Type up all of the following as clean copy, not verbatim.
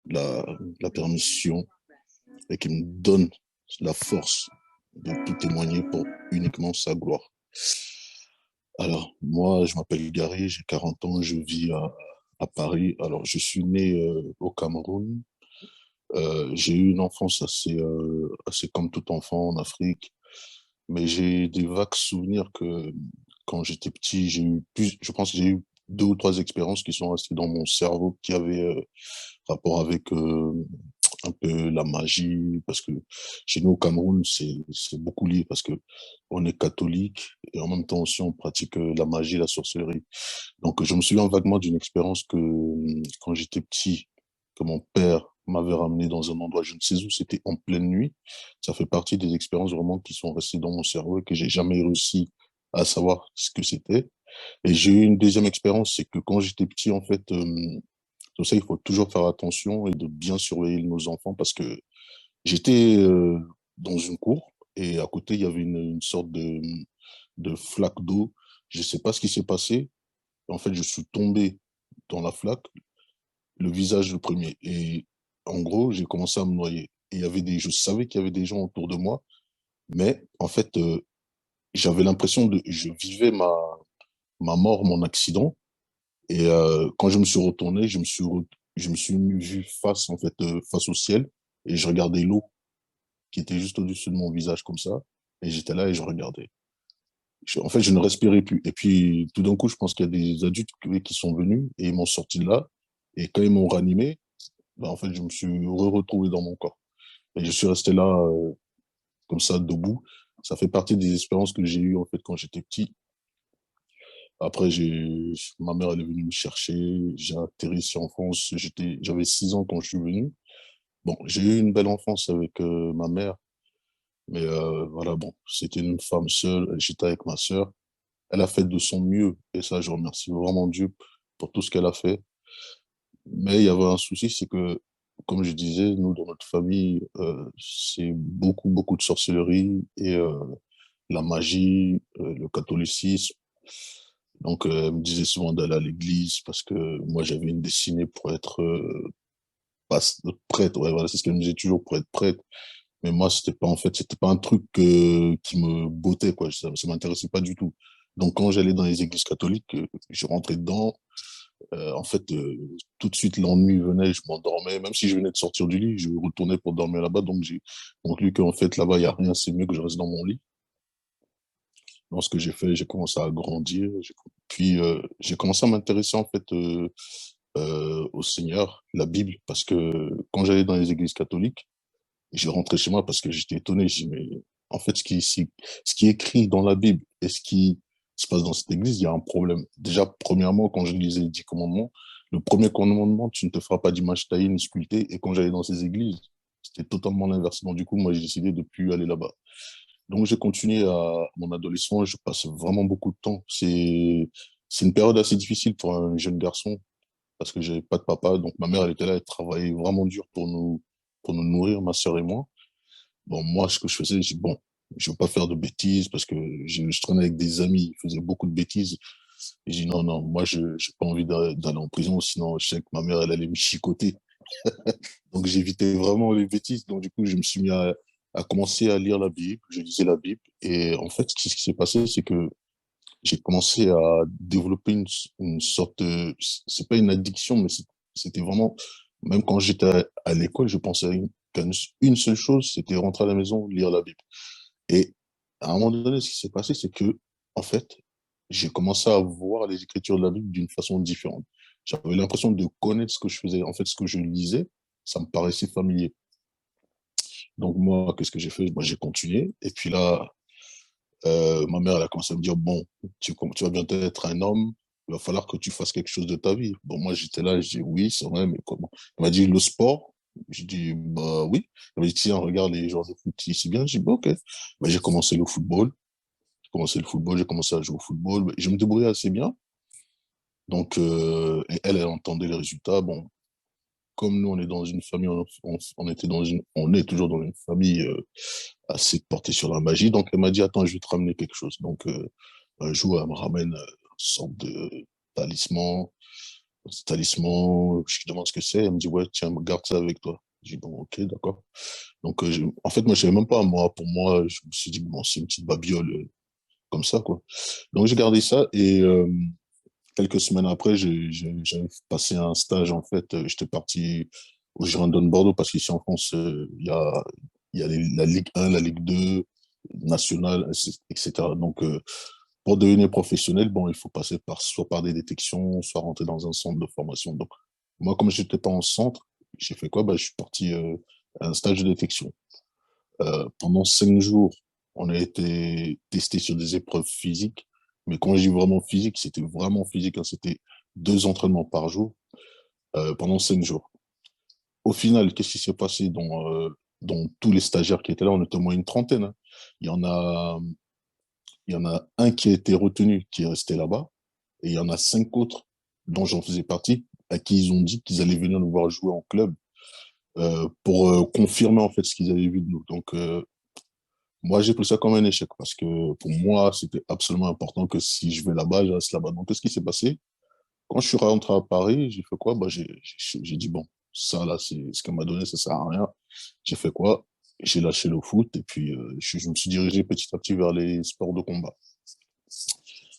la, la permission et qui me donne la force de tout témoigner pour uniquement sa gloire. Alors, moi, je m'appelle Gary, j'ai 40 ans, je vis à Paris. Alors, je suis né au Cameroun. J'ai eu une enfance assez comme tout enfant en Afrique, mais j'ai des vagues souvenirs que quand j'étais petit, je pense que j'ai eu deux ou trois expériences qui sont restées dans mon cerveau qui avaient rapport avec un peu la magie, parce que chez nous au Cameroun, c'est beaucoup lié parce que on est catholique et en même temps aussi on pratique la magie, la sorcellerie. Donc je me souviens vaguement d'une expérience que quand j'étais petit, que mon père m'avait ramené dans un endroit, je ne sais où, c'était en pleine nuit. Ça fait partie des expériences vraiment qui sont restées dans mon cerveau et que j'ai jamais réussi à savoir ce que c'était. Et j'ai eu une deuxième expérience, c'est que quand j'étais petit, en fait, pour ça, il faut toujours faire attention et de bien surveiller nos enfants parce que j'étais dans une cour et à côté, il y avait une sorte de flaque d'eau. Je ne sais pas ce qui s'est passé. En fait, je suis tombé dans la flaque, le visage le premier. Et en gros, j'ai commencé à me noyer. Et je savais qu'il y avait des gens autour de moi, mais en fait, j'avais l'impression je vivais ma mort, mon accident. Et quand je me suis retourné, je me suis vu face, en fait, face au ciel et je regardais l'eau qui était juste au-dessus de mon visage comme ça. Et j'étais là et je regardais. En fait, je ne respirais plus. Et puis, tout d'un coup, je pense qu'il y a des adultes qui sont venus et ils m'ont sorti de là. Et quand ils m'ont ranimé, ben, en fait, je me suis retrouvé dans mon corps. Et je suis resté là, comme ça, debout. Ça fait partie des expériences que j'ai eues, en fait, quand j'étais petit. Après, ma mère, elle est venue me chercher. J'ai atterri ici en France. J'avais 6 ans quand je suis venu. Bon, j'ai eu une belle enfance avec ma mère. Mais voilà, bon, c'était une femme seule. J'étais avec ma sœur. Elle a fait de son mieux. Et ça, je remercie vraiment Dieu pour tout ce qu'elle a fait. Mais il y avait un souci, c'est que, comme je disais, nous, dans notre famille, c'est beaucoup, beaucoup de sorcellerie et la magie, le catholicisme. Donc, elle me disait souvent d'aller à l'église parce que moi, j'avais une destinée pour être prêtre. Ouais, voilà, c'est ce qu'elle me disait toujours pour être prêtre. Mais moi, c'était pas un truc qui me bottait, quoi. Ça m'intéressait pas du tout. Donc, quand j'allais dans les églises catholiques, je rentrais dedans. En fait, tout de suite, l'ennui venait, je m'endormais. Même si je venais de sortir du lit, je retournais pour dormir là-bas. Donc, j'ai conclu qu'en fait, là-bas, il y a rien, c'est mieux que je reste dans mon lit. Donc, ce que j'ai fait, j'ai commencé à grandir. Puis, j'ai commencé à m'intéresser, en fait, au Seigneur, la Bible, parce que quand j'allais dans les églises catholiques, je rentrais chez moi parce que j'étais étonné. Je dis, mais en fait, ce qui est écrit dans la Bible et ce qui se passe dans cette église, il y a un problème. Déjà, premièrement, quand je lisais les 10 commandements, le premier commandement, tu ne te feras pas d'image taillée ni sculptée. Et quand j'allais dans ces églises, c'était totalement l'inverse. Donc, du coup, moi, j'ai décidé de plus aller là-bas. Donc, j'ai continué à mon adolescence. Je passe vraiment beaucoup de temps. C'est une période assez difficile pour un jeune garçon parce que j'avais pas de papa. Donc, ma mère, elle était là, elle travaillait vraiment dur pour nous nourrir, ma sœur et moi. Bon, moi, ce que je faisais, bon, je veux pas faire de bêtises parce que je traînais avec des amis, ils faisaient beaucoup de bêtises. Et j'ai dit non, non, moi, je n'ai pas envie d'aller en prison, sinon je sais que ma mère, elle allait me chicoter. Donc, j'évitais vraiment les bêtises. Donc, du coup, je me suis mis à commencer à lire la Bible. Je lisais la Bible. Et en fait, ce qui s'est passé, c'est que j'ai commencé à développer une sorte de, c'est pas une addiction, mais c'était vraiment, même quand j'étais à l'école, je pensais qu'à une seule chose, c'était rentrer à la maison, lire la Bible. Et à un moment donné, ce qui s'est passé, c'est que, en fait, j'ai commencé à voir les écritures de la Bible d'une façon différente. J'avais l'impression de connaître ce que je faisais. En fait, ce que je lisais, ça me paraissait familier. Donc moi, qu'est-ce que j'ai fait? Moi, j'ai continué. Et puis là, ma mère, elle a commencé à me dire, bon, tu vas bientôt être un homme, il va falloir que tu fasses quelque chose de ta vie. Bon, moi, j'étais là, je dis, oui, c'est vrai, mais comment? Elle m'a dit, le sport. Je dis, bah oui. Elle m'a dit, tiens, regarde les joueurs de foot ici bien. Je dis, bah, ok. Bah, j'ai commencé le football. J'ai commencé à jouer au football. Je me débrouillais assez bien. Donc, et elle entendait les résultats. Bon, comme nous, on est dans une famille, on est toujours dans une famille assez portée sur la magie. Donc, elle m'a dit, attends, je vais te ramener quelque chose. Donc, un jour, elle me ramène une sorte de talisman. ce talisman, je lui demande ce que c'est, elle me dit, ouais, tiens, garde ça avec toi. Je dis, bon, ok, d'accord. Donc, en fait, moi, je savais même pas, moi, pour moi, je me suis dit, bon, c'est une petite babiole, comme ça, quoi. Donc, j'ai gardé ça et quelques semaines après, j'avais passé un stage, en fait, j'étais parti au Girondins de Bordeaux parce qu'ici en France, il y a la Ligue 1, la Ligue 2, nationale, etc. Donc, pour devenir professionnel, bon, il faut passer soit par des détections, soit rentrer dans un centre de formation. Donc, moi, comme je n'étais pas en centre, j'ai fait quoi? Bah, je suis parti à un stage de détection. Pendant 5 jours, on a été testé sur des épreuves physiques. Mais quand je dis vraiment physique, c'était vraiment physique, hein. C'était 2 entraînements par jour pendant 5 jours. Au final, qu'est-ce qui s'est passé dans tous les stagiaires qui étaient là? On était au moins une trentaine, hein. Il y en a, il y en a un qui a été retenu, qui est resté là-bas. Et il y en a 5 autres, dont j'en faisais partie, à qui ils ont dit qu'ils allaient venir nous voir jouer en club pour confirmer en fait ce qu'ils avaient vu de nous. Donc, moi, j'ai pris ça comme un échec parce que pour moi, c'était absolument important que si je vais là-bas, je reste là-bas. Donc, qu'est-ce qui s'est passé? Quand je suis rentré à Paris, j'ai fait quoi? Bah, j'ai dit, bon, ça, là, c'est ce qu'on m'a donné, ça sert à rien. J'ai fait quoi? J'ai lâché le foot et puis je me suis dirigé petit à petit vers les sports de combat.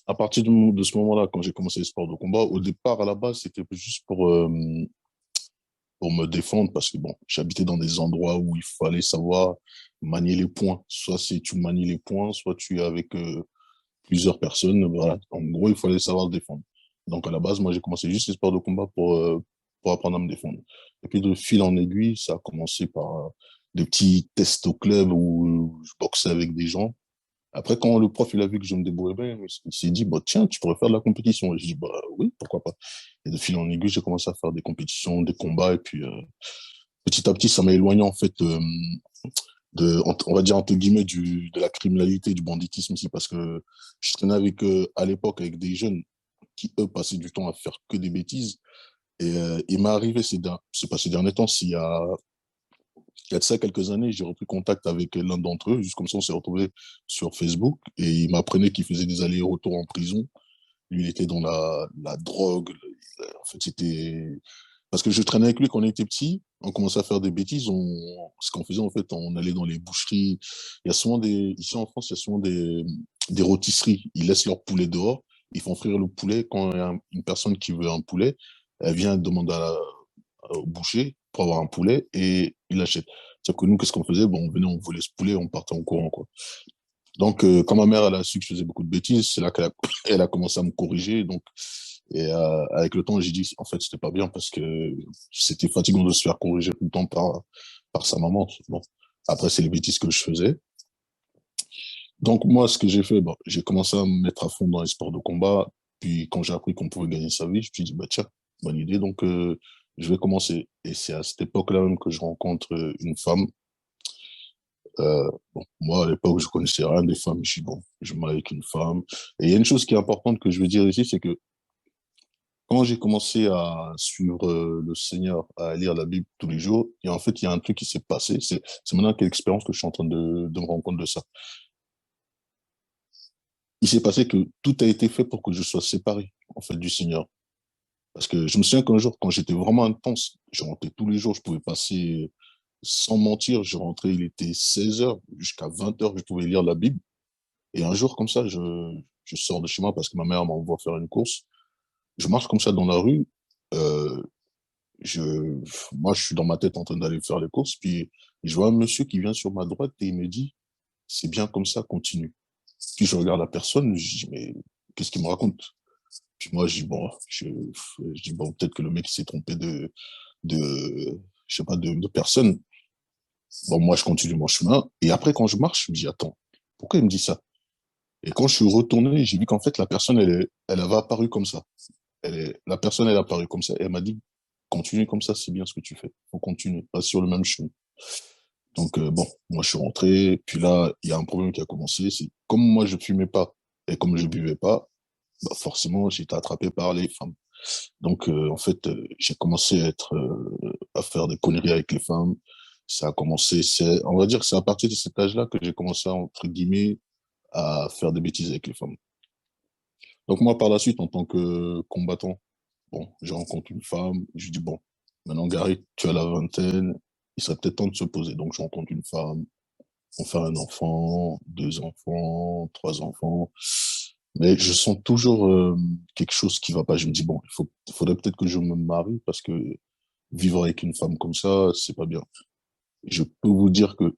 À partir de ce moment-là, quand j'ai commencé les sports de combat, au départ, à la base, c'était juste pour me défendre parce que bon, j'habitais dans des endroits où il fallait savoir manier les poings. Soit si tu manies les poings, soit tu es avec plusieurs personnes. Voilà. En gros, il fallait savoir se défendre. Donc à la base, moi, j'ai commencé juste les sports de combat pour apprendre à me défendre. Et puis de fil en aiguille, ça a commencé par des petits tests au club où je boxais avec des gens. Après, quand le prof il a vu que je me débrouillais bien, il s'est dit, bah, tiens, tu pourrais faire de la compétition. Et j'ai dit, bah oui, pourquoi pas. Et de fil en aiguille, j'ai commencé à faire des compétitions, des combats. Et puis, petit à petit, ça m'a éloigné, en fait, on va dire, entre guillemets, de la criminalité, du banditisme ici, parce que je traînais avec, à l'époque avec des jeunes qui, eux, passaient du temps à faire que des bêtises. Et il m'est arrivé, c'est pas ces derniers temps, il y a de ça quelques années, j'ai repris contact avec l'un d'entre eux. Juste comme ça, on s'est retrouvés sur Facebook et il m'apprenait qu'il faisait des allers-retours en prison. Lui, il était dans la drogue. En fait, c'était parce que je traînais avec lui quand on était petit. On commençait à faire des bêtises. Ce qu'on faisait, en fait, on allait dans les boucheries. Il y a souvent ici en France, il y a souvent des rôtisseries. Ils laissent leur poulet dehors. Ils font frire le poulet. Quand il y a une personne qui veut un poulet, elle vient demander au boucher pour avoir un poulet et il l'achète. C'est que nous, qu'est-ce qu'on faisait? Bon, on venait, on volait ce poulet, on partait en courant, quoi. Donc, quand ma mère, elle a su que je faisais beaucoup de bêtises, c'est là qu'elle a, elle a commencé à me corriger. Donc, et avec le temps, j'ai dit, en fait, c'était pas bien parce que c'était fatigant de se faire corriger tout le temps par sa maman. Bon. Après, c'est les bêtises que je faisais. Donc, moi, ce que j'ai fait, bon, j'ai commencé à me mettre à fond dans les sports de combat. Puis, quand j'ai appris qu'on pouvait gagner sa vie, je me suis dit, bah, tiens, bonne idée. Donc, je vais commencer. Et c'est à cette époque-là même que je rencontre une femme. Bon, moi, à l'époque, je connaissais rien des femmes. Je suis bon, je me marie avec une femme. Et il y a une chose qui est importante que je veux dire ici, c'est que quand j'ai commencé à suivre le Seigneur, à lire la Bible tous les jours, et en fait, il y a un truc qui s'est passé. C'est maintenant quelle expérience que je suis en train de me rendre compte de ça. Il s'est passé que tout a été fait pour que je sois séparé, en fait, du Seigneur. Parce que je me souviens qu'un jour, quand j'étais vraiment intense, je rentrais tous les jours, je pouvais passer, sans mentir, je rentrais, il était 16 heures jusqu'à 20 heures, je pouvais lire la Bible. Et un jour, comme ça, je sors de chez moi parce que ma mère m'envoie faire une course. Je marche comme ça dans la rue. Euh, je, moi, je suis dans ma tête en train d'aller faire les courses. Puis, je vois un monsieur qui vient sur ma droite et il me dit, c'est bien comme ça, continue. Puis, je regarde la personne, je dis, mais qu'est-ce qu'il me raconte? Puis moi, je dis, bon, peut-être que le mec s'est trompé je sais pas, de personne. Bon, moi, je continue mon chemin. Et après, quand je marche, je me dis, attends, pourquoi il me dit ça? Et quand je suis retourné, j'ai vu qu'en fait, la personne, elle avait apparu comme ça. La personne, elle est apparue comme ça. Et elle m'a dit, continue comme ça, c'est bien ce que tu fais. Faut continuer, pas sur le même chemin. Donc, bon, moi, je suis rentré. Puis là, il y a un problème qui a commencé. C'est comme moi, je fumais pas et comme je buvais pas, bah, forcément, j'ai été attrapé par les femmes. Donc, en fait, j'ai commencé à faire des conneries avec les femmes. Ça a commencé, on va dire que c'est à partir de cet âge-là que j'ai commencé, entre guillemets, à faire des bêtises avec les femmes. Donc moi, par la suite, en tant que combattant, Bon, je rencontre une femme, je dis, bon, maintenant, Gary, tu as la vingtaine, il serait peut-être temps de se poser. Donc, je rencontre une femme, on fait un enfant, deux enfants, trois enfants. Mais je sens toujours quelque chose qui va pas. Je me dis, bon, il faudrait peut-être que je me marie parce que vivre avec une femme comme ça, c'est pas bien. Je peux vous dire que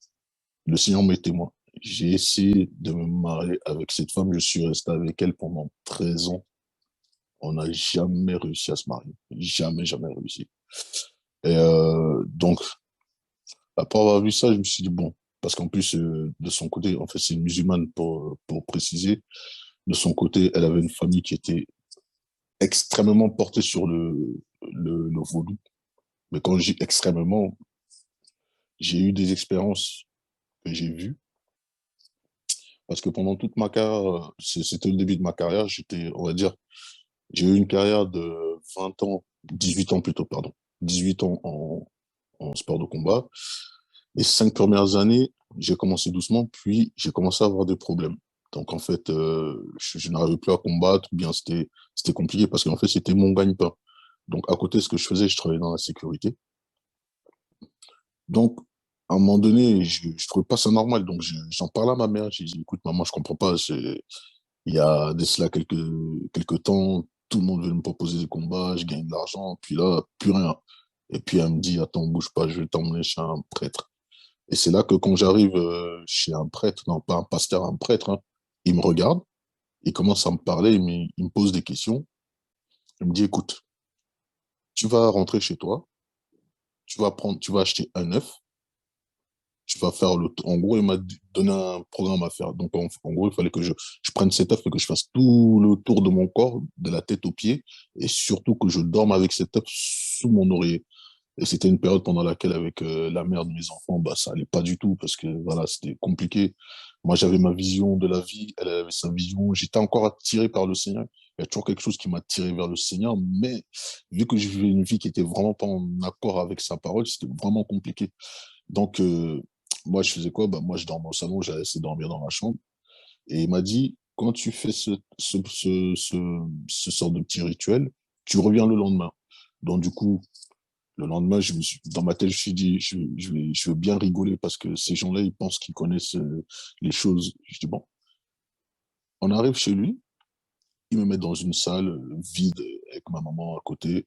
le Seigneur m'est témoin. J'ai essayé de me marier avec cette femme. Je suis resté avec elle pendant 13 ans. On n'a jamais réussi à se marier. Jamais, jamais réussi. Et donc, après avoir vu ça, je me suis dit, bon, parce qu'en plus, de son côté, en fait, c'est une musulmane pour préciser. De son côté, elle avait une famille qui était extrêmement portée sur le vaudou. Mais quand je dis extrêmement, j'ai eu des expériences que j'ai vues. Parce que pendant toute ma carrière, c'était le début de ma carrière, on va dire, j'ai eu une carrière de 20 ans, 18 ans plutôt, pardon. 18 ans en sport de combat. Les 5 premières années, j'ai commencé doucement, puis j'ai commencé à avoir des problèmes. Donc en fait, je n'arrivais plus à combattre, ou bien c'était compliqué parce qu'en fait, c'était mon gagne-pain. Donc à côté, ce que je faisais, je travaillais dans la sécurité. Donc à un moment donné, je trouvais pas ça normal. Donc j'en parlais à ma mère. J'ai dit, écoute, maman, je comprends pas. Il y a de cela quelques temps, tout le monde veut me proposer des combats, je gagne de l'argent, puis là, plus rien. Et puis elle me dit, attends, bouge pas, je vais t'emmener chez un prêtre. Et c'est là que quand j'arrive chez un prêtre, non pas un pasteur, un prêtre, hein, il me regarde, il commence à me parler, il me pose des questions. Il me dit, écoute, tu vas rentrer chez toi, tu vas acheter un œuf, tu vas faire en gros, il m'a donné un programme à faire. Donc, en gros, il fallait que je prenne cet œuf et que je fasse tout le tour de mon corps, de la tête aux pieds, et surtout que je dorme avec cet œuf sous mon oreiller. Et c'était une période pendant laquelle, avec la mère de mes enfants, bah, ça allait pas du tout parce que voilà, c'était compliqué. Moi, j'avais ma vision de la vie, elle avait sa vision. J'étais encore attiré par le Seigneur. Il y a toujours quelque chose qui m'a tiré vers le Seigneur, mais vu que je vivais une vie qui était vraiment pas en accord avec sa parole, c'était vraiment compliqué. Donc, moi, je faisais quoi? Bah, moi, je dormais au salon, j'allais essayer de dormir dans ma chambre. Et il m'a dit, quand tu fais ce sort de petit rituel, tu reviens le lendemain. Donc, du coup, le lendemain, dans ma tête, je me suis dit, je veux bien rigoler parce que ces gens-là, ils pensent qu'ils connaissent les choses. Je dis, bon, on arrive chez lui, il me met dans une salle vide avec ma maman à côté.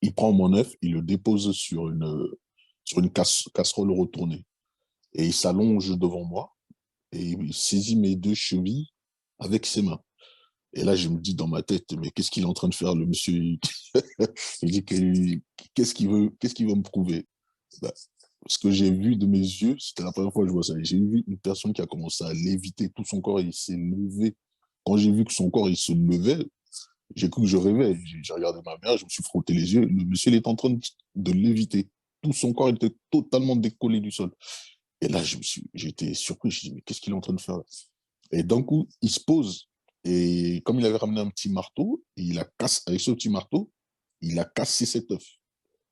Il prend mon œuf, il le dépose sur une casserole retournée. Et il s'allonge devant moi et il saisit mes deux chevilles avec ses mains. Et là, je me dis dans ma tête, mais qu'est-ce qu'il est en train de faire, le monsieur? Il dit qu'est-ce qu'il veut me prouver? Bah, ce que j'ai vu de mes yeux, c'était la première fois que je vois ça. J'ai vu une personne qui a commencé à léviter tout son corps et il s'est levé. Quand j'ai vu que son corps, il se levait, j'ai cru que je rêvais. J'ai regardé ma mère, je me suis frotté les yeux. Le monsieur, il est en train de léviter. Tout son corps était totalement décollé du sol. Et là, j'ai été surpris. Je me suis dit, mais qu'est-ce qu'il est en train de faire là? Et d'un coup, il se pose. Et comme il avait ramené un petit marteau, avec ce petit marteau, il a cassé cet œuf.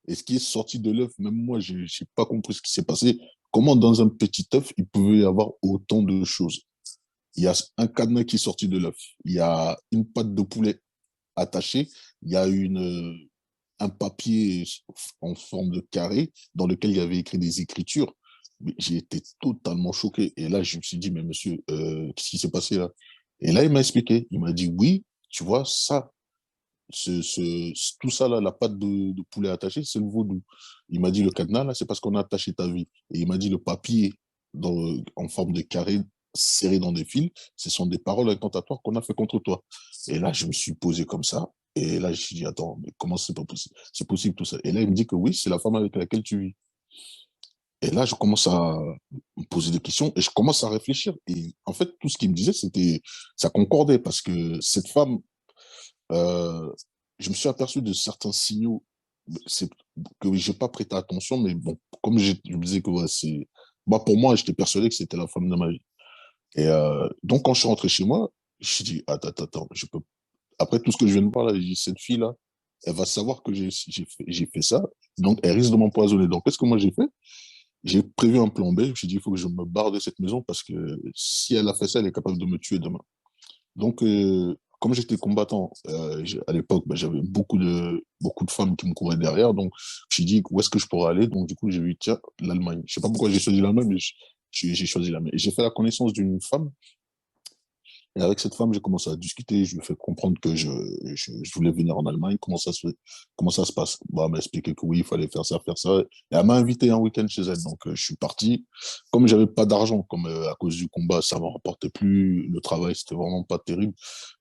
Et ce qui est sorti de l'œuf, même moi, je n'ai pas compris ce qui s'est passé. Comment dans un petit œuf, il pouvait y avoir autant de choses? Il y a un cadenas qui est sorti de l'œuf. Il y a une patte de poulet attachée. Il y a un papier en forme de carré dans lequel il y avait écrit des écritures. Mais j'ai été totalement choqué. Et là, je me suis dit, mais monsieur, qu'est-ce qui s'est passé là? Et là, il m'a expliqué. Il m'a dit, oui, tu vois, ça, tout ça là, la pâte de poulet attachée, c'est le vaudou. Il m'a dit le cadenas là, c'est parce qu'on a attaché ta vie. Et il m'a dit le papier en forme de carré serré dans des fils, ce sont des paroles incantatoires qu'on a fait contre toi. Et là, je me suis posé comme ça. Et là, je me suis dit, attends, mais comment c'est pas possible? C'est possible tout ça. Et là, il me dit que oui, c'est la femme avec laquelle tu vis. Et là, je commence à me poser des questions et je commence à réfléchir. Et en fait, tout ce qu'il me disait, ça concordait parce que cette femme, euh, je me suis aperçu de certains signaux c'est que j'ai pas prêté attention, mais bon, comme je me disais que ouais, pour moi, j'étais persuadé que c'était la femme de ma vie. Et donc, quand je suis rentré chez moi, je me suis dit, attends, je peux. Après tout ce que je viens de voir là, j'ai dit, cette fille-là, elle va savoir que j'ai fait ça, donc elle risque de m'empoisonner. Donc, qu'est-ce que moi j'ai fait? J'ai prévu un plan B. Je me suis dit, il faut que je me barre de cette maison parce que si elle a fait ça, elle est capable de me tuer demain. Donc, comme j'étais combattant, à l'époque, bah, j'avais beaucoup de femmes qui me couraient derrière. Donc, j'ai dit, où est-ce que je pourrais aller? Donc, du coup, j'ai vu, tiens, l'Allemagne. Je sais pas pourquoi j'ai choisi l'Allemagne, mais j'ai choisi l'Allemagne. Et j'ai fait la connaissance d'une femme. Et avec cette femme, j'ai commencé à discuter. Je lui ai fait comprendre que je voulais venir en Allemagne. Comment ça se passe? Bah, elle m'a expliqué que oui, il fallait faire ça, faire ça. Et elle m'a invité un week-end chez elle. Donc, je suis parti. Comme j'avais pas d'argent, comme à cause du combat, ça me rapportait plus. Le travail, c'était vraiment pas terrible.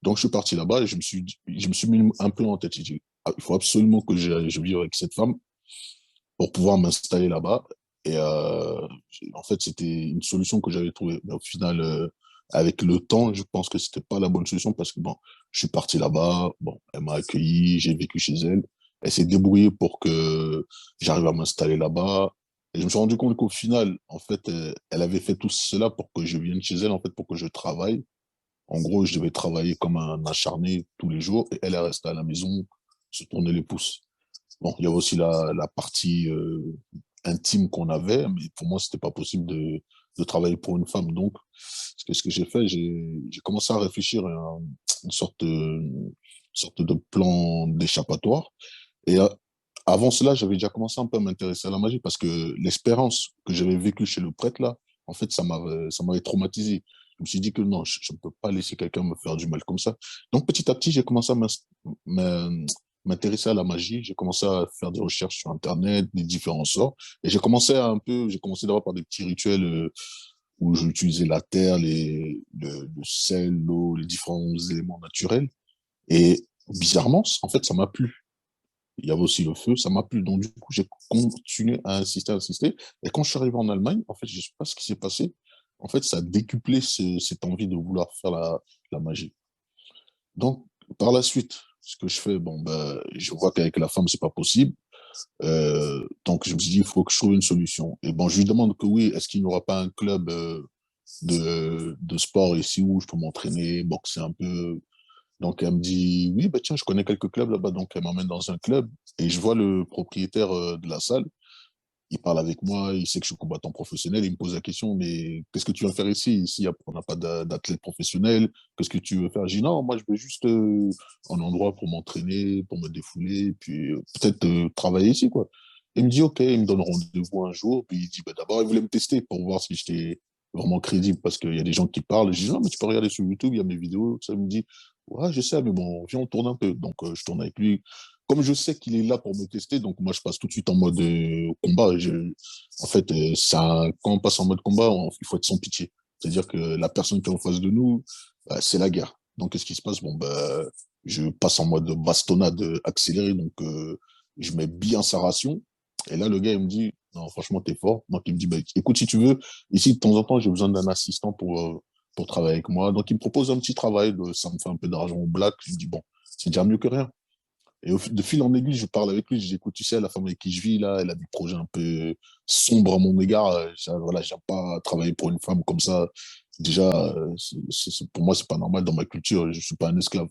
Donc, je suis parti là-bas et je me suis mis un peu en tête. J'ai dit, ah, il faut absolument que je vive avec cette femme pour pouvoir m'installer là-bas. Et en fait, c'était une solution que j'avais trouvée. Mais au final, avec le temps, je pense que c'était pas la bonne solution parce que bon, je suis parti là-bas, bon, elle m'a accueilli, j'ai vécu chez elle. Elle s'est débrouillée pour que j'arrive à m'installer là-bas. Et je me suis rendu compte qu'au final, en fait, elle avait fait tout cela pour que je vienne chez elle, en fait, pour que je travaille. En gros, je devais travailler comme un acharné tous les jours et elle est restée à la maison, se tourner les pouces. Bon, il y a aussi la partie intime qu'on avait, mais pour moi, c'était pas possible de travailler pour une femme. Donc, ce que j'ai fait, j'ai commencé à réfléchir à une sorte de plan d'échappatoire. Et avant cela, j'avais déjà commencé un peu à m'intéresser à la magie parce que l'expérience que j'avais vécue chez le prêtre, là, en fait, ça m'avait traumatisé. Je me suis dit que non, je ne peux pas laisser quelqu'un me faire du mal comme ça. Donc, petit à petit, j'ai commencé à m'intéresser à la magie. J'ai commencé à faire des recherches sur Internet, des différents sorts. Et j'ai commencé d'abord par des petits rituels où j'utilisais la terre, le sel, l'eau, les différents éléments naturels. Et bizarrement, en fait, ça m'a plu. Il y avait aussi le feu, ça m'a plu. Donc, du coup, j'ai continué à insister, à insister. Et quand je suis arrivé en Allemagne, en fait, je ne sais pas ce qui s'est passé. En fait, ça a décuplé cette envie de vouloir faire la magie. Donc, par la suite, ce que je fais, bon, ben, je vois qu'avec la femme, c'est pas possible. Donc, je me suis dit, il faut que je trouve une solution. Et bon, je lui demande que oui, est-ce qu'il n'y aura pas un club de sport ici où je peux m'entraîner, boxer un peu. Donc, elle me dit, oui, bah, tiens, je connais quelques clubs là-bas. Donc, elle m'emmène dans un club et je vois le propriétaire de la salle. Il parle avec moi, il sait que je suis combattant professionnel. Il me pose la question, mais qu'est-ce que tu vas faire ici? Ici, on n'a pas d'athlète professionnel. Qu'est-ce que tu veux faire? Je dis, non, moi, je veux juste un endroit pour m'entraîner, pour me défouler, puis peut-être travailler ici, quoi. Il me dit, OK, il me donne rendez-vous un jour, puis il dit, bah, d'abord, il voulait me tester pour voir si j'étais vraiment crédible, parce qu'il y a des gens qui parlent. Je dis, non, mais tu peux regarder sur YouTube, il y a mes vidéos. Ça me dit, ouais, je sais, mais bon, viens, on tourne un peu. Donc, je tourne avec lui. Comme je sais qu'il est là pour me tester, donc moi, je passe tout de suite en mode combat. En fait, quand on passe en mode combat, il faut être sans pitié. C'est-à-dire que la personne qui est en face de nous, bah, c'est la guerre. Donc, qu'est-ce qui se passe? Bon, bah, je passe en mode bastonnade accélérée, donc je mets bien sa ration. Et là, le gars, il me dit, non, franchement, t'es fort. Donc, il me dit, bah, écoute, si tu veux, ici, de temps en temps, j'ai besoin d'un assistant pour travailler avec moi. Donc, il me propose un petit travail, ça me fait un peu d'argent au black. Je me dis, bon, c'est déjà mieux que rien. Et de fil en aiguille, je parle avec lui, je dis, écoute, tu sais, la femme avec qui je vis, là, elle a des projets un peu sombres à mon égard. Voilà, j'aime pas travailler pour une femme comme ça. Déjà, pour moi, c'est pas normal dans ma culture, je suis pas un esclave.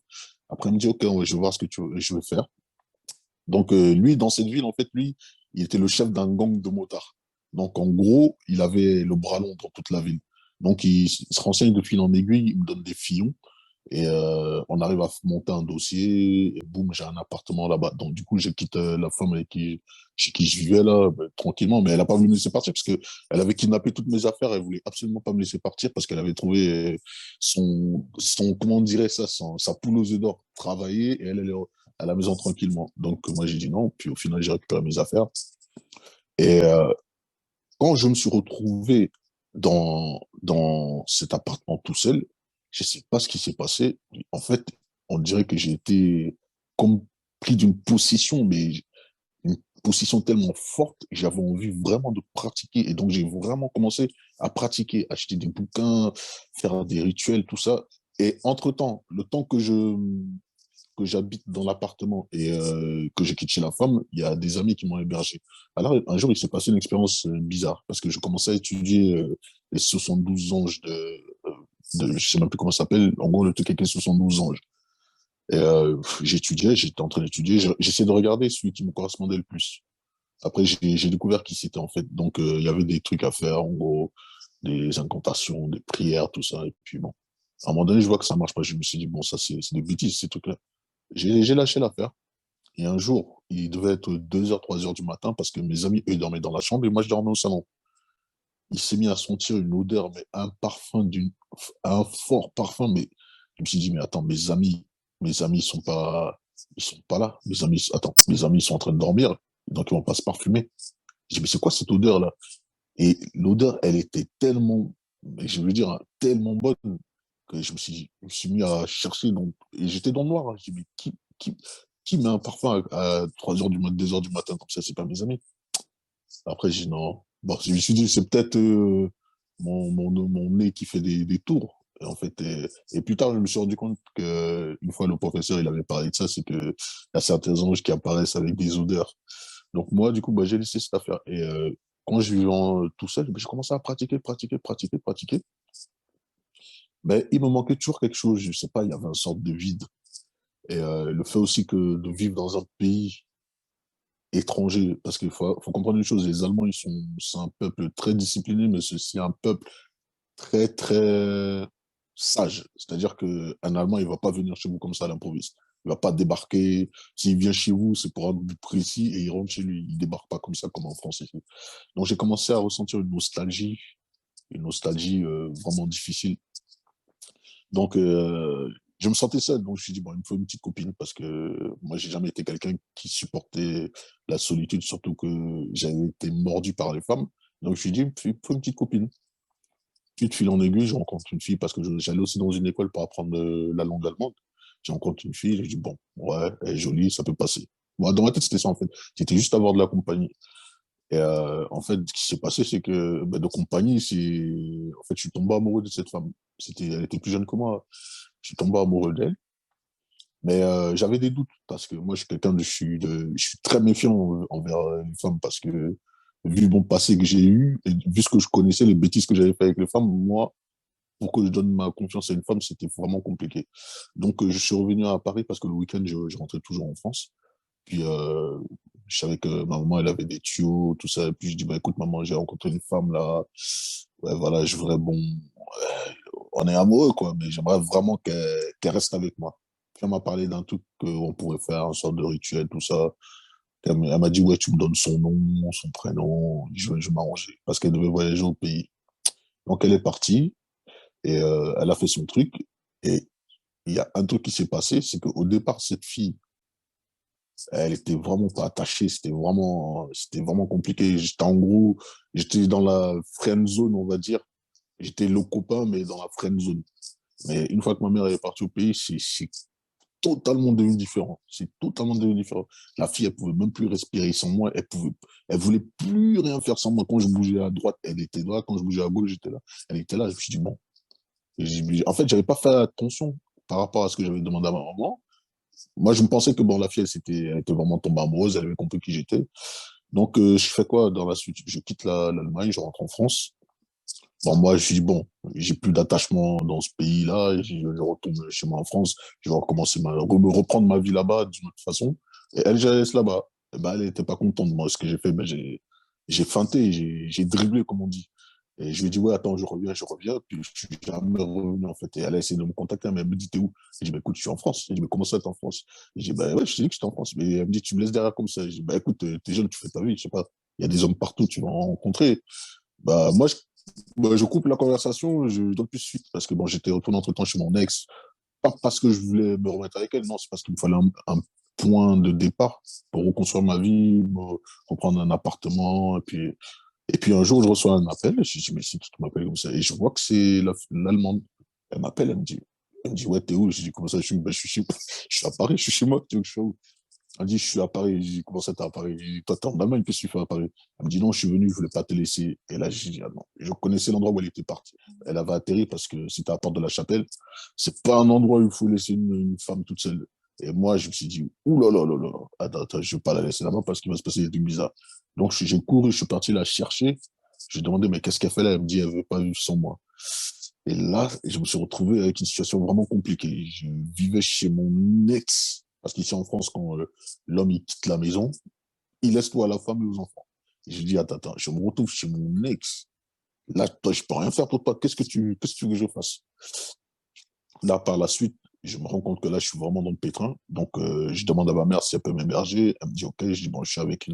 Après, il me dit, OK, ouais, je vais voir ce que je veux faire. Donc, lui, dans cette ville, en fait, lui, il était le chef d'un gang de motards. Donc, en gros, il avait le bras long dans toute la ville. Donc, il se renseigne de fil en aiguille, il me donne des filons. Et on arrive à monter un dossier, et boum, j'ai un appartement là-bas. Donc, du coup, je quitte la femme chez qui je vivais là, ben, tranquillement, mais elle n'a pas voulu me laisser partir parce que elle avait kidnappé toutes mes affaires, elle voulait absolument pas me laisser partir parce qu'elle avait trouvé comment on dirait ça, sa poule aux œufs d'or travailler et elle est à la maison tranquillement. Donc, moi, j'ai dit non, puis au final, j'ai récupéré mes affaires. Et quand je me suis retrouvé dans cet appartement tout seul, je ne sais pas ce qui s'est passé. En fait, on dirait que j'ai été comme pris d'une possession, mais une possession tellement forte, j'avais envie vraiment de pratiquer. Et donc, j'ai vraiment commencé à pratiquer, acheter des bouquins, faire des rituels, tout ça. Et entre-temps, le temps que j'habite dans l'appartement et que je quitte chez la femme, il y a des amis qui m'ont hébergé. Alors, un jour, il s'est passé une expérience bizarre parce que je commençais à étudier les 72 anges je sais même plus comment ça s'appelle, en gros, le truc avec les 72 anges. Et j'étudiais, j'étais en train d'étudier, j'essayais de regarder celui qui me correspondait le plus. Après, j'ai découvert qui c'était en fait. Donc, il y avait des trucs à faire, en gros, des incantations, des prières, tout ça. Et puis bon. À un moment donné, je vois que ça marche pas. Je me suis dit, bon, ça, c'est des bêtises, ces trucs-là. J'ai lâché l'affaire. Et un jour, il devait être 2 heures, 3 heures du matin parce que mes amis, eux, dormaient dans la chambre et moi, je dormais au salon. Il s'est mis à sentir une odeur, mais un parfum un fort parfum, mais je me suis dit, mais attends, mes amis, ils sont pas là. Attends, mes amis, ils sont en train de dormir, donc ils vont pas se parfumer. Je dis, mais c'est quoi cette odeur-là? Et l'odeur, elle était tellement, mais je veux dire, hein, tellement bonne que je me suis mis à chercher, donc, et j'étais dans le noir, hein. Je dis, mais qui met un parfum à 3 heures du matin, 2 heures du matin comme ça? C'est pas mes amis. Après, j'ai dit non. Bon, je me suis dit, c'est peut-être mon nez qui fait des tours. Et en fait, et plus tard, je me suis rendu compte que une fois le professeur, il avait parlé de ça, c'est que il y a certains anges qui apparaissent avec des odeurs. Donc moi, du coup, bah, j'ai laissé cette affaire. Et quand je vivais tout seul, bah, j'ai commencé à pratiquer. Mais il me manquait toujours quelque chose. Je sais pas, il y avait une sorte de vide. Et le fait aussi que de vivre dans un pays étrangers, parce faut comprendre une chose, les Allemands, c'est un peuple très discipliné, mais c'est aussi un peuple très, très sage. C'est-à-dire qu'un Allemand, il va pas venir chez vous comme ça à l'improviste. Il va pas débarquer. S'il vient chez vous, c'est pour un but précis et il rentre chez lui. Il débarque pas comme ça, comme en France ici. Donc, j'ai commencé à ressentir une nostalgie vraiment difficile. Donc, je me sentais seul. Donc, je me suis dit, bon, il me faut une petite copine parce que moi, j'ai jamais été quelqu'un qui supportait la solitude, surtout que j'avais été mordu par les femmes. Donc, je me suis dit, il me faut une petite copine. Puis, de fil en aiguille, je rencontre une fille parce que j'allais aussi dans une école pour apprendre la langue allemande. Je rencontre une fille, je dis, bon, ouais, elle est jolie, ça peut passer. Moi, dans ma tête, c'était ça, en fait. C'était juste avoir de la compagnie. Et en fait, ce qui s'est passé, c'est que de compagnie, en fait, je suis tombé amoureux de cette femme. Elle était plus jeune que moi. Je suis tombé amoureux d'elle. Mais j'avais des doutes parce que moi, je suis quelqu'un je suis très méfiant envers les femmes parce que vu mon passé que j'ai eu et vu ce que je connaissais, les bêtises que j'avais fait avec les femmes, moi, pour que je donne ma confiance à une femme, c'était vraiment compliqué. Donc, je suis revenu à Paris parce que le week-end, je rentrais toujours en France. Puis, je savais que ma maman, elle avait des tuyaux, tout ça. Et puis, je dis, bah, écoute, maman, j'ai rencontré une femme là. Ouais, voilà, je voudrais, bon, on est amoureux, quoi, mais j'aimerais vraiment qu'elle reste avec moi. Puis, elle m'a parlé d'un truc qu'on pourrait faire, une sorte de rituel, tout ça. Elle m'a dit, ouais, tu me donnes son nom, son prénom, je vais m'arranger. Parce qu'elle devait voyager au pays. Donc, elle est partie et elle a fait son truc. Et il y a un truc qui s'est passé, c'est qu'au départ, cette fille, elle était vraiment pas attachée, c'était vraiment compliqué. En gros, j'étais dans la friend zone, on va dire. J'étais le copain, mais dans la friend zone. Mais une fois que ma mère est partie au pays, c'est totalement devenu différent. C'est totalement devenu différent. La fille, elle pouvait même plus respirer sans moi. Elle voulait plus rien faire sans moi. Quand je bougeais à droite, elle était là. Quand je bougeais à gauche, j'étais là. Elle était là. Je me suis dit, bon. En fait, j'avais pas fait attention par rapport à ce que j'avais demandé à ma maman. Moi, je me pensais que bon, la fille, elle était vraiment tombée amoureuse. Elle avait compris qui j'étais. Donc, je fais quoi dans la suite? Je quitte l'Allemagne, je rentre en France. Bon, moi, je me suis dit, bon, j'ai plus d'attachement dans ce pays-là, je retourne chez moi en France, je vais recommencer me reprendre ma vie là-bas d'une autre façon. Et elle, je la laisse là-bas. Et ben, elle était pas contente de moi. Ce que j'ai fait, ben, j'ai feinté, j'ai dribblé, comme on dit. Et je lui ai dit, ouais, attends, je reviens. Puis je suis jamais revenu, en fait. Et elle a essayé de me contacter, mais elle me dit, t'es où? J'ai dit, bah, écoute, je suis en France. J'ai dit, mais comment ça, t'es en France? J'ai dit, bah, ouais, je t'ai dit que j'étais en France. Mais elle me dit, tu me laisses derrière comme ça. J'ai dit, bah, écoute, t'es jeune, tu fais ta vie, je sais pas. Il y a des hommes partout, tu vas en rencontrer. Bah, moi, je coupe la conversation, je donne plus suite parce que bon, j'étais retourné entre-temps chez mon ex, pas parce que je voulais me remettre avec elle, non, c'est parce qu'il me fallait un point de départ pour reconstruire ma vie, reprendre un appartement, et puis un jour, je reçois un appel, et je dis, mais c'est qui m'appelle comme ça? Et je vois que c'est l'Allemande. Elle m'appelle, elle me dit, ouais, t'es où? Je dis, comment ça, ben, je suis à Paris, je suis chez moi, tu veux que je sois où? Elle me dit, je suis à Paris. J'ai dit, comment ça, t'es à Paris? J'ai dit, toi, t'es en Allemagne, qu'est-ce que tu fais à Paris? Elle me dit, non, je suis venu, je voulais pas te laisser. Et là, j'ai dit, ah non. Je connaissais l'endroit où elle était partie. Elle avait atterri parce que c'était à la porte de la chapelle. C'est pas un endroit où il faut laisser une femme toute seule. Et moi, je me suis dit, ouh là là là là, attends, je vais pas la laisser là-bas parce qu'il va se passer des trucs bizarres. Donc, j'ai couru, je suis parti la chercher. Je lui ai demandé, mais qu'est-ce qu'elle fait là? Elle me dit, elle veut pas vivre sans moi. Et là, je me suis retrouvé avec une situation vraiment compliquée. Je vivais chez mon ex, parce qu'ici en France, quand l'homme il quitte la maison, il laisse toi à la femme et aux enfants. Et je dis, attends, je me retrouve chez mon ex. Là, toi, je peux rien faire pour toi. Qu'est-ce que tu veux que je fasse? Là, par la suite, je me rends compte que là, je suis vraiment dans le pétrin. Donc, je demande à ma mère si elle peut m'héberger. Elle me dit, OK. Je dis, bon, je suis avec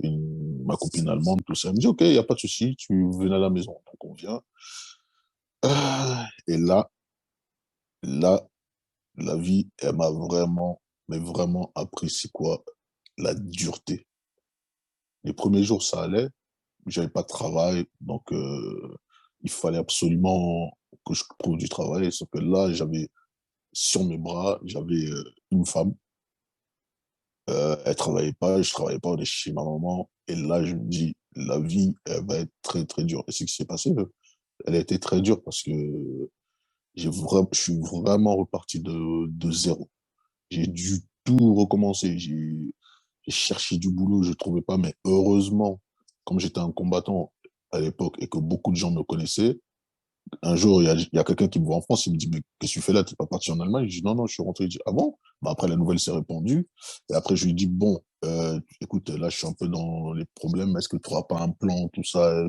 ma copine allemande, tout ça. Elle me dit, OK, il n'y a pas de souci, tu venais à la maison. Donc, on vient. Et là, la vie, elle m'a vraiment, mais vraiment appris c'est quoi la dureté. Les premiers jours, ça allait. J'avais pas de travail. Donc, il fallait absolument que je trouve du travail. Sauf que là, j'avais sur mes bras, j'avais une femme. Elle travaillait pas, je travaillais pas, on est chez ma maman. Et là, je me dis, la vie, elle va être très, très dure. Et c'est ce qui s'est passé. Elle a été très dure parce que je suis vraiment reparti de zéro. J'ai dû tout recommencer. J'ai cherché du boulot, je ne trouvais pas. Mais heureusement, comme j'étais un combattant à l'époque et que beaucoup de gens me connaissaient, un jour, il y a quelqu'un qui me voit en France, il me dit, mais qu'est-ce que tu fais là? Tu n'es pas parti en Allemagne? Je dis, non, non, je suis rentré. Il dit, ah bon? Bah, après, la nouvelle s'est répandue. Et après, je lui dis, bon, écoute, là, je suis un peu dans les problèmes. Est-ce que tu n'auras pas un plan, tout ça?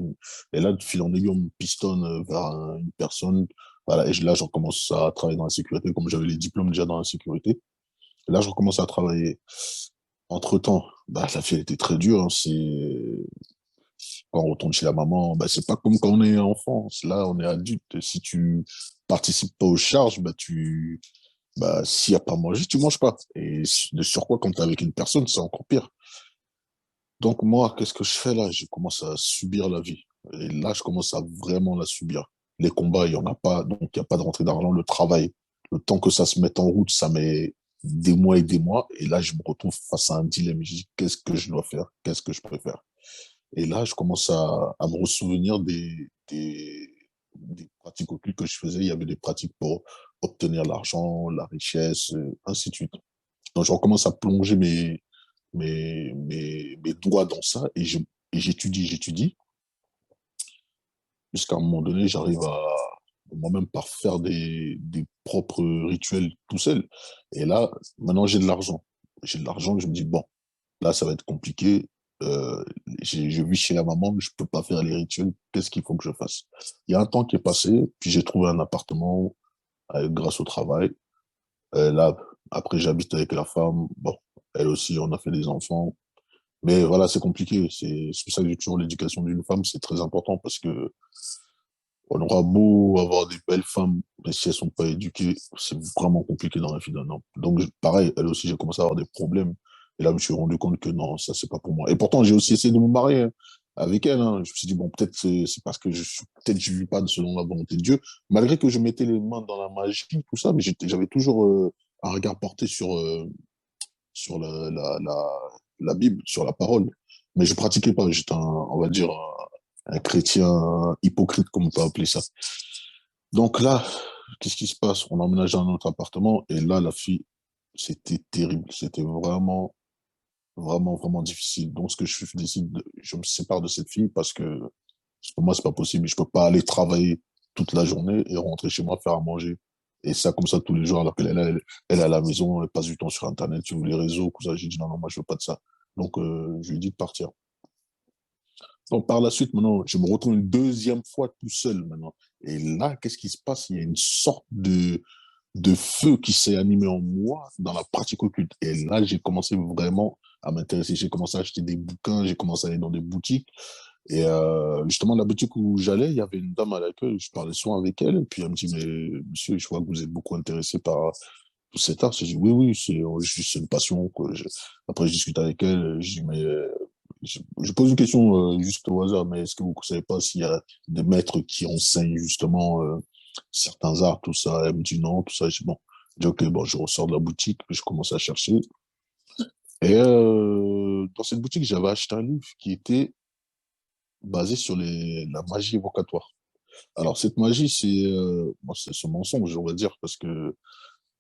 Et là, de fil en aiguille, on me pistonne vers une personne. Voilà, et là, je recommence à travailler dans la sécurité, comme j'avais les diplômes déjà dans la sécurité. Et là, je recommence à travailler. Entre-temps, bah, la vie, elle était très dure, hein. Quand on retourne chez la maman, bah, c'est pas comme quand on est enfant. Là, on est adulte. Si tu participes pas aux charges, bah, s'il y a pas à manger, tu manges pas. Et de surcroît, quand tu es avec une personne, c'est encore pire. Donc, moi, qu'est-ce que je fais là? Je commence à subir la vie. Et là, je commence à vraiment la subir. Les combats, il y en a pas. Donc, il n'y a pas de rentrée d'argent. Le travail, le temps que ça se mette en route, ça met des mois et des mois. Et là, je me retrouve face à un dilemme. Je dis, qu'est-ce que je dois faire? Qu'est-ce que je préfère? Et là, je commence à me ressouvenir des pratiques occultes que je faisais. Il y avait des pratiques pour obtenir l'argent, la richesse, ainsi de suite. Donc, je recommence à plonger mes doigts dans ça et j'étudie, jusqu'à un moment donné, j'arrive à moi-même par faire des propres rituels tout seul. Et là, maintenant, j'ai de l'argent. J'ai de l'argent, je me dis, bon, là, ça va être compliqué. Euh, je vis chez la maman, mais je peux pas faire les rituels. Qu'est-ce qu'il faut que je fasse? Il y a un temps qui est passé, puis j'ai trouvé un appartement grâce au travail. Là, après, j'habite avec la femme. Bon, elle aussi, on a fait des enfants. Mais voilà, c'est compliqué. C'est pour ça que j'ai toujours l'éducation d'une femme, c'est très important parce que on aura beau avoir des belles femmes, mais si elles sont pas éduquées, c'est vraiment compliqué dans la vie d'un homme. Donc, pareil, elle aussi, j'ai commencé à avoir des problèmes. Et là, je me suis rendu compte que non, ça, c'est pas pour moi. Et pourtant, j'ai aussi essayé de me marier, hein, avec elle, hein. Je me suis dit, bon, peut-être c'est parce que peut-être je vis pas selon la volonté de Dieu. Malgré que je mettais les mains dans la magie, tout ça, mais j'avais toujours un regard porté sur la Bible, sur la parole. Mais je pratiquais pas. J'étais on va dire, un chrétien hypocrite, comme on peut appeler ça. Donc là, qu'est-ce qui se passe? On emménage dans notre appartement et là, la fille, c'était terrible. C'était vraiment, vraiment, vraiment difficile. Donc, ce que je décide, je me sépare de cette fille parce que pour moi, c'est pas possible. Je peux pas aller travailler toute la journée et rentrer chez moi faire à manger. Et ça, comme ça, tous les jours, alors qu'elle est à la maison, elle passe du temps sur Internet, sur les réseaux, tout ça. J'ai dit non, non, moi, je veux pas de ça. Donc, je lui ai dit de partir. Donc, par la suite, maintenant, je me retrouve une deuxième fois tout seul maintenant. Et là, qu'est-ce qui se passe? Il y a une sorte de feu qui s'est animé en moi dans la pratique occulte. Et là, j'ai commencé vraiment à m'intéresser. J'ai commencé à acheter des bouquins, j'ai commencé à aller dans des boutiques. Et justement, la boutique où j'allais, il y avait une dame à l'accueil, je parlais souvent avec elle, et puis elle me dit, mais monsieur, je vois que vous êtes beaucoup intéressé par tout cet art. Je dis, oui, oui, c'est une passion. Après, je discute avec elle, je dis, mais je pose une question juste au hasard, mais est-ce que vous ne savez pas s'il y a des maîtres qui enseignent justement certains arts, tout ça? Elle me dit non, tout ça. Je dis, bon, je dis, ok, bon, je ressors de la boutique, puis je commence à chercher. Et dans cette boutique, j'avais acheté un livre qui était basé sur la magie évocatoire. Alors, cette magie, bon, c'est ce mensonge, on va dire, parce que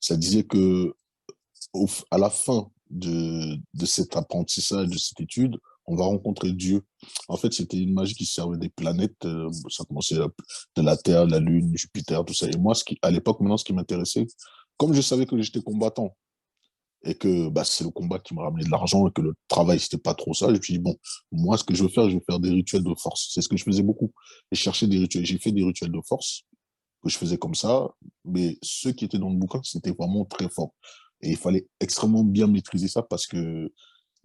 ça disait que à la fin de cet apprentissage, de cette étude, on va rencontrer Dieu. En fait, c'était une magie qui servait des planètes. Ça commençait de la Terre, la Lune, Jupiter, tout ça. Et moi, à l'époque, maintenant, ce qui m'intéressait, comme je savais que j'étais combattant et que bah, c'est le combat qui m'a ramené de l'argent et que le travail, c'était pas trop ça, je me suis dit, bon, moi, ce que je veux faire des rituels de force. C'est ce que je faisais beaucoup. Et chercher des rituels. J'ai fait des rituels de force. que je faisais comme ça, mais ceux qui étaient dans le bouquin, c'était vraiment très fort. Et il fallait extrêmement bien maîtriser ça parce que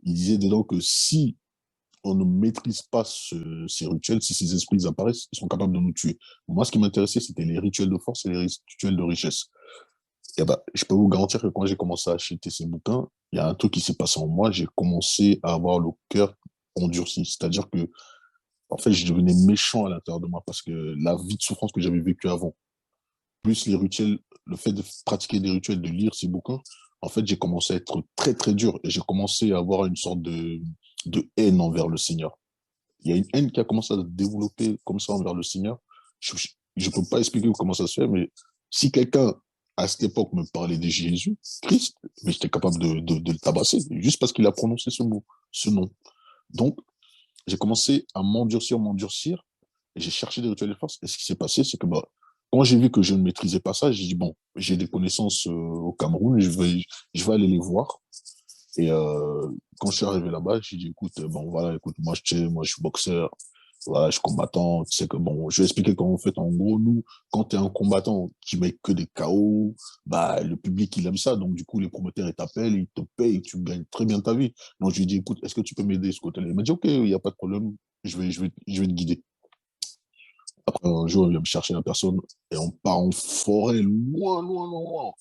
il disait dedans que si on ne maîtrise pas ces rituels, si ces esprits apparaissent, ils sont capables de nous tuer. Moi, ce qui m'intéressait, c'était les rituels de force et les rituels de richesse. Et ben, je peux vous garantir que quand j'ai commencé à acheter ces bouquins, il y a un truc qui s'est passé en moi. J'ai commencé à avoir le cœur endurci. C'est-à-dire que, en fait, je devenais méchant à l'intérieur de moi parce que la vie de souffrance que j'avais vécue avant, plus les rituels, le fait de pratiquer des rituels, de lire ces bouquins, en fait, j'ai commencé à être très, très dur et j'ai commencé à avoir une sorte de haine envers le Seigneur. Il y a une haine qui a commencé à se développer comme ça envers le Seigneur. Je ne peux pas expliquer comment ça se fait, mais si quelqu'un, à cette époque, me parlait de Jésus, Christ, mais j'étais capable de le tabasser, juste parce qu'il a prononcé ce mot, ce nom. Donc, j'ai commencé à m'endurcir, et j'ai cherché des rituels de force. Et ce qui s'est passé, c'est que bah, quand j'ai vu que je ne maîtrisais pas ça, j'ai dit, bon, j'ai des connaissances au Cameroun, je vais aller les voir. Et quand je suis arrivé là-bas, j'ai dit, écoute, bon, voilà, écoute, moi, je suis boxeur, voilà, je suis combattant, tu sais que, bon, je vais expliquer comment on fait. En gros, nous, quand tu es un combattant qui met que des KO, bah, le public, il aime ça. Donc, du coup, les promoteurs, ils t'appellent, ils te payent, et tu gagnes très bien ta vie. Donc, je lui ai dit, écoute, est-ce que tu peux m'aider de ce côté-là? Il m'a dit, OK, il n'y a pas de problème, je vais te guider. Après, un jour, il vient me chercher la personne et on part en forêt, loin, loin, loin, loin.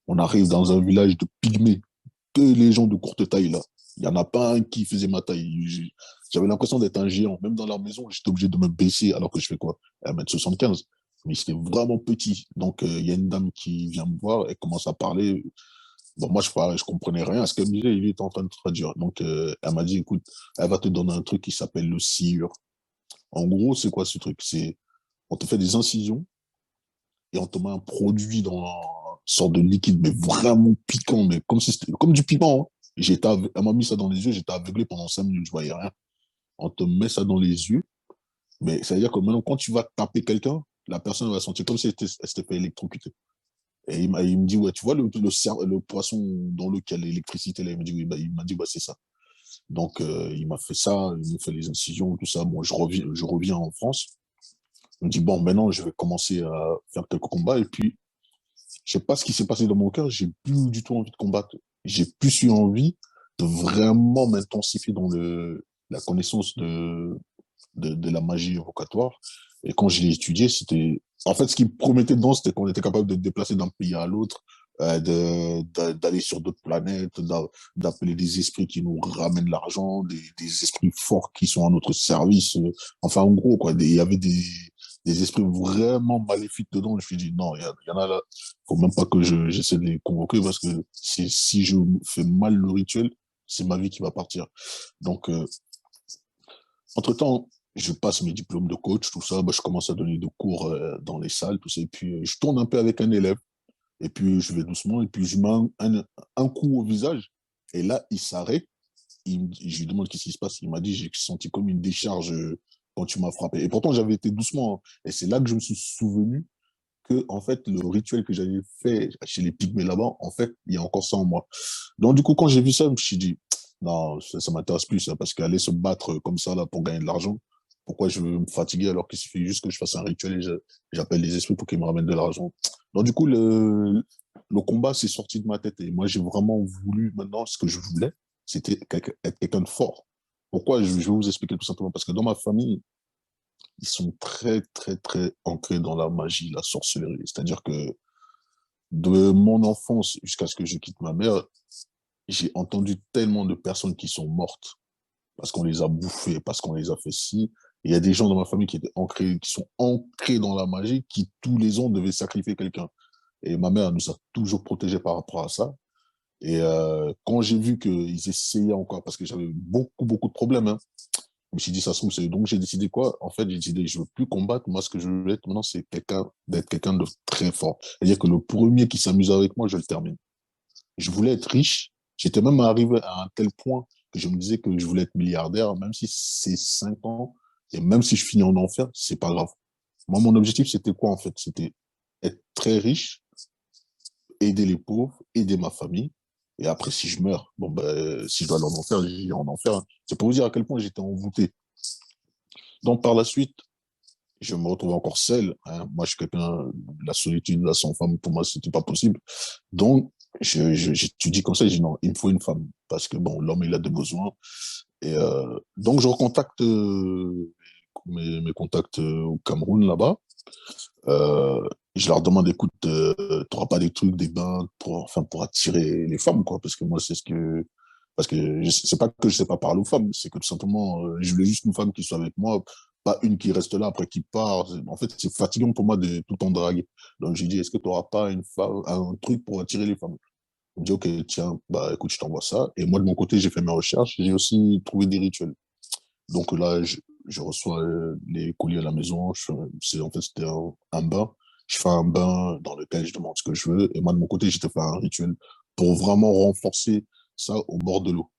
On arrive dans un village de pygmées, que les gens de courte taille, là. Il n'y en a pas un qui faisait ma taille. J'avais l'impression d'être un géant. Même dans la maison, j'étais obligé de me baisser alors que je fais quoi? 1,75 m. Mais c'était vraiment petit. Donc, il y a une dame qui vient me voir, elle commence à parler. Bon, moi, je comprenais rien à ce qu'elle me disait. Il était en train de traduire. Donc, elle m'a dit, écoute, elle va te donner un truc qui s'appelle le sciure. En gros, c'est quoi ce truc? C'est, on te fait des incisions et on te met un produit dans une sorte de liquide, mais vraiment piquant, mais comme si c'était comme du piment, hein. Elle m'a mis ça dans les yeux, j'étais aveuglé pendant 5 minutes, je voyais rien. On te met ça dans les yeux, mais ça veut dire que maintenant, quand tu vas taper quelqu'un, la personne va sentir comme si elle s'était fait électrocuter. Et il me dit, ouais, tu vois le poisson dans lequel l'électricité, là, il me dit, oui, bah, il m'a dit, bah, c'est ça. Donc, il m'a fait ça, il m'a fait les incisions, tout ça. Bon, je reviens en France. Il me dit, bon, maintenant, je vais commencer à faire quelques combats. Et puis, je sais pas ce qui s'est passé dans mon cœur, j'ai plus du tout envie de combattre. J'ai plus eu envie de vraiment m'intensifier dans la connaissance de la magie évocatoire. Et quand je l'ai étudié, c'était, en fait, ce qui me promettait dedans, c'était qu'on était capable de se déplacer d'un pays à l'autre, d'aller sur d'autres planètes, d'appeler des esprits qui nous ramènent l'argent, des esprits forts qui sont à notre service. Enfin, en gros, quoi, il y avait des esprits vraiment maléfiques dedans. Je me suis dit, non, il y en a là, faut même pas que j'essaie de les convoquer parce que si je fais mal le rituel, c'est ma vie qui va partir. Donc, entre-temps, je passe mes diplômes de coach, tout ça, bah, je commence à donner des cours dans les salles, tout ça, et puis je tourne un peu avec un élève, et puis je vais doucement, et puis je mets un coup au visage, et là, il s'arrête, je lui demande qu'est-ce qui se passe, il m'a dit, j'ai senti comme une décharge quand tu m'as frappé. Et pourtant, j'avais été doucement, hein. Et c'est là que je me suis souvenu que, en fait, le rituel que j'avais fait chez les pygmées là-bas, en fait, il y a encore ça en moi. Donc, du coup, quand j'ai vu ça, je me suis dit, non, ça m'intéresse plus, ça, parce qu'aller se battre comme ça, là, pour gagner de l'argent, pourquoi je veux me fatiguer alors qu'il suffit juste que je fasse un rituel et j'appelle les esprits pour qu'ils me ramènent de l'argent. Donc, du coup, le combat s'est sorti de ma tête et moi, j'ai vraiment voulu, maintenant, ce que je voulais, c'était être quelqu'un de fort. Pourquoi? Je vais vous expliquer tout simplement. Parce que dans ma famille, ils sont très, très, très ancrés dans la magie, la sorcellerie. C'est-à-dire que de mon enfance jusqu'à ce que je quitte ma mère, j'ai entendu tellement de personnes qui sont mortes parce qu'on les a bouffées, parce qu'on les a fait ci. Il y a des gens dans ma famille qui sont ancrés dans la magie, qui tous les ans devaient sacrifier quelqu'un. Et ma mère nous a toujours protégés par rapport à ça. Et quand j'ai vu qu'ils essayaient encore, parce que j'avais beaucoup, beaucoup de problèmes, hein, je me suis dit, ça se trouve, c'est donc j'ai décidé quoi? En fait, j'ai décidé, je veux plus combattre. Moi, ce que je veux être maintenant, c'est d'être quelqu'un de très fort. C'est-à-dire que le premier qui s'amuse avec moi, je le termine. Je voulais être riche. J'étais même arrivé à un tel point que je me disais que je voulais être milliardaire, même si c'est 5 ans, et même si je finis en enfer, c'est pas grave. Moi, mon objectif, c'était quoi, en fait? C'était être très riche, aider les pauvres, aider ma famille. Et après, si je meurs, bon, ben, si je dois aller en enfer, j'irai en enfer, hein. C'est pour vous dire à quel point j'étais envoûté. Donc, par la suite, je me retrouve encore seul. Hein. Moi, je suis quelqu'un, la solitude, là, sans femme, pour moi, c'était pas possible. Donc, j'étudie comme ça, je dis non, il me faut une femme. Parce que bon, l'homme, il a des besoins. Et donc, je recontacte mes contacts au Cameroun, là-bas. Je leur demande, écoute, t'auras pas des trucs, des bains pour, enfin, pour attirer les femmes, quoi. Parce que moi, c'est ce que, parce que c'est pas que je sais pas parler aux femmes, c'est que tout simplement, je voulais juste une femme qui soit avec moi, pas une qui reste là après qui part. En fait, c'est fatigant pour moi de tout le temps draguer. Donc, j'ai dit, est-ce que tu n'auras pas une femme, un truc pour attirer les femmes? Il me dit, ok, tiens, bah, écoute, je t'envoie ça. Et moi, de mon côté, j'ai fait mes recherches. J'ai aussi trouvé des rituels. Donc là, je reçois les colis à la maison. En fait, c'était un bain. Je fais un bain dans lequel je demande ce que je veux. Et moi, de mon côté, j'étais fait un rituel pour vraiment renforcer ça au bord de l'eau.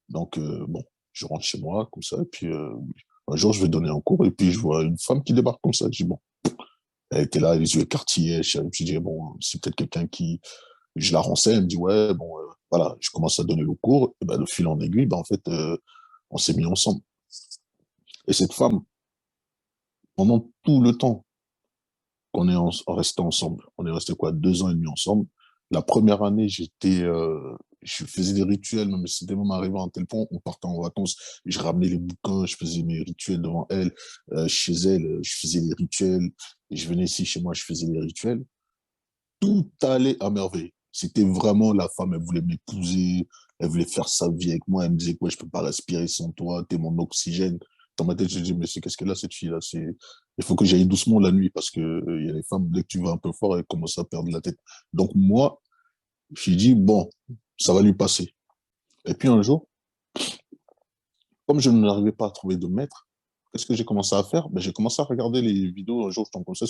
Donc, bon, je rentre chez moi, comme ça. Et puis, un jour, je vais donner un cours. Et puis, je vois une femme qui débarque comme ça. Je dis, bon, elle était là, les yeux écarquillés. Je me suis dit, bon, c'est peut-être quelqu'un qui. Je la renseigne. Elle me dit, ouais, bon, voilà. Je commence à donner le cours. Et ben, de fil en aiguille, ben, en fait, on s'est mis ensemble. Et cette femme, pendant tout le temps qu'on est resté ensemble. On est resté quoi, 2 ans et demi ensemble. La première année, je faisais des rituels, mais c'était même arrivé à un tel point, on partait en vacances, je ramenais les bouquins, je faisais mes rituels devant elle, chez elle, je faisais les rituels, et je venais ici chez moi, je faisais les rituels. Tout allait à merveille. C'était vraiment la femme, elle voulait m'épouser, elle voulait faire sa vie avec moi, elle me disait que ouais, je peux pas respirer sans toi, t'es mon oxygène. Dans ma tête, je dis, mais c'est qu'est-ce qu'elle a cette fille-là? Il faut que j'aille doucement la nuit parce que il y a les femmes, dès que tu vas un peu fort, elles commencent à perdre la tête. Donc moi, j'ai dit, bon, ça va lui passer. Et puis un jour, comme je n'arrivais pas à trouver de maître, qu'est-ce que j'ai commencé à faire? Ben, j'ai commencé à regarder les vidéos. Un jour, je tombe comme ça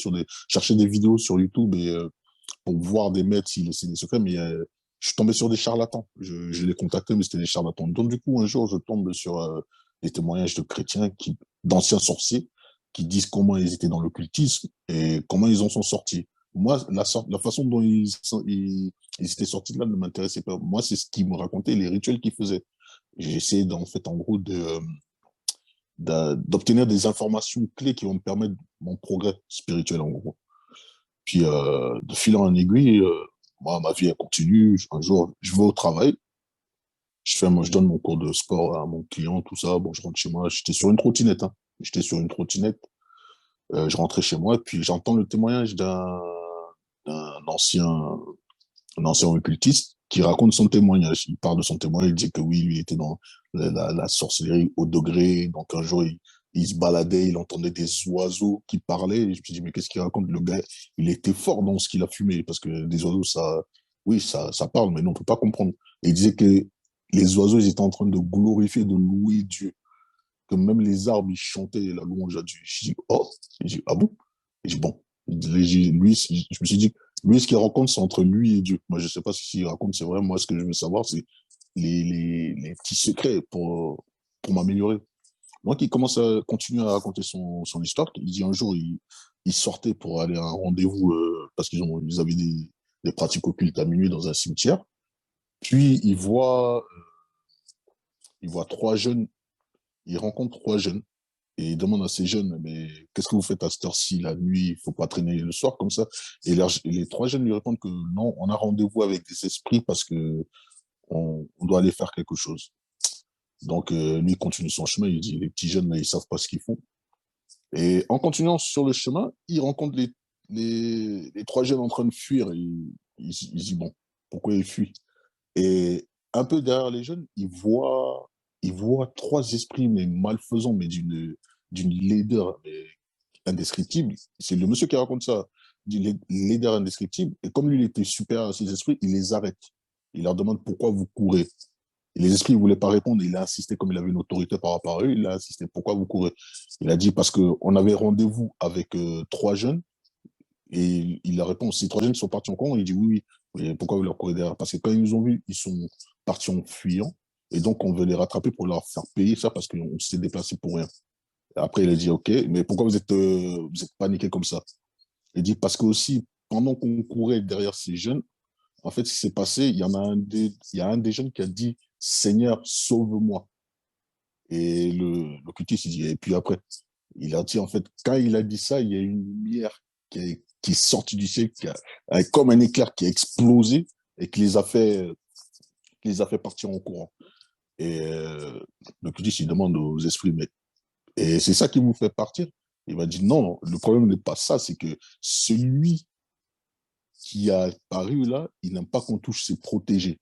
chercher des vidéos sur YouTube et pour voir des maîtres s'ils laissaient des secrets, mais je suis tombé sur des charlatans. Je les contactais, mais c'était des charlatans. Donc, du coup, un jour, je tombe sur des témoignages de chrétiens, d'anciens sorciers, qui disent comment ils étaient dans l'occultisme et comment ils en sont sortis. Moi, la façon dont ils étaient sortis de là ne m'intéressait pas. Moi, c'est ce qu'ils me racontaient, les rituels qu'ils faisaient. J'ai essayé, en fait, en gros, d'obtenir des informations clés qui vont me permettre mon progrès spirituel, en gros. Puis, de fil en aiguille, moi, ma vie, elle continue. Un jour, je vais au travail, je donne mon cours de sport à mon client, tout ça. Bon, je rentre chez moi. J'étais sur une trottinette, hein. J'étais sur une trottinette. Je rentrais chez moi, puis j'entends le témoignage d'un ancien, un ancien occultiste qui raconte son témoignage. Il parle de son témoignage, il dit que oui, lui il était dans la sorcellerie au degré. Donc, un jour, il se baladait, il entendait des oiseaux qui parlaient. Et je me suis dit, mais qu'est-ce qu'il raconte? Le gars, il était fort dans ce qu'il a fumé, parce que des oiseaux, oui, ça parle, mais non, on ne peut pas comprendre. Et il disait que les oiseaux, ils étaient en train de glorifier, de louer Dieu. Que même les arbres, ils chantaient la louange à Dieu. Je dis, oh, je dis, ah bon? Je dis, bon, lui, je me suis dit, lui, ce qu'il raconte, c'est entre lui et Dieu. Moi, je ne sais pas ce qu'il raconte, c'est vrai. Moi, ce que je veux savoir, c'est les petits secrets pour m'améliorer. Donc, il commence à continuer à raconter son histoire. Il dit un jour, il sortait pour aller à un rendez-vous parce ils avaient des pratiques occultes à minuit dans un cimetière. Puis, il voit trois jeunes, il rencontre trois jeunes et il demande à ces jeunes, mais qu'est-ce que vous faites à cette heure-ci, la nuit, il faut pas traîner le soir comme ça. Et les trois jeunes lui répondent que non, on a rendez-vous avec des esprits parce que on doit aller faire quelque chose. Donc, lui, il continue son chemin, il dit, les petits jeunes, là, ils savent pas ce qu'ils font. Et en continuant sur le chemin, il rencontre les trois jeunes en train de fuir. Et il dit, bon, pourquoi ils fuient? Et un peu derrière les jeunes, il voit trois esprits, mais malfaisants, mais d'une laideur mais indescriptible. C'est le monsieur qui raconte ça, d'une laideur indescriptible. Et comme lui, il était supérieur à ces esprits, il les arrête. Il leur demande pourquoi vous courez. Et les esprits ne voulaient pas répondre. Il a insisté, comme il avait une autorité par rapport à eux, il a insisté. Pourquoi vous courez? Il a dit parce qu'on avait rendez-vous avec trois jeunes. Et il a répondu, ces trois jeunes sont partis en courant. Il dit oui, oui. Et pourquoi vous leur courez derrière? Parce que quand ils nous ont vus, ils sont partis en fuyant. Et donc, on veut les rattraper pour leur faire payer ça parce qu'on s'est déplacé pour rien. Et après, il a dit, OK, mais pourquoi vous êtes paniqué comme ça? Il dit, parce que aussi, pendant qu'on courait derrière ces jeunes, en fait, ce qui s'est passé, il y a un des jeunes qui a dit, Seigneur, sauve-moi. Et l'occultiste, il dit, et puis après? Il a dit, en fait, quand il a dit ça, il y a une lumière qui est sortie du ciel, comme un éclair qui a explosé et qui les a fait partir en courant. Et le Christ, il demande aux esprits, mais et c'est ça qui vous fait partir? Il m'a dit, non, le problème n'est pas ça, c'est que celui qui a apparu là, il n'aime pas qu'on touche ses protégés.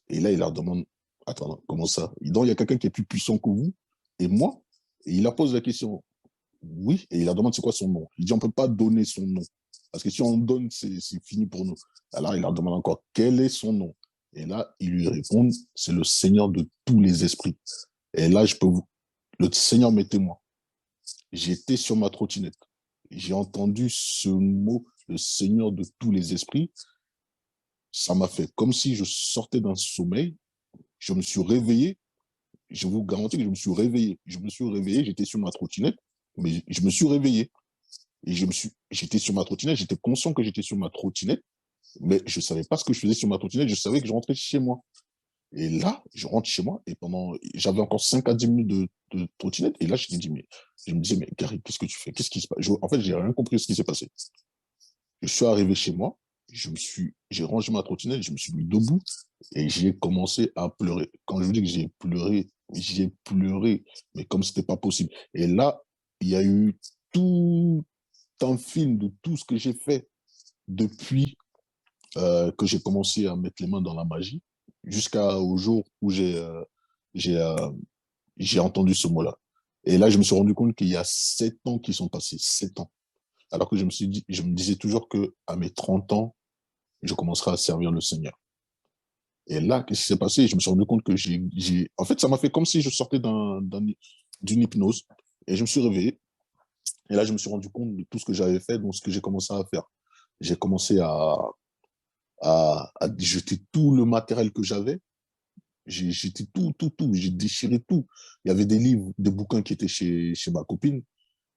Et là, il leur demande, attends, comment ça? Donc, il y a quelqu'un qui est plus puissant que vous et moi. Et il leur pose la question, oui, et il leur demande c'est quoi son nom. Il dit, on ne peut pas donner son nom. Parce que si on donne, c'est fini pour nous. Alors, il leur demande encore, quel est son nom? Et là, ils lui répondent, c'est le Seigneur de tous les esprits. Et là, le Seigneur m'est témoin. J'étais sur ma trottinette. J'ai entendu ce mot, le Seigneur de tous les esprits. Ça m'a fait comme si je sortais d'un sommeil. Je me suis réveillé. Je vous garantis que je me suis réveillé. Je me suis réveillé, j'étais sur ma trottinette, mais je me suis réveillé. Et j'étais sur ma trottinette, j'étais conscient que j'étais sur ma trottinette, mais je ne savais pas ce que je faisais sur ma trottinette, je savais que je rentrais chez moi. Et là, je rentre chez moi et j'avais encore 5 à 10 minutes de trottinette. Et là, je me disais, mais Gary, qu'est-ce que tu fais? Qu'est-ce qui se passe? En fait, j'ai rien compris de ce qui s'est passé. Je suis arrivé chez moi, j'ai rangé ma trottinette, je me suis mis debout et j'ai commencé à pleurer. Quand je vous dis que j'ai pleuré, mais comme c'était pas possible. Et là, il y a eu tout un film de tout ce que j'ai fait depuis que j'ai commencé à mettre les mains dans la magie jusqu'au jour où j'ai euh, j'ai entendu ce mot-là. Et là, je me suis rendu compte qu'il y a 7 ans qui sont passés, 7 ans. Alors que je me disais toujours que à mes 30 ans, je commencerai à servir le Seigneur. Et là, qu'est-ce qui s'est passé? Je me suis rendu compte que en fait, ça m'a fait comme si je sortais d'une hypnose. Et je me suis réveillé. Et là, je me suis rendu compte de tout ce que j'avais fait, donc ce que j'ai commencé à faire. J'ai commencé à jeter tout le matériel que j'avais. J'ai jeté tout. J'ai déchiré tout. Il y avait des livres, des bouquins qui étaient chez ma copine.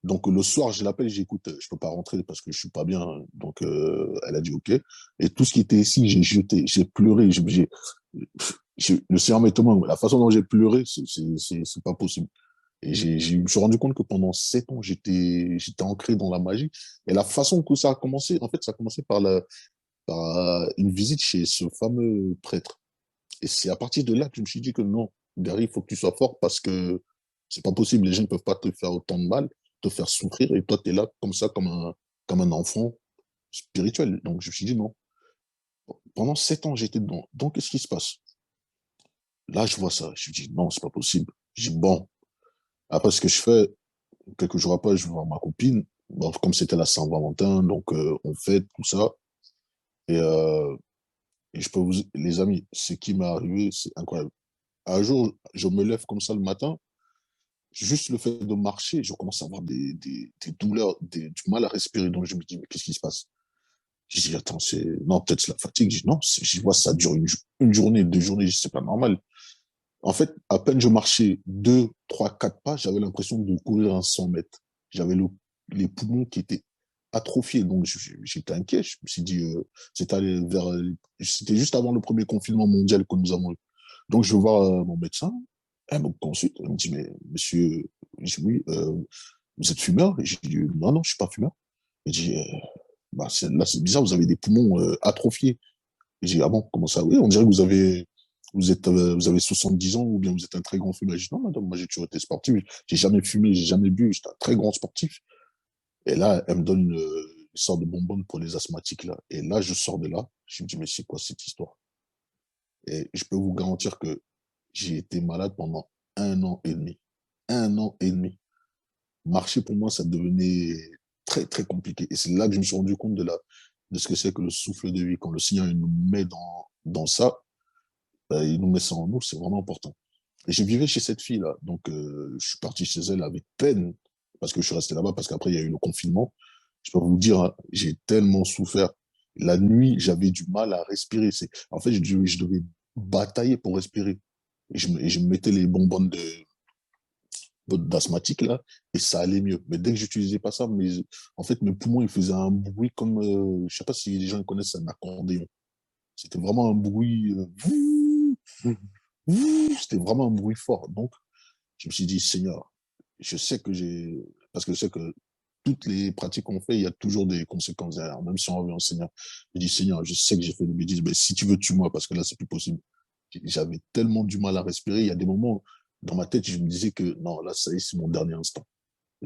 Donc le soir, je l'appelle, j'ai écoute, je peux pas rentrer parce que je suis pas bien. Donc elle a dit OK. Et tout ce qui était ici, j'ai jeté, j'ai pleuré. Le Seigneur m'est témoin. La façon dont j'ai pleuré, c'est pas possible. Et je me suis rendu compte que pendant 7 ans, j'étais ancré dans la magie. Et la façon que ça a commencé, en fait, ça a commencé par une visite chez ce fameux prêtre. Et c'est à partir de là que je me suis dit que non, Gary, il faut que tu sois fort parce que c'est pas possible. Les gens ne peuvent pas te faire autant de mal, te faire souffrir. Et toi, tu es là comme ça, comme un enfant spirituel. Donc, je me suis dit non. Pendant 7 ans, j'étais dedans. Donc, qu'est-ce qui se passe? Là, je vois ça. Je me dis non, c'est pas possible. Je dis bon. Après, ce que je fais, quelques jours après, je vais voir ma copine. Bon, comme c'était la Saint-Valentin, donc on fête, tout ça. Et, les amis, ce qui m'est arrivé, c'est incroyable. Un jour, je me lève comme ça le matin, juste le fait de marcher, je commence à avoir des douleurs, du mal à respirer. Donc je me dis, mais qu'est-ce qui se passe? Je dis, attends, non, peut-être c'est la fatigue. Je dis, non, je vois, ça dure une journée, 2 journées, je dis, c'est pas normal. En fait, à peine je marchais 2, 3, 4 pas, j'avais l'impression de courir un 100 mètres. J'avais les poumons qui étaient atrophiés. Donc, j'étais inquiet. Je me suis dit, c'était juste avant le premier confinement mondial que nous avons eu. Donc, je vais voir mon médecin. Elle me consulte. Elle me dit, mais monsieur, je dis, oui, vous êtes fumeur? Et je dis, non, non, je suis pas fumeur. Elle dit, bah, là, c'est bizarre, vous avez des poumons atrophiés. Et j'ai dit, ah bon, comment ça? Oui, on dirait que vous avez 70 ans ou bien vous êtes un très grand fumeur. Je dis, non, madame, moi j'ai toujours été sportif. J'ai jamais fumé, j'ai jamais bu. J'étais un très grand sportif. Et là, elle me donne une sorte de bonbonne pour les asthmatiques là. Et là, je sors de là. Je me dis, mais c'est quoi cette histoire? Et je peux vous garantir que j'ai été malade pendant 1 an et demi. 1 an et demi. Marcher pour moi, ça devenait très, très compliqué. Et c'est là que je me suis rendu compte de ce que c'est que le souffle de vie. Quand le Seigneur il nous met dans ça, il nous met ça en nous, c'est vraiment important. Et je vivais chez cette fille-là. Donc, je suis parti chez elle avec peine parce que je suis resté là-bas, parce qu'après, il y a eu le confinement. Je peux vous dire, hein, j'ai tellement souffert. La nuit, j'avais du mal à respirer. En fait, je devais batailler pour respirer. Et je me mettais les bonbonnes d'asthmatique, là, et ça allait mieux. Mais dès que j'utilisais pas ça, en fait, mes poumons, ils faisaient un bruit comme, je sais pas si les gens connaissent un accordéon. C'était vraiment un bruit, c'était vraiment un bruit fort. Donc, je me suis dit, Seigneur, je sais que j'ai... parce que je sais que toutes les pratiques qu'on fait, il y a toujours des conséquences derrière, même si on revient au Seigneur. Je dis, Seigneur, je sais que j'ai fait des bêtises, mais si tu veux, tue-moi, parce que là, c'est plus possible. J'avais tellement du mal à respirer. Il y a des moments, dans ma tête, je me disais que non, là, ça y est, c'est mon dernier instant.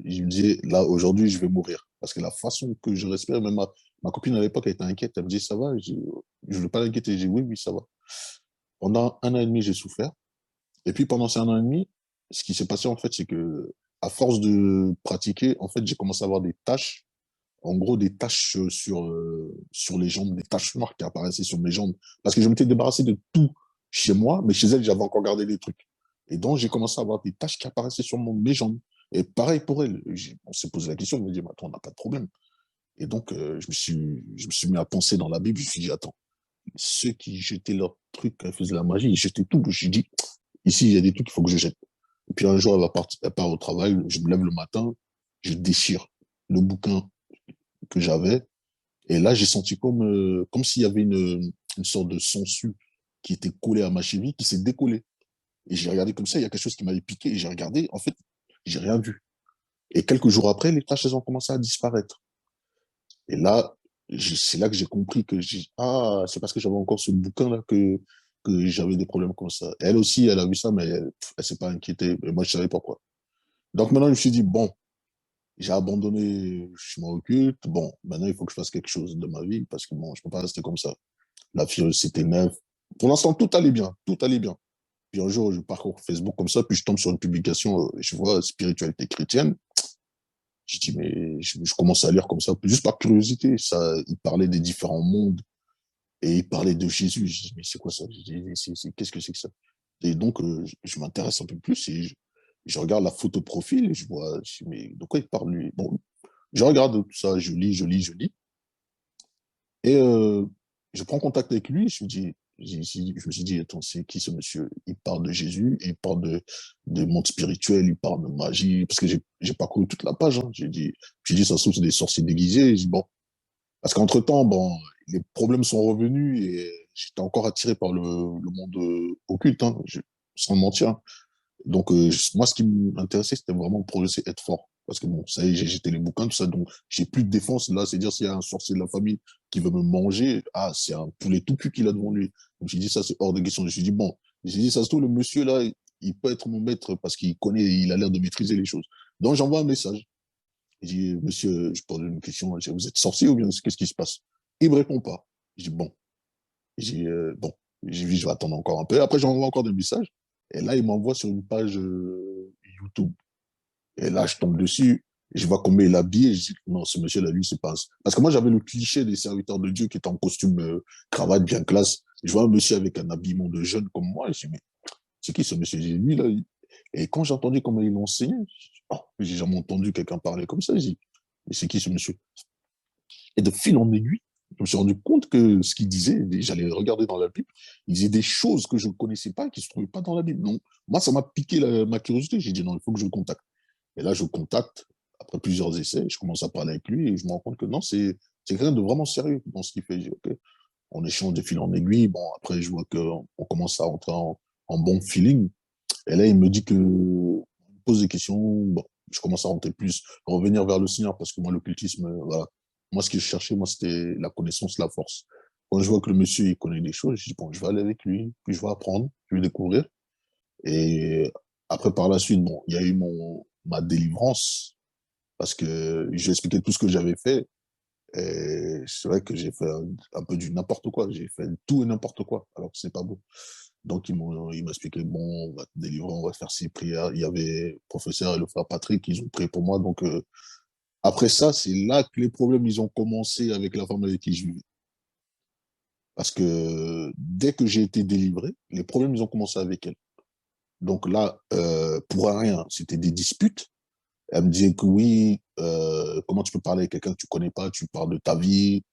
Je me disais, là, aujourd'hui, je vais mourir. Parce que la façon que je respire, même ma copine à l'époque, elle était inquiète. Elle me dit, ça va? Je ne veux pas l'inquiéter. J'ai dit, oui, oui, ça va. Pendant 1 an et demi, j'ai souffert. Et puis, pendant ces 1 an et demi, ce qui s'est passé, en fait, c'est que, à force de pratiquer, en fait, j'ai commencé à avoir des taches, en gros, des taches sur les jambes, des taches noires qui apparaissaient sur mes jambes. Parce que je m'étais débarrassé de tout chez moi, mais chez elle, j'avais encore gardé des trucs. Et donc, j'ai commencé à avoir des taches qui apparaissaient sur mes jambes. Et pareil pour elle. On s'est posé la question, on me dit, mais attends, on n'a pas de problème. Et donc, je me suis mis à penser dans la Bible, je me suis dit, attends, ceux qui jetaient leurs trucs, qui faisaient la magie, ils jetaient tout. Je me suis dit, ici, il y a des trucs qu'il faut que je jette. Et puis un jour, elle part au travail, je me lève le matin, je déchire le bouquin que j'avais. Et là, j'ai senti comme s'il y avait une sorte de sangsue qui était collée à ma cheville, qui s'est décollée. Et j'ai regardé comme ça, il y a quelque chose qui m'avait piqué, et j'ai regardé, en fait, j'ai rien vu. Et quelques jours après, les taches, elles ont commencé à disparaître. Et là, c'est là que j'ai compris que ah, c'est parce que j'avais encore ce bouquin-là que j'avais des problèmes comme ça. Elle aussi, elle a vu ça, mais elle s'est pas inquiétée. Et moi, je savais pas quoi. Donc maintenant, je me suis dit, bon, j'ai abandonné, je m'en occupe. Bon, maintenant, il faut que je fasse quelque chose de ma vie parce que bon, je peux pas rester comme ça. La fille, c'était neuf. Pour l'instant, tout allait bien, tout allait bien. Puis un jour, je parcours Facebook comme ça, puis je tombe sur une publication, je vois spiritualité chrétienne. Je dis, mais je commence à lire comme ça, juste par curiosité. Ça, il parlait des différents mondes et il parlait de Jésus. Je dis, mais c'est quoi ça? Je dis, qu'est-ce que c'est que ça? Et donc, je m'intéresse un peu plus et je regarde la photo profil et je vois, je dis, mais de quoi il parle lui? Bon, je regarde tout ça, je lis, je lis, je lis. Et je prends contact avec lui, je me suis dit, attends, c'est qui ce monsieur? Il parle de Jésus, il parle de monde spirituel, il parle de magie, parce que j'ai parcouru toute la page. Hein. J'ai dit, ça se trouve, c'est des sorciers déguisés. J'ai dit, bon, parce qu'entre-temps, bon, les problèmes sont revenus et j'étais encore attiré par le monde occulte, hein, sans mentir. Donc, moi, ce qui m'intéressait, c'était vraiment progresser, être fort. Parce que bon, ça y est, j'ai jeté les bouquins, tout ça, donc j'ai plus de défense. Là, c'est dire s'il y a un sorcier de la famille qui veut me manger, ah, c'est un poulet tout cuit qu'il a devant lui. Donc, j'ai dit, ça, c'est hors de question. Je me suis dit, bon, j'ai dit, ça se trouve, le monsieur là, il peut être mon maître parce qu'il connaît, il a l'air de maîtriser les choses. Donc, j'envoie un message. Je dis, monsieur, je pose une question, je dis, vous êtes sorcier ou bien qu'est-ce qui se passe? Il me répond pas. Je dis, bon. Bon, j'ai dit, je vais attendre encore un peu. Après, j'envoie encore des messages. Et là, il m'envoie sur une page YouTube. Et là, je tombe dessus. Je vois combien il est habillé. Je dis, non, ce monsieur-là, lui, c'est pas. Parce que moi, j'avais le cliché des serviteurs de Dieu qui étaient en costume, cravate bien classe. Je vois un monsieur avec un habillement de jeune comme moi. Je dis, mais c'est qui ce monsieur? J'ai dit, lui, là. Et quand j'ai entendu comment il enseignait, oh, j'ai jamais entendu quelqu'un parler comme ça. Je dis, mais c'est qui ce monsieur? Et de fil en aiguille, je me suis rendu compte que ce qu'il disait, j'allais regarder dans la Bible, il disait des choses que je ne connaissais pas et qui ne se trouvaient pas dans la Bible. Donc, moi, ça m'a piqué ma curiosité. J'ai dit non, il faut que je le contacte. Et là, je le contacte. Après plusieurs essais, je commence à parler avec lui et je me rends compte que non, c'est quelqu'un de vraiment sérieux dans ce qu'il fait. Je dis, OK. On échange de fil en aiguille. Bon, après, je vois qu'on commence à rentrer en bon feeling. Et là, il me dit que, il me pose des questions. Bon, je commence à rentrer plus, revenir vers le Seigneur parce que moi, l'occultisme, voilà. Moi, ce que je cherchais, moi, c'était la connaissance, la force. Quand je vois que le monsieur, il connaît des choses, je dis, bon, je vais aller avec lui, puis je vais apprendre, je vais découvrir. Et après, par la suite, bon, il y a eu ma délivrance parce que je lui ai expliqué tout ce que j'avais fait. Et c'est vrai que j'ai fait un peu du n'importe quoi. J'ai fait tout et n'importe quoi, alors que c'est pas beau. Donc, il m'a expliqué, bon, on va te délivrer, on va faire ces prières. Il y avait le professeur et le frère Patrick, ils ont prié pour moi. Donc, après ça, c'est là que les problèmes, ils ont commencé avec la femme avec qui je vivais. Parce que dès que j'ai été délivré, les problèmes, ils ont commencé avec elle. Donc là, pour rien, c'était des disputes. Elle me disait que oui, comment tu peux parler avec quelqu'un que tu connais pas, tu parles de ta vie.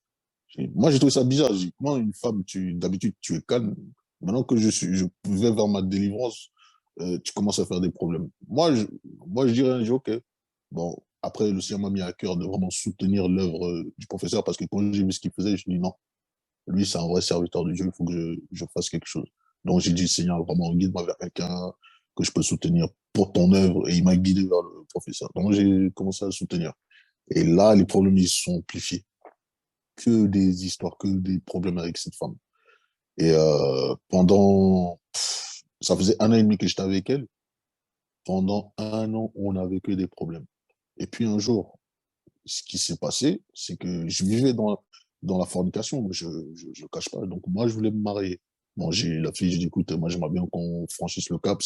Moi, j'ai trouvé ça bizarre. J'ai dit, comment une femme, d'habitude, tu es calme. Maintenant que je vais vers ma délivrance, tu commences à faire des problèmes. Moi, je dirais un jour, OK. Bon, après, le Seigneur m'a mis à cœur de vraiment soutenir l'œuvre du professeur parce que quand j'ai vu ce qu'il faisait, je me dis non, lui, c'est un vrai serviteur de Dieu, il faut que je fasse quelque chose. Donc, j'ai dit, Seigneur, vraiment, guide-moi vers quelqu'un, que je peux soutenir pour ton œuvre. Et il m'a guidé vers le professeur. Donc, j'ai commencé à le soutenir. Et là, les problèmes, ils se sont amplifiés. Que des histoires, que des problèmes avec cette femme. Et ça faisait 1 an et demi que j'étais avec elle. Pendant 1 an, on n'avait que des problèmes. Et puis un jour, ce qui s'est passé, c'est que je vivais dans la fornication, je cache pas. Donc moi, je voulais me marier. Bon, j'ai la fille, j'ai dit, écoute, moi, j'aimerais bien qu'on franchisse le cap.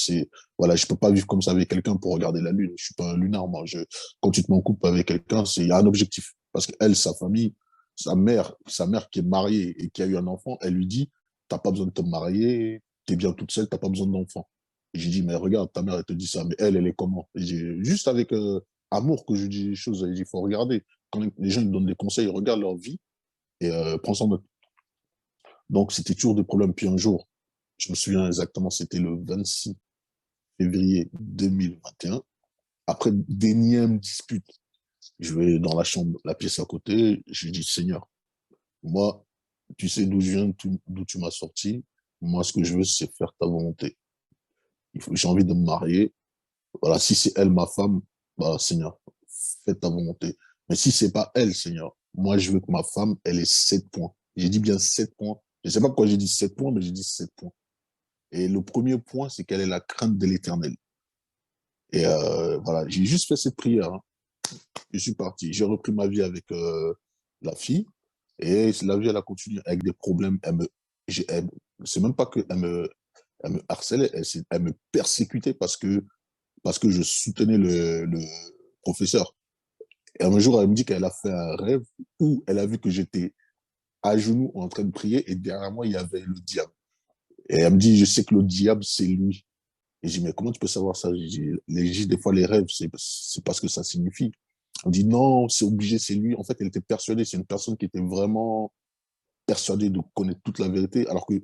Voilà, je peux pas vivre comme ça avec quelqu'un pour regarder la lune. Je suis pas un lunar, moi. Quand tu te mets en couple avec quelqu'un, il y a un objectif. Parce qu'elle, sa famille, sa mère qui est mariée et qui a eu un enfant, elle lui dit, t'as pas besoin de te marier, t'es bien toute seule, t'as pas besoin d'enfant. Et j'ai dit, mais regarde, ta mère, elle te dit ça, mais elle est comment? Et juste avec amour que je dis les choses, il faut regarder. Quand les gens ils donnent des conseils, regarde leur vie et prends ça en note. Donc, c'était toujours des problèmes. Puis un jour, je me souviens exactement, c'était le 26 février 2021. Après d'énièmes disputes, je vais dans la chambre, la pièce à côté, je dis, Seigneur, moi, tu sais d'où je viens, d'où tu m'as sorti. Moi, ce que je veux, c'est faire ta volonté. J'ai envie de me marier. Voilà, si c'est elle, ma femme, bah, Seigneur, fais ta volonté. Mais si c'est pas elle, Seigneur, moi, je veux que ma femme, elle ait 7 points. J'ai dit bien 7 points. Je sais pas pourquoi j'ai dit 7 points, mais j'ai dit 7 points. Et le premier point, c'est qu'elle ait la crainte de l'Éternel. Et voilà, j'ai juste fait cette prière, hein. Je suis parti. J'ai repris ma vie avec la fille. Et la vie, elle a continué avec des problèmes. C'est même pas qu'elle elle me harcelait, elle me persécutait parce que je soutenais le professeur. Et un jour, elle me dit qu'elle a fait un rêve où elle a vu que j'étais à genoux en train de prier et derrière moi, il y avait le diable. Et elle me dit, je sais que le diable, c'est lui. Et je dis, mais comment tu peux savoir ça? Des fois, les rêves, c'est pas ce que ça signifie. On dit, non, c'est obligé, c'est lui. En fait, elle était persuadée, c'est une personne qui était vraiment persuadée de connaître toute la vérité, alors que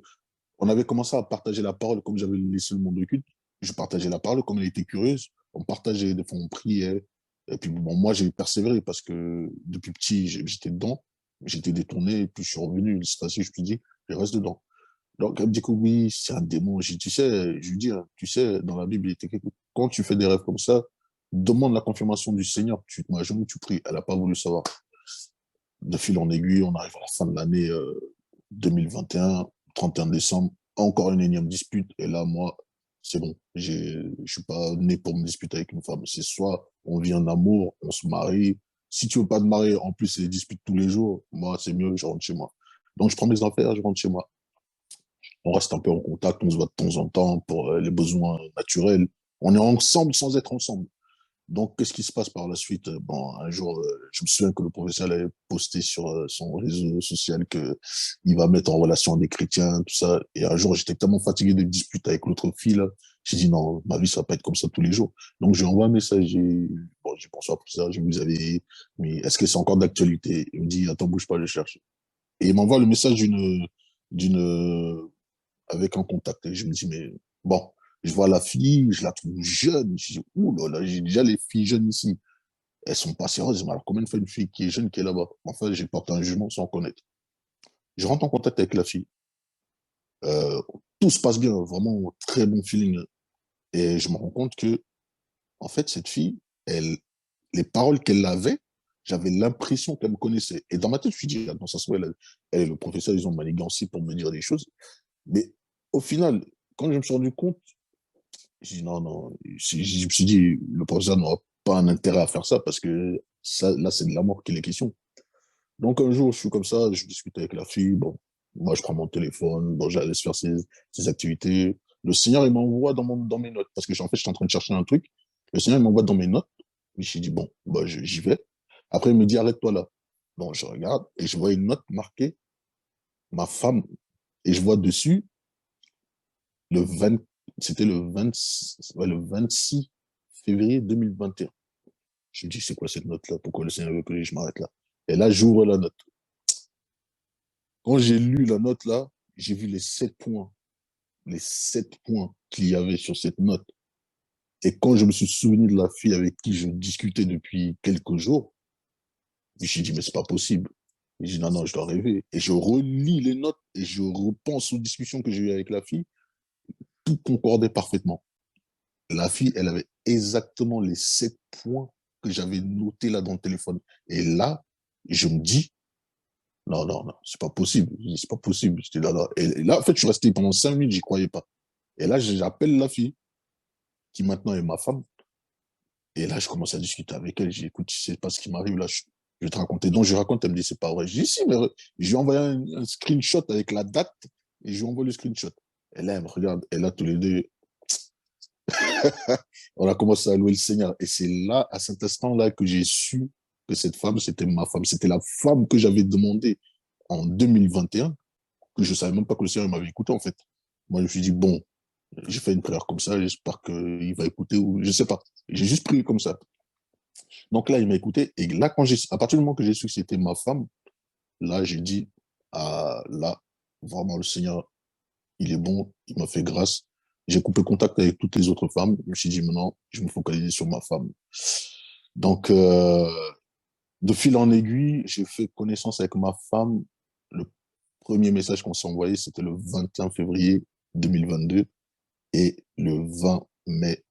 on avait commencé à partager la parole comme j'avais laissé le monde de culte. Je partageais la parole comme elle était curieuse. On partageait, des fois on priait. Et puis bon, moi j'ai persévéré parce que depuis petit j'étais dedans, j'étais détourné, et puis je suis revenu. C'est ainsi que je me dis, je reste dedans. Donc elle me dit que oui, c'est un démon. Tu sais, je lui dis, hein, tu sais, dans la Bible, il était écrit que quand tu fais des rêves comme ça, demande la confirmation du Seigneur. Tu te mets à genoux, tu pries. Elle n'a pas voulu savoir. De fil en aiguille, on arrive à la fin de l'année 2021, 31 décembre, encore une énième dispute. Et là, moi, c'est bon. Je suis pas né pour me disputer avec une femme. C'est soit on vit en amour, on se marie. Si tu veux pas te marier, en plus, c'est des disputes tous les jours. Moi, c'est mieux, je rentre chez moi. Donc, je prends mes affaires, je rentre chez moi. On reste un peu en contact, on se voit de temps en temps pour les besoins naturels. On est ensemble sans être ensemble. Donc, qu'est-ce qui se passe par la suite? Bon, un jour, je me souviens que le professeur avait posté sur son réseau social que il va mettre en relation des chrétiens, tout ça. Et un jour, j'étais tellement fatigué de disputer avec l'autre fille, là. J'ai dit non, ma vie, ça va pas être comme ça tous les jours. Donc, j'ai envoyé un message. Bon, j'ai pensé à ça. Je vous avais, mais est-ce que c'est encore d'actualité? Il me dit, attends, bouge pas, je cherche. Et il m'envoie le message d'une, avec un contact. Et je me dis, mais bon, je vois la fille, je la trouve jeune. Je dis, ouh là là, j'ai déjà les filles jeunes ici. Elles sont pas sérieuses. Mais alors, combien de fois une fille qui est jeune qui est là-bas? Enfin, j'ai porté un jugement sans connaître. Je rentre en contact avec la fille. Euh, Tout se passe bien, vraiment très bon feeling. Et je me rends compte que, en fait, cette fille, les paroles qu'elle avait, j'avais l'impression qu'elle me connaissait. Et dans ma tête, je me suis dit, attends, ça se voit, elle et le professeur, ils ont manigancé pour me dire des choses. Mais au final, quand je me suis rendu compte, j'ai dit non, non. Je me suis dit, le professeur n'aura pas un intérêt à faire ça parce que ça, là, c'est de la mort qu'il est question. Donc un jour, je suis comme ça, je discute avec la fille. Bon, moi, je prends mon téléphone, bon, j'allais faire ses activités. Le Seigneur, il m'envoie dans mes notes parce que en fait, je suis en train de chercher un truc. Le Seigneur, il m'envoie dans mes notes. Et je dit, bon, bah, j'y vais. Après, il me dit, arrête-toi là. Bon, je regarde et je vois une note marquée, ma femme. Et je vois dessus, le 20, c'était le 20, ouais, le 26 février 2021. Je me dis, c'est quoi cette note-là? Pourquoi le Seigneur veut que je m'arrête là? Et là, j'ouvre la note. Quand j'ai lu la note là, j'ai vu les 7 points qu'il y avait sur cette note. Et quand je me suis souvenu de la fille avec qui je discutais depuis quelques jours, je me suis dit, mais c'est pas possible. J'ai dit, non, non, je dois rêver. Et je relis les notes et je repense aux discussions que j'ai eues avec la fille. Tout concordait parfaitement. La fille, elle avait exactement les 7 points que j'avais notés là dans le téléphone. Et là, je me dis, non, non, non, c'est pas possible. C'est pas possible. J'étais là, là. Et là, en fait, je suis resté pendant 5 minutes, j'y croyais pas. Et là, j'appelle la fille, qui maintenant est ma femme. Et là, je commence à discuter avec elle. J'ai dit, écoute, tu sais pas ce qui m'arrive là. Je vais te raconter. Donc, je raconte, elle me dit, c'est pas vrai. Je dis, si, mais je lui ai envoyé un screenshot avec la date et je lui envoie le screenshot. Et là, elle me regarde. Et là, tous les deux, on a commencé à louer le Seigneur. Et c'est là, à cet instant-là, que j'ai su que cette femme, c'était ma femme. C'était la femme que j'avais demandé en 2021, que je savais même pas que le Seigneur m'avait écouté, en fait. Moi, je me suis dit, bon, j'ai fait une prière comme ça, j'espère qu'il va écouter, ou je sais pas. J'ai juste prié comme ça. Donc là, il m'a écouté. Et là, à partir du moment que j'ai su que c'était ma femme, là, j'ai dit, ah, là, vraiment, le Seigneur, il est bon, il m'a fait grâce. J'ai coupé contact avec toutes les autres femmes. Je me suis dit, maintenant, je me focalise sur ma femme. Donc, de fil en aiguille, j'ai fait connaissance avec ma femme. Le premier message qu'on s'est envoyé, c'était le 21 février 2022. Et le 20 mai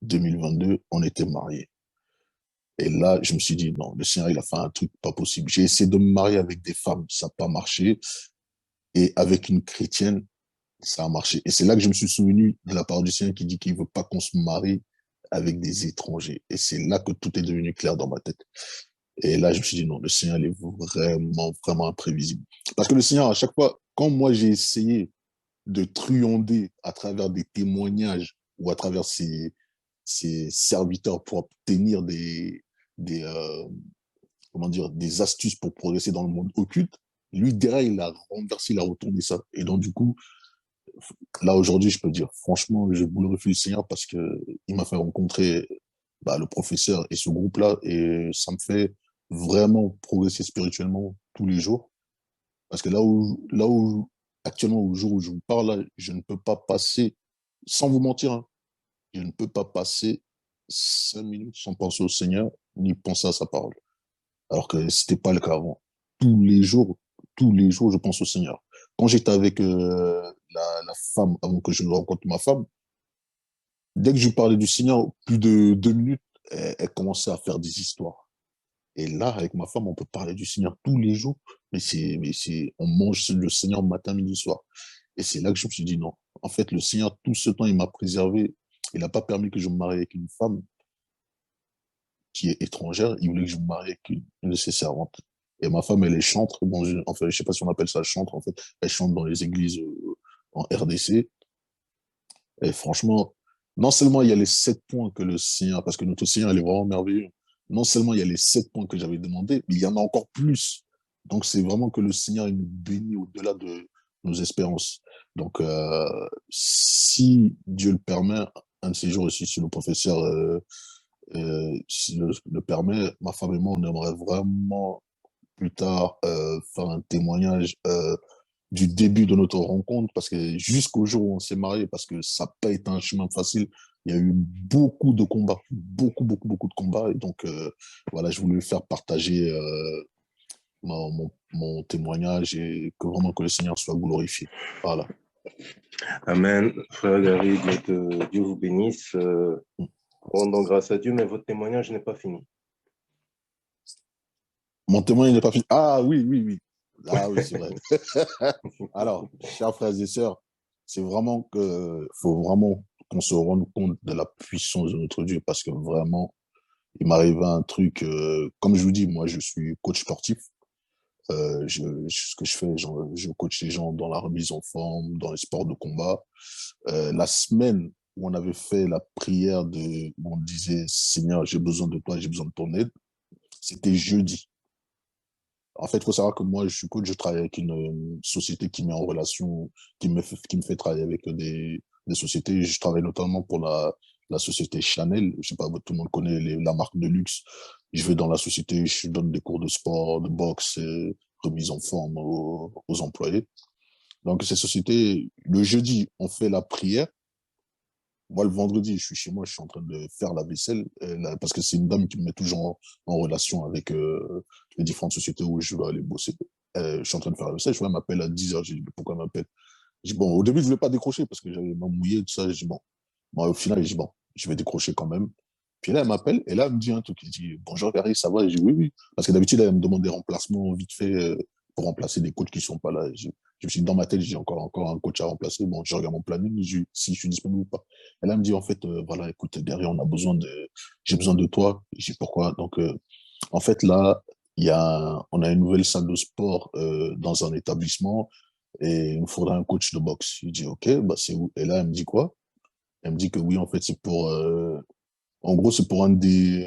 2022, on était mariés. Et là, je me suis dit, non, le Seigneur, il a fait un truc pas possible. J'ai essayé de me marier avec des femmes, ça n'a pas marché. Et avec une chrétienne, ça a marché. Et c'est là que je me suis souvenu de la parole du Seigneur qui dit qu'il ne veut pas qu'on se marie avec des étrangers. Et c'est là que tout est devenu clair dans ma tête. Et là, je me suis dit, non, le Seigneur, il est vraiment, vraiment imprévisible. Parce que le Seigneur, à chaque fois, quand moi j'ai essayé de truander à travers des témoignages ou à travers ses serviteurs pour obtenir des, comment dire, des astuces pour progresser dans le monde occulte, lui, derrière, il a renversé, il a retourné ça. Et donc, du coup, là, aujourd'hui, je peux dire, franchement, je glorifie le Seigneur parce que il m'a fait rencontrer le professeur et ce groupe-là, et ça me fait vraiment progresser spirituellement tous les jours. Parce que actuellement, au jour où je vous parle, là, je ne peux pas passer, sans vous mentir, hein, je ne peux pas passer 5 minutes sans penser au Seigneur, ni penser à sa parole. Alors que c'était pas le cas avant. Tous les jours, tous les jours, je pense au Seigneur. Quand j'étais avec la femme, avant que je rencontre ma femme, dès que je parlais du Seigneur, plus de 2 minutes, elle commençait à faire des histoires. Et là, avec ma femme, on peut parler du Seigneur tous les jours, on mange le Seigneur matin, midi, soir. Et c'est là que je me suis dit non. En fait, le Seigneur, tout ce temps, il m'a préservé. Il n'a pas permis que je me marie avec une femme qui est étrangère. Il voulait que je me marie avec une de ses servantes. Et ma femme, elle est chantre enfin, je sais pas si on appelle ça chantre, en fait. Elle chante dans les églises en RDC. Et franchement, non seulement il y a les 7 points que le Seigneur, parce que notre Seigneur, il est vraiment merveilleux. Non seulement il y a les 7 points que j'avais demandé, mais il y en a encore plus. Donc, c'est vraiment que le Seigneur, il nous bénit au-delà de nos espérances. Donc, si Dieu le permet, un de ces jours aussi, si le professeur si le permet, ma femme et moi, on aimerait vraiment plus tard faire un témoignage du début de notre rencontre, parce que jusqu'au jour où on s'est marié, parce que ça n'a pas été un chemin facile, il y a eu beaucoup de combats, beaucoup, beaucoup, beaucoup de combats. Et donc, voilà, je voulais faire partager mon témoignage et que vraiment que le Seigneur soit glorifié. Voilà. Amen. Frère Gary, Dieu vous bénisse. Rendons grâce à Dieu, mais votre témoignage n'est pas fini. Mon témoignage n'est pas fini. Ah oui, oui, oui. Ah oui, c'est vrai. Alors, chers frères et sœurs, c'est vraiment faut vraiment qu'on se rende compte de la puissance de notre Dieu, parce que vraiment, il m'arrive un truc, comme je vous dis, moi, je suis coach sportif. Ce que je fais, je coach les gens dans la remise en forme, dans les sports de combat. La semaine où on avait fait la prière où on disait, Seigneur, j'ai besoin de toi, j'ai besoin de ton aide, c'était jeudi. En fait, il faut savoir que moi, je suis coach, je travaille avec une société qui met en relation, qui me fait travailler avec des sociétés. Je travaille notamment pour la société Chanel. Je sais pas, tout le monde connaît la marque de luxe. Je vais dans la société, je donne des cours de sport, de boxe, remise en forme aux employés. Donc, ces sociétés, le jeudi, on fait la prière. Moi, le vendredi, je suis chez moi, je suis en train de faire la vaisselle, parce que c'est une dame qui me met toujours en relation avec les différentes sociétés où je dois aller bosser. Je suis en train de faire la vaisselle, je vois, elle m'appelle à 10 heures. J'ai dit, pourquoi elle m'appelle? J'ai dit, bon, au début, je ne voulais pas décrocher parce que j'avais mouillé, tout ça. J'ai dit, bon. Bon, au final, j'ai dit, bon, je vais décrocher quand même. Puis là, elle m'appelle et là, elle me dit un truc. Elle dit, bonjour Gary, ça va? Je dis, oui, oui. Parce que d'habitude, elle me demande des remplacements vite fait pour remplacer des coachs qui ne sont pas là. Je me suis dit, dans ma tête, j'ai encore un coach à remplacer. Bon, je regarde mon planning, si je suis disponible ou pas. Et là, elle me dit, en fait, voilà, écoute, Gary, j'ai besoin de toi. Je dis, pourquoi? Donc, en fait, là, on a une nouvelle salle de sport dans un établissement et il nous faudra un coach de boxe. Je dis, OK, bah, c'est où? Et là, elle me dit quoi? Elle me dit que oui, en fait, en gros, c'est pour un des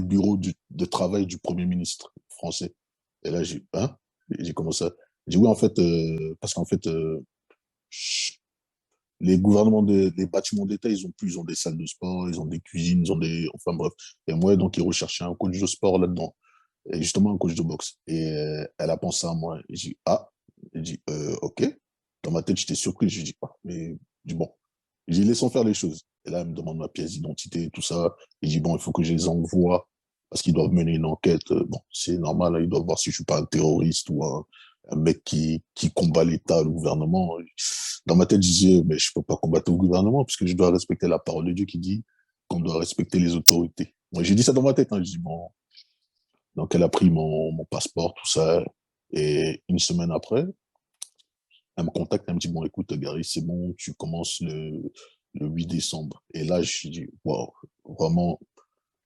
bureaux de travail du Premier ministre français. Et là, hein? J'ai commencé à... J'ai dit oui, en fait, parce qu'en fait, les gouvernements les bâtiments d'État, ils ont des salles de sport, ils ont des cuisines, enfin bref. Et moi, donc, ils recherchaient un coach de sport là-dedans. Et justement, un coach de boxe. Et elle a pensé à moi. Et j'ai dit, ah, j'ai dit, ok. Dans ma tête, j'étais surpris. J'ai dit, ah, mais, j'ai dit, bon, j'ai laissé faire les choses. Et là, elle me demande ma pièce d'identité, tout ça. Et j'ai dit, bon, il faut que je les envoie parce qu'ils doivent mener une enquête. Bon, c'est normal, hein, ils doivent voir si je suis pas un terroriste ou un mec qui combat l'État, le gouvernement. Dans ma tête, je disais, mais je peux pas combattre le gouvernement puisque je dois respecter la parole de Dieu qui dit qu'on doit respecter les autorités. Moi, j'ai dit ça dans ma tête. Hein. Je dis, bon, donc, elle a pris mon passeport, tout ça. Et une semaine après, elle me contacte, elle me dit, bon, écoute, Gary, c'est bon, tu commences le 8 décembre. Et là, je dis, wow, vraiment,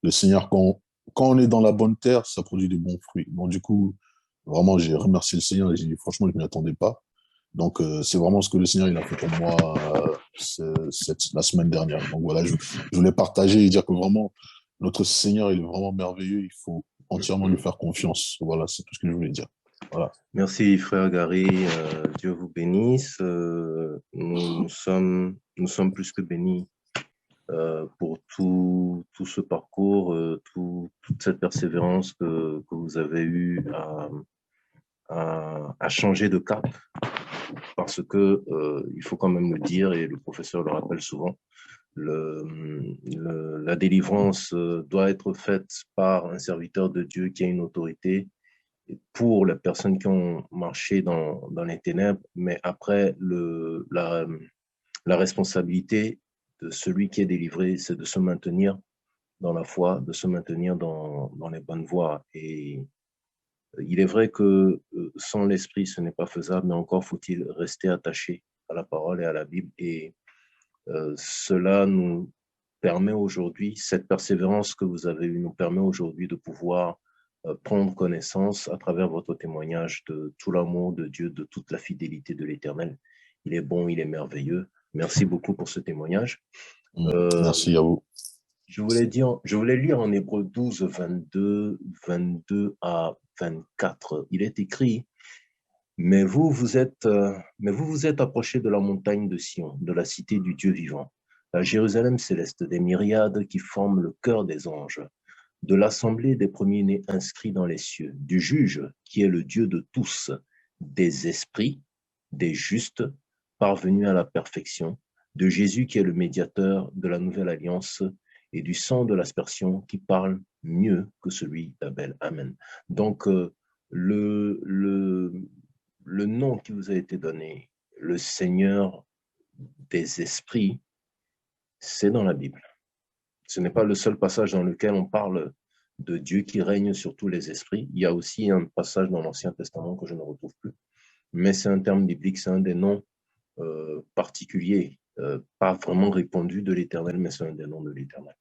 le Seigneur, quand on est dans la bonne terre, ça produit de bons fruits. Bon, du coup, vraiment, j'ai remercié le Seigneur et j'ai dit, franchement, je ne m'y attendais pas. Donc, c'est vraiment ce que le Seigneur il a fait pour moi la semaine dernière. Donc, voilà, je voulais partager et dire que vraiment, notre Seigneur, il est vraiment merveilleux. Il faut entièrement lui faire confiance. Voilà, c'est tout ce que je voulais dire. Voilà. Merci, frère Gary. Dieu vous bénisse. Nous sommes plus que bénis pour tout ce parcours, toute cette persévérance que vous avez eue à changer de cap. Parce que il faut quand même le dire, et le professeur le rappelle souvent, la délivrance doit être faite par un serviteur de Dieu qui a une autorité pour les personnes qui ont marché dans les ténèbres, mais après, la responsabilité de celui qui est délivré, c'est de se maintenir dans la foi, de se maintenir dans les bonnes voies. Et il est vrai que sans l'esprit, ce n'est pas faisable, mais encore faut-il rester attaché à la parole et à la Bible. Et cela nous permet aujourd'hui, cette persévérance que vous avez eue nous permet aujourd'hui de pouvoir prendre connaissance à travers votre témoignage de tout l'amour de Dieu, de toute la fidélité de l'Éternel. Il est bon, il est merveilleux. Merci beaucoup pour ce témoignage. Merci à vous. Je voulais lire en Hébreux 12, 22 à 24. Il est écrit, mais vous vous êtes approchés de la montagne de Sion, de la cité du Dieu vivant, la Jérusalem céleste des myriades qui forment le cœur des anges, de l'assemblée des premiers-nés inscrits dans les cieux, du juge qui est le Dieu de tous, des esprits, des justes, parvenus à la perfection, de Jésus qui est le médiateur de la nouvelle alliance et du sang de l'aspersion qui parle mieux que celui d'Abel. Amen. Donc, le nom qui vous a été donné, le Seigneur des esprits, c'est dans la Bible. Ce n'est pas le seul passage dans lequel on parle de Dieu qui règne sur tous les esprits. Il y a aussi un passage dans l'Ancien Testament que je ne retrouve plus, mais c'est un terme biblique, c'est un des noms particuliers, pas vraiment répandu de l'Éternel, mais c'est un des noms de l'Éternel.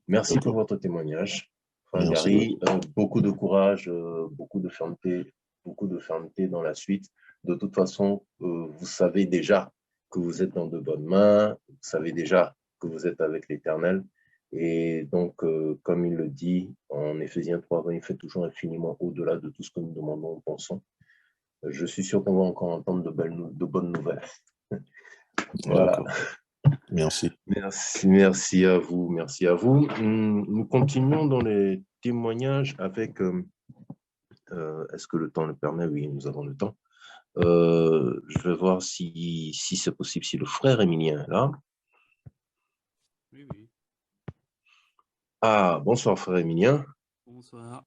Merci pour votre témoignage, Frère Gary. Beaucoup de courage, beaucoup de fermeté dans la suite. De toute façon, vous savez déjà que vous êtes dans de bonnes mains, vous savez déjà que vous êtes avec l'Éternel. Et donc, comme il le dit en Éphésiens 3, il fait toujours infiniment au-delà de tout ce que nous demandons ou pensons. Je suis sûr qu'on va encore entendre de bonnes nouvelles. Voilà. Merci. Merci à vous. Merci à vous. Nous continuons dans les témoignages avec... est-ce que le temps le permet? Oui, nous avons le temps. Je vais voir si c'est possible, si le frère Émilien est là. Oui, oui. Ah, bonsoir frère Émilien. Bonsoir.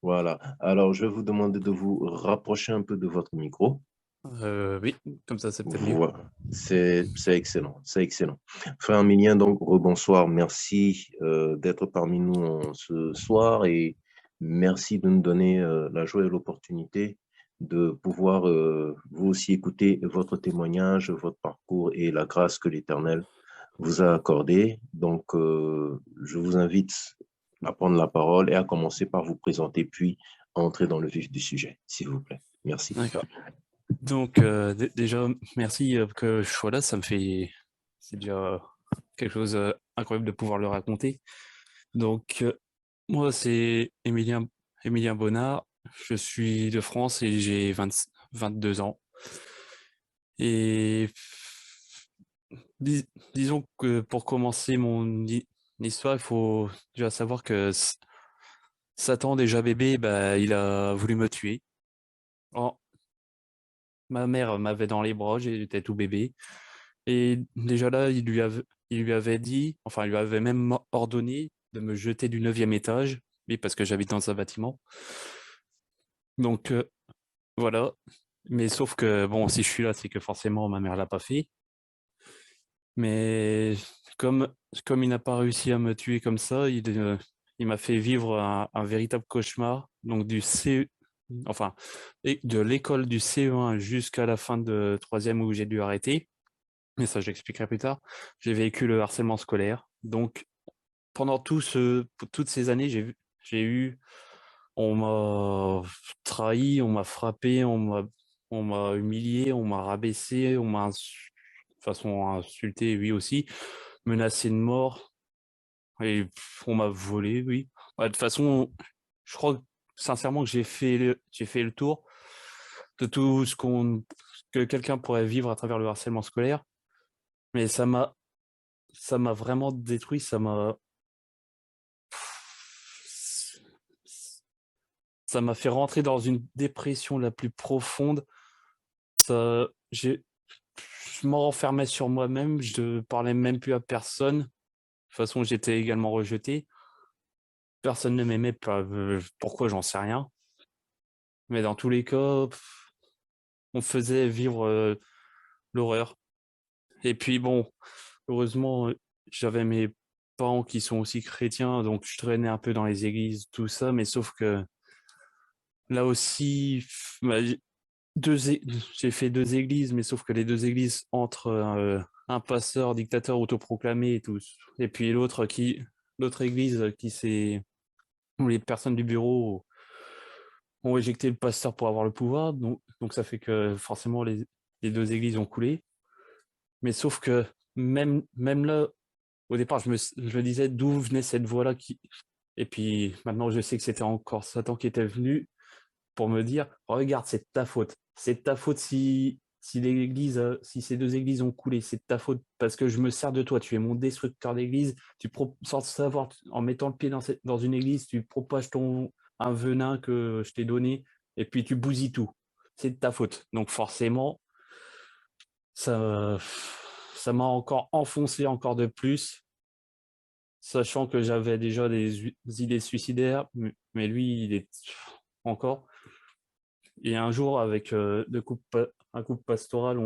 Voilà. Alors, je vais vous demander de vous rapprocher un peu de votre micro. Oui, comme ça, c'est peut-être mieux. Voilà, c'est excellent, c'est excellent. Frère Emilien, donc, rebonsoir, merci d'être parmi nous ce soir et merci de nous donner la joie et l'opportunité de pouvoir vous aussi écouter votre témoignage, votre parcours et la grâce que l'Éternel vous a accordée. Donc, je vous invite à prendre la parole et à commencer par vous présenter, puis entrer dans le vif du sujet, s'il vous plaît. Merci. D'accord. Donc, déjà, merci que je sois là. C'est déjà quelque chose d'incroyable de pouvoir le raconter. Donc, moi, c'est Emilien Bonnard. Je suis de France et j'ai 22 ans. Et disons que pour commencer mon histoire, il faut déjà savoir que Satan, déjà bébé, bah, il a voulu me tuer. Oh, ma mère m'avait dans les bras, j'étais tout bébé. Et déjà là, il lui avait dit, enfin, il lui avait même ordonné de me jeter du 9e étage, oui, parce que j'habite dans un bâtiment. Donc, voilà. Mais sauf que, bon, si je suis là, c'est que forcément, ma mère l'a pas fait. Mais comme, comme il n'a pas réussi à me tuer comme ça, il m'a fait vivre un véritable cauchemar. Donc, enfin, de l'école du CE1 jusqu'à la fin de 3e où j'ai dû arrêter. Mais ça, j'expliquerai plus tard. J'ai vécu le harcèlement scolaire. Donc, pendant toutes ces années, on m'a trahi, on m'a frappé, on m'a humilié, on m'a rabaissé, de façon insulté, lui aussi, menacé de mort, et on m'a volé, oui. De toute façon, je crois sincèrement que j'ai fait le tour de tout que quelqu'un pourrait vivre à travers le harcèlement scolaire. Mais ça m'a vraiment détruit, ça m'a fait rentrer dans une dépression la plus profonde. Ça, je m'en renfermais sur moi-même, je parlais même plus à personne. De toute façon, j'étais également rejeté. Personne ne m'aimait, pourquoi, j'en sais rien. Mais dans tous les cas, on faisait vivre l'horreur. Et puis bon, heureusement, j'avais mes parents qui sont aussi chrétiens, donc je traînais un peu dans les églises, tout ça, mais sauf que là aussi, bah, j'ai fait 2 églises, mais sauf que les 2 églises entre un pasteur dictateur autoproclamé et tout, et puis l'autre église où les personnes du bureau ont éjecté le pasteur pour avoir le pouvoir, donc ça fait que forcément les 2 églises ont coulé. Mais sauf que même là, au départ, je me disais d'où venait cette voix-là et puis maintenant je sais que c'était encore Satan qui était venu pour me dire regarde, c'est de ta faute. C'est de ta faute si ces 2 églises ont coulé, c'est de ta faute parce que je me sers de toi, tu es mon destructeur d'église, sans savoir, en mettant le pied dans une église, tu propages un venin que je t'ai donné et puis tu bousilles tout. C'est de ta faute. Donc forcément, ça ça m'a encore enfoncé encore de plus, sachant que j'avais déjà des idées suicidaires, mais lui, il est encore. Et un jour, avec un couple pastoral,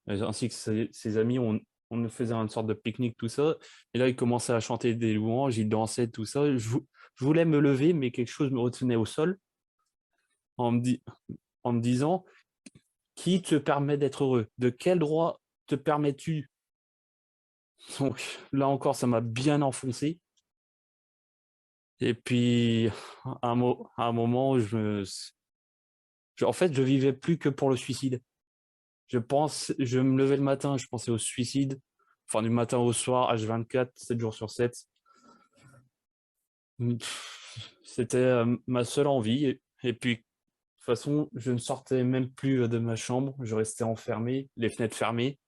ainsi que ses amis, on faisait une sorte de pique-nique, tout ça. Et là, il commençait à chanter des louanges, il dansait, tout ça. Je voulais me lever, mais quelque chose me retenait au sol en me, di- en me disant, qui te permet d'être heureux? De quel droit te permets-tu? Donc là encore, ça m'a bien enfoncé. Et puis, à un moment, en fait, je vivais plus que pour le suicide. Je me levais le matin, je pensais au suicide, enfin du matin au soir, H24, 7 jours sur 7. C'était ma seule envie. Et puis, de toute façon, je ne sortais même plus de ma chambre, je restais enfermé, les fenêtres fermées,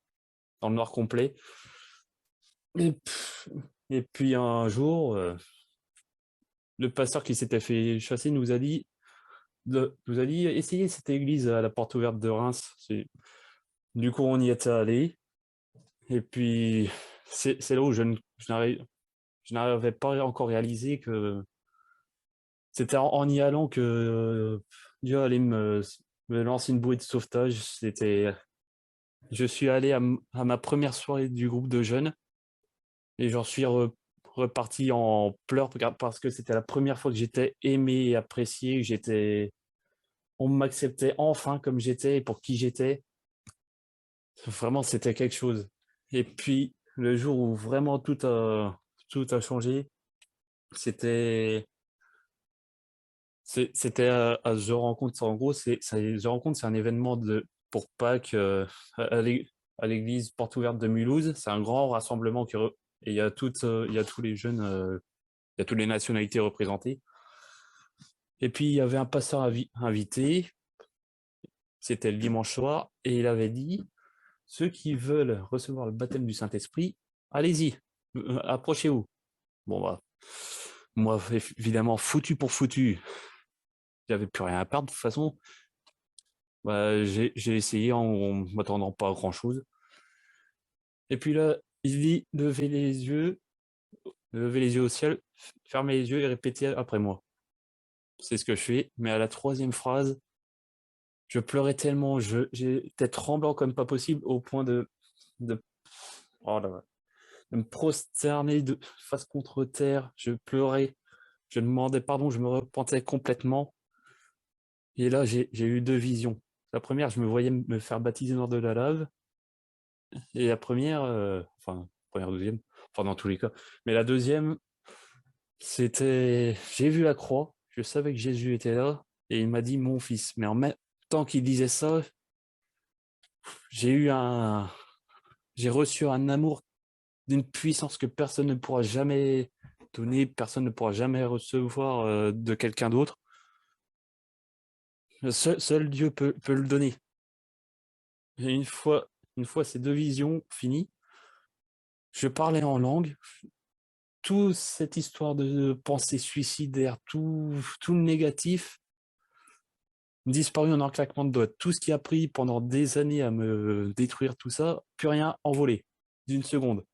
dans le noir complet. Et, et puis un jour, le pasteur qui s'était fait chasser nous a dit essayez cette église à la porte ouverte de Reims. Du coup, on y était allé. Et puis, c'est là où je n'arrivais pas encore réalisé que c'était en y allant que Dieu allait me lance une bouée de sauvetage. Je suis allé à ma première soirée du groupe de jeunes et j'en suis reparti en pleurs parce que c'était la première fois que j'étais aimé et apprécié, on m'acceptait enfin comme j'étais et pour qui j'étais. Vraiment, c'était quelque chose. Et puis, le jour où vraiment tout a changé, c'était c'était à The Rencontre. En gros, The Rencontre, c'est un événement pour Pâques à l'église Porte Ouverte de Mulhouse. C'est un grand rassemblement et il y a tous les jeunes, il y a toutes les nationalités représentées. Et puis, il y avait un pasteur invité, c'était le dimanche soir, et il avait dit, ceux qui veulent recevoir le baptême du Saint-Esprit, allez-y, approchez-vous. Bon, bah, moi, évidemment, foutu pour foutu, j'avais plus rien à perdre de toute façon. Bah, j'ai essayé en m'attendant pas à grand-chose. Et puis là, il dit, levez les yeux au ciel, fermez les yeux et répétez après moi. C'est ce que je fais, mais à la troisième phrase, je pleurais tellement, j'étais tremblant comme pas possible au point de, oh là là, de me prosterner face contre terre. Je pleurais, je demandais pardon, je me repentais complètement. Et là, j'ai eu deux visions. La première, je me voyais me faire baptiser dans de la lave. Et la première, première, deuxième, enfin dans tous les cas. Mais la deuxième, j'ai vu la croix, je savais que Jésus était là, et il m'a dit mon fils. Mais en même temps qu'il disait ça, j'ai eu j'ai reçu un amour d'une puissance que personne ne pourra jamais donner, personne ne pourra jamais recevoir de quelqu'un d'autre. Seul Dieu peut le donner. Et une fois ces deux visions finies, je parlais en langue. Toute cette histoire de pensée suicidaire, tout le négatif, disparu en un claquement de doigts. Tout ce qui a pris pendant des années à me détruire tout ça, plus rien envolé d'une seconde.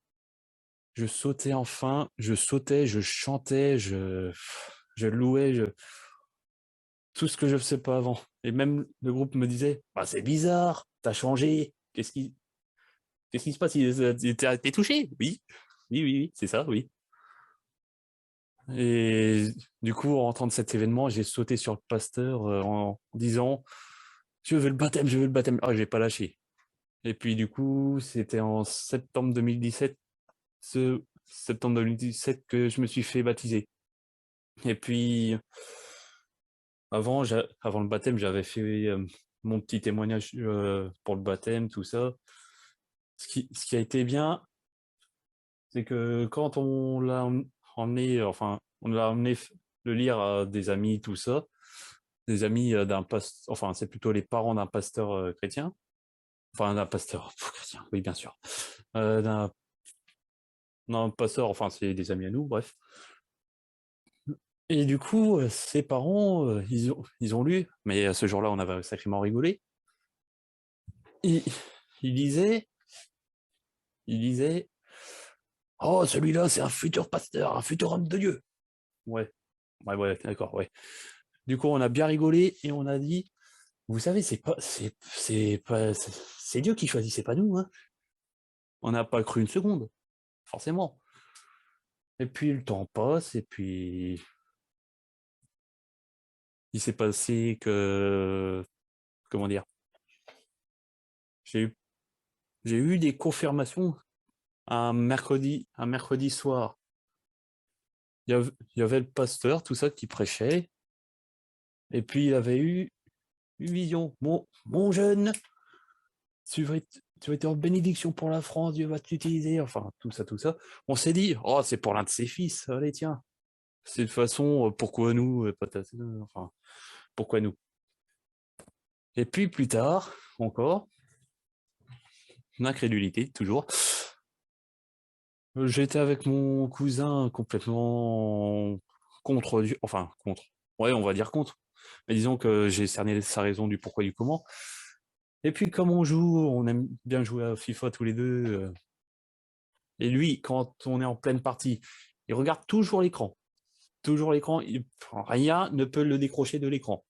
Je sautais enfin, je sautais, je chantais, je louais, tout ce que je ne faisais pas avant. Et même le groupe me disait, bah, c'est bizarre, t'as changé, qu'est-ce qui se passe? T'es touché? Oui, oui, c'est ça, oui. Et du coup, en rentrant de cet événement, j'ai sauté sur le pasteur en disant, je veux le baptême, je veux le baptême. Ah, j'ai pas lâché. Et puis du coup, c'était en septembre 2017, ce septembre 2017 que je me suis fait baptiser. Et puis, avant le baptême, j'avais fait mon petit témoignage pour le baptême, tout ça. Ce qui a été bien, c'est que quand on l'a emmené, enfin, on l'a emmené le lire à des amis, tout ça, des amis d'un pasteur, enfin, c'est plutôt les parents d'un pasteur chrétien, enfin, d'un pasteur chrétien, oui, bien sûr, d'un pasteur, enfin, c'est des amis à nous, bref. Et du coup, ses parents, ils ont lu, mais ce jour-là, on avait sacrément rigolé. Et il disait, oh, celui-là, c'est un futur pasteur, un futur homme de Dieu. Ouais, ouais, d'accord, ouais. Du coup, on a bien rigolé et on a dit, vous savez, c'est Dieu qui choisit, c'est pas nous, hein. On n'a pas cru une seconde, forcément. Et puis le temps passe, et puis il s'est passé que, comment dire, j'ai eu, j'ai eu des confirmations un mercredi soir. Il y avait le pasteur, tout ça, qui prêchait, et puis il avait eu une vision. Mon jeune, tu vas être en bénédiction pour la France, Dieu va t'utiliser, enfin, tout ça, tout ça. On s'est dit, oh, c'est pour l'un de ses fils, allez, tiens. C'est de façon, pourquoi nous, enfin, pourquoi nous? Et puis plus tard, encore, l'incrédulité, toujours. J'étais avec mon cousin complètement contre Dieu, enfin, contre. Ouais, on va dire contre. Mais disons que j'ai cerné sa raison du pourquoi du comment. Et puis, comme on joue, on aime bien jouer à FIFA tous les deux. Et lui, quand on est en pleine partie, il regarde toujours l'écran. Toujours l'écran. Rien ne peut le décrocher de l'écran.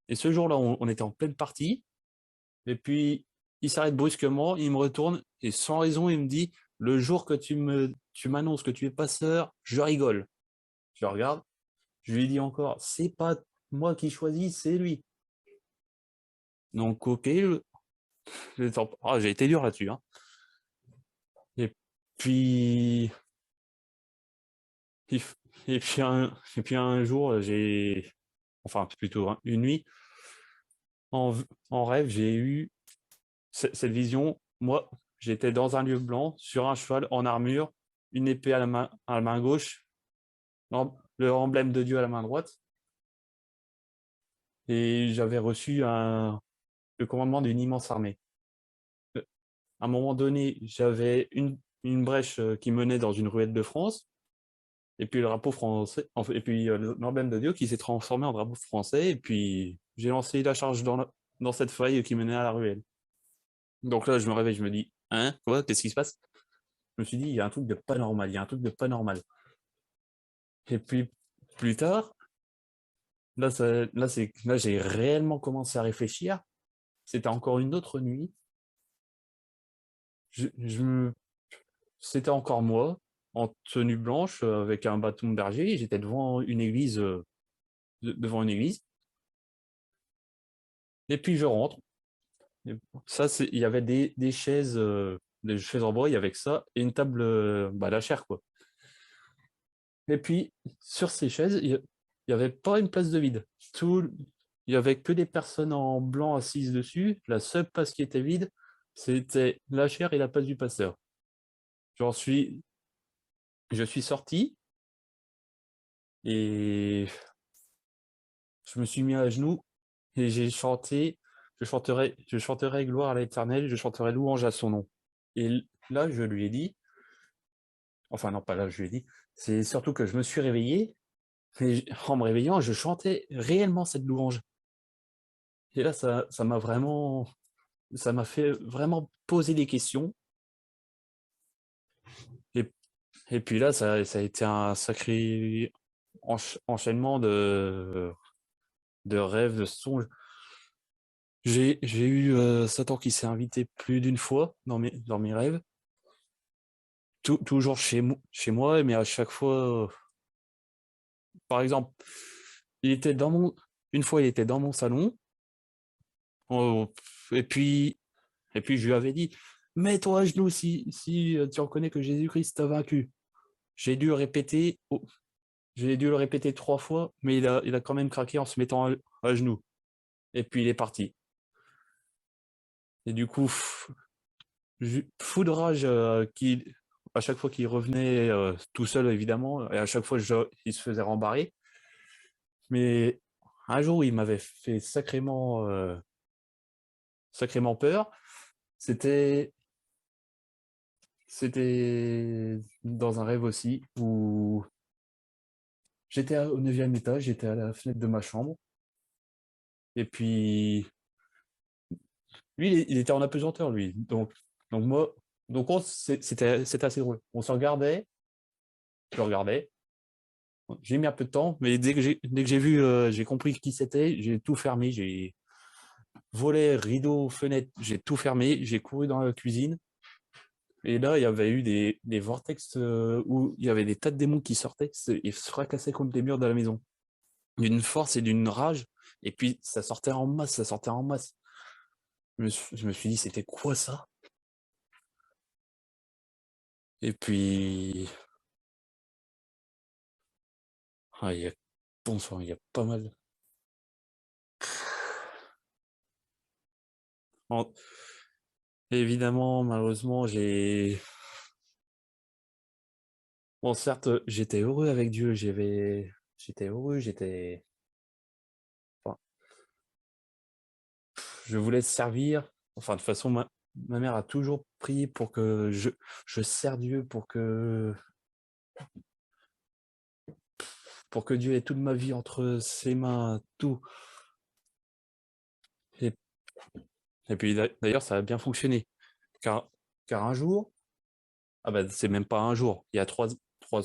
Et ce jour-là, on était en pleine partie. Et puis, il s'arrête brusquement, il me retourne et sans raison, il me dit « Le jour que tu m'annonces que tu es passeur, je rigole. » Je le regarde, je lui dis encore « C'est pas moi qui choisis, c'est lui. » Donc, ok, j'ai été dur là-dessus. Hein. Et puis, et puis un jour, enfin plutôt une nuit, en rêve, j'ai eu cette vision. Moi, j'étais dans un lieu blanc, sur un cheval en armure, une épée à la main gauche, le emblème de Dieu à la main droite, et j'avais reçu le commandement d'une immense armée. À un moment donné, j'avais une brèche qui menait dans une ruelle de France, et puis le drapeau français, et puis l'emblème de Dieu qui s'est transformé en drapeau français, et puis j'ai lancé la charge dans cette faille qui menait à la ruelle. Donc là, je me réveille, je me dis, hein, quoi, qu'est-ce qui se passe? Je me suis dit, il y a un truc de pas normal, il y a un truc de pas normal. Et puis plus tard, là j'ai réellement commencé à réfléchir. C'était encore une autre nuit. C'était encore moi, en tenue blanche, avec un bâton de berger. J'étais devant une église, Et puis je rentre. Et ça, il y avait des chaises en bois, il y avait que ça, et une table, la chair, quoi. Et puis, sur ces chaises, il n'y avait pas une place de vide. Il n'y avait que des personnes en blanc assises dessus. La seule place qui était vide, c'était la chaire et la place du pasteur. Je suis sorti et je me suis mis à genoux et j'ai chanté, je chanterai gloire à l'Éternel, je chanterai louange à son nom. Et là, je lui ai dit, enfin non, pas là, je lui ai dit, c'est surtout que je me suis réveillé, et en me réveillant, je chantais réellement cette louange. Et là, ça m'a fait vraiment poser des questions. Et, et puis là, ça a été un sacré enchaînement de rêves, de songes. J'ai eu Satan qui s'est invité plus d'une fois dans mes rêves. Toujours chez moi, mais à chaque fois, par exemple, une fois, il était dans mon salon. Oh, et puis je lui avais dit, mets-toi à genoux si tu reconnais que Jésus-Christ t'a vaincu. J'ai dû répéter, j'ai dû le répéter 3 fois, mais il a quand même craqué en se mettant à genoux. Et puis il est parti. Et du coup, fou de rage à chaque fois qu'il revenait tout seul, évidemment, et à chaque fois il se faisait rembarrer. Mais un jour, il m'avait fait sacrément peur. C'était dans un rêve aussi où j'étais au 9e étage, j'étais à la fenêtre de ma chambre. Et puis, lui, il était en apesanteur, lui. C'était assez drôle. On se regardait, je le regardais. J'ai mis un peu de temps, mais dès que j'ai vu, j'ai compris qui c'était, j'ai tout fermé, j'ai volé, rideau, fenêtre, j'ai tout fermé, j'ai couru dans la cuisine. Et là, il y avait eu des vortex où il y avait des tas de démons qui sortaient et se fracassaient contre les murs de la maison. D'une force et d'une rage. Et puis, ça sortait en masse, ça sortait en masse. Je me suis dit, c'était quoi ça? Et puis, il y a, bon sang, il y a pas mal. Évidemment, malheureusement, bon, certes, j'étais heureux avec Dieu, j'étais heureux, enfin, je voulais servir. Enfin, de toute façon, ma mère a toujours prié pour que je sers Dieu, pour que Dieu ait toute ma vie entre ses mains, tout. Et, et puis d'ailleurs, ça a bien fonctionné. Car un jour, c'est même pas un jour, il y a 3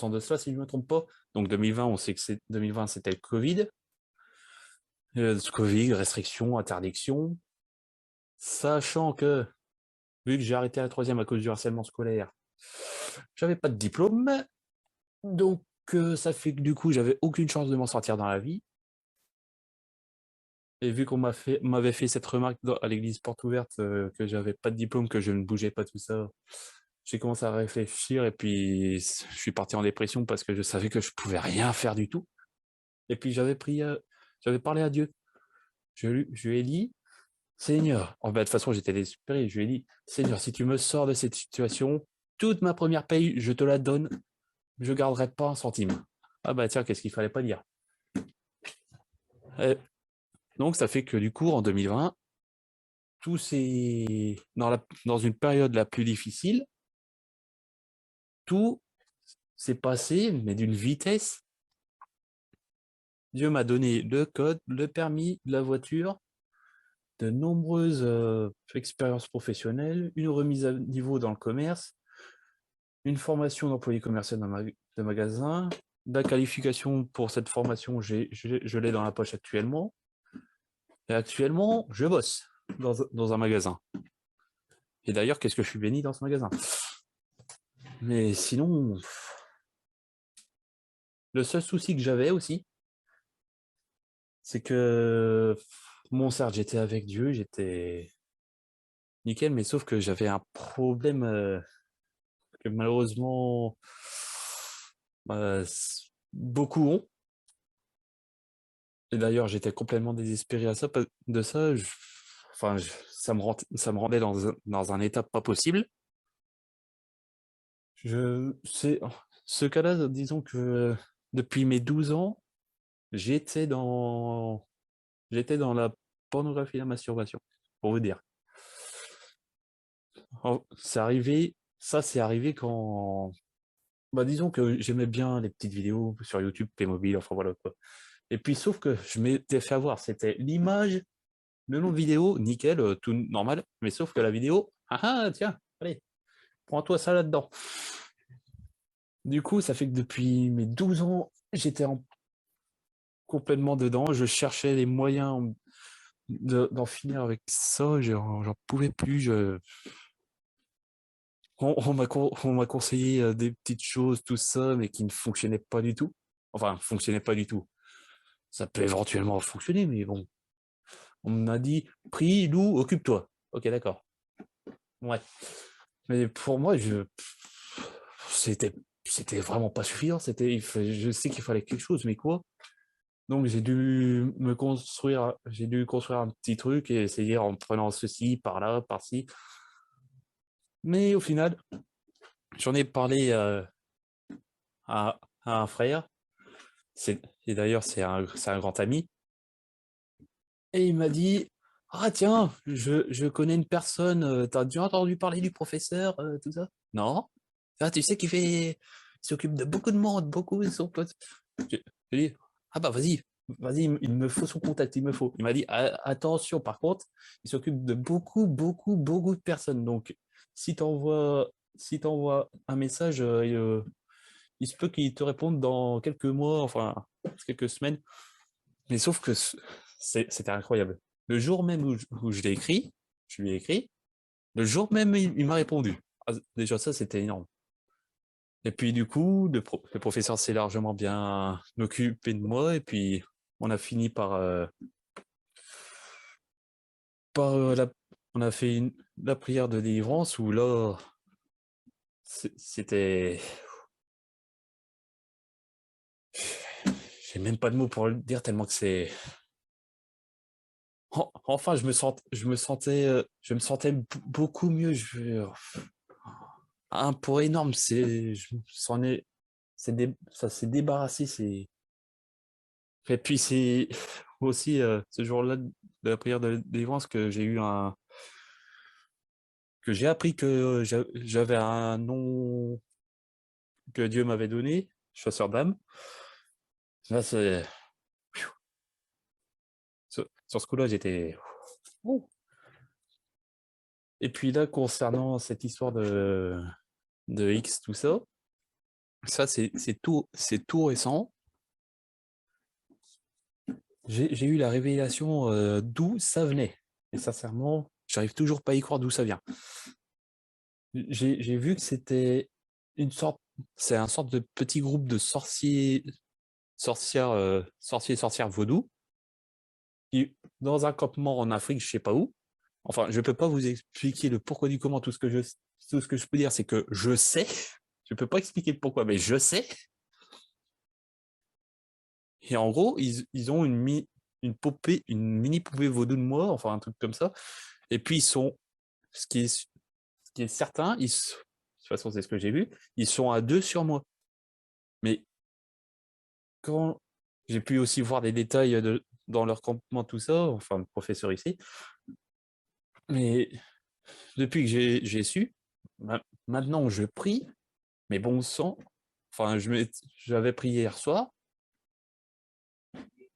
ans de cela, si je ne me trompe pas. Donc 2020, on sait que 2020, c'était le Covid. Covid, restrictions, interdictions. Sachant que, vu que j'ai arrêté la 3e à cause du harcèlement scolaire, j'avais pas de diplôme. Donc, ça fait que du coup, j'avais aucune chance de m'en sortir dans la vie. Et vu qu'on m'avait fait cette remarque à l'église porte ouverte, que j'avais pas de diplôme, que je ne bougeais pas, tout ça, j'ai commencé à réfléchir et puis je suis parti en dépression parce que je savais que je pouvais rien faire du tout. Et puis j'avais parlé à Dieu. Je lui ai dit, Seigneur, de toute façon j'étais désespéré, je lui ai dit, Seigneur, si tu me sors de cette situation, toute ma première paye, je te la donne, je garderai pas un centime. Ah bah tiens, qu'est-ce qu'il fallait pas dire. Donc ça fait que du coup, en 2020, tout c'est dans une période la plus difficile, tout s'est passé, mais d'une vitesse. Dieu m'a donné le code, le permis, la voiture, de nombreuses expériences professionnelles, une remise à niveau dans le commerce, une formation d'employé commercial de magasin, la qualification pour cette formation, je l'ai dans la poche actuellement. Et actuellement, je bosse dans un magasin. Et d'ailleurs, qu'est-ce que je suis béni dans ce magasin. Mais sinon, le seul souci que j'avais aussi, c'est que mon certes, j'étais avec Dieu, j'étais nickel, mais sauf que j'avais un problème que malheureusement beaucoup ont. Et d'ailleurs, j'étais complètement désespéré de ça. Ça me rendait dans un état pas possible. Ce cas-là, disons que depuis mes 12 ans, j'étais dans la pornographie et la masturbation, pour vous dire. C'est arrivé quand... disons que j'aimais bien les petites vidéos sur YouTube, Playmobil, enfin voilà quoi. Et puis, sauf que je m'étais fait avoir, c'était l'image, le nom de vidéo, nickel, tout normal, mais sauf que la vidéo, tiens, allez, prends-toi ça là-dedans. Du coup, ça fait que depuis mes 12 ans, j'étais complètement dedans, je cherchais les moyens d'en finir avec ça, j'en pouvais plus, on m'a conseillé des petites choses, tout ça, mais qui ne fonctionnaient pas du tout. Enfin, fonctionnaient pas du tout. Ça peut éventuellement fonctionner, mais bon. On m'a dit, prie, loue, occupe-toi. Ok, d'accord. Ouais. Mais pour moi, c'était vraiment pas suffisant. Je sais qu'il fallait quelque chose, mais quoi? Donc j'ai dû construire un petit truc et essayer en prenant ceci, par là, par-ci. Mais au final, j'en ai parlé à un frère. Et d'ailleurs, c'est un grand ami. Et il m'a dit, ah tiens, je connais une personne, t'as déjà entendu parler du professeur, tout ça? Non? Ah, tu sais il s'occupe de beaucoup de monde, beaucoup de son pote. J'ai dit, ah bah vas-y, il me faut son contact, il me faut. Il m'a dit, attention, par contre, il s'occupe de beaucoup, beaucoup, beaucoup de personnes. Donc, si t'envoies un message, il se peut qu'il te réponde dans quelques mois, enfin, quelques semaines. Mais sauf que c'était incroyable. Le jour même où je lui ai écrit, le jour même, il m'a répondu. Ah, déjà, ça, c'était énorme. Et puis, du coup, le professeur s'est largement bien occupé de moi, et puis, on a fini on a fait la prière de délivrance, où là, c'était... J'ai même pas de mots pour le dire, tellement que c'est... Enfin, je me sentais beaucoup mieux. Un poids énorme, ça s'est débarrassé. Et puis c'est aussi ce jour-là de la prière de délivrance que j'ai appris que j'avais un nom que Dieu m'avait donné, chasseur d'âme. Là, sur ce coup-là, j'étais... Ouh. Et puis là, concernant cette histoire de X, tout ça, c'est tout récent. j'ai eu la révélation d'où ça venait. Et sincèrement, j'arrive toujours pas à y croire d'où ça vient. J'ai vu que c'était c'est un sorte de petit groupe de sorciers et sorcières vaudou, qui, dans un campement en Afrique, je sais pas où. Enfin, je peux pas vous expliquer le pourquoi du comment. Tout ce que je peux dire, c'est que je sais. Je peux pas expliquer le pourquoi, mais je sais. Et en gros, ils ont une poupée, une mini poupée vaudou de moi, enfin un truc comme ça. Et puis ce qui est, ce qui est certain, de toute façon c'est ce que j'ai vu, ils sont à 2 sur moi. Mais quand j'ai pu aussi voir des détails dans leur campement, tout ça, enfin le professeur ici, mais depuis que j'ai su, maintenant je prie, mais bon sang, enfin j'avais prié hier soir,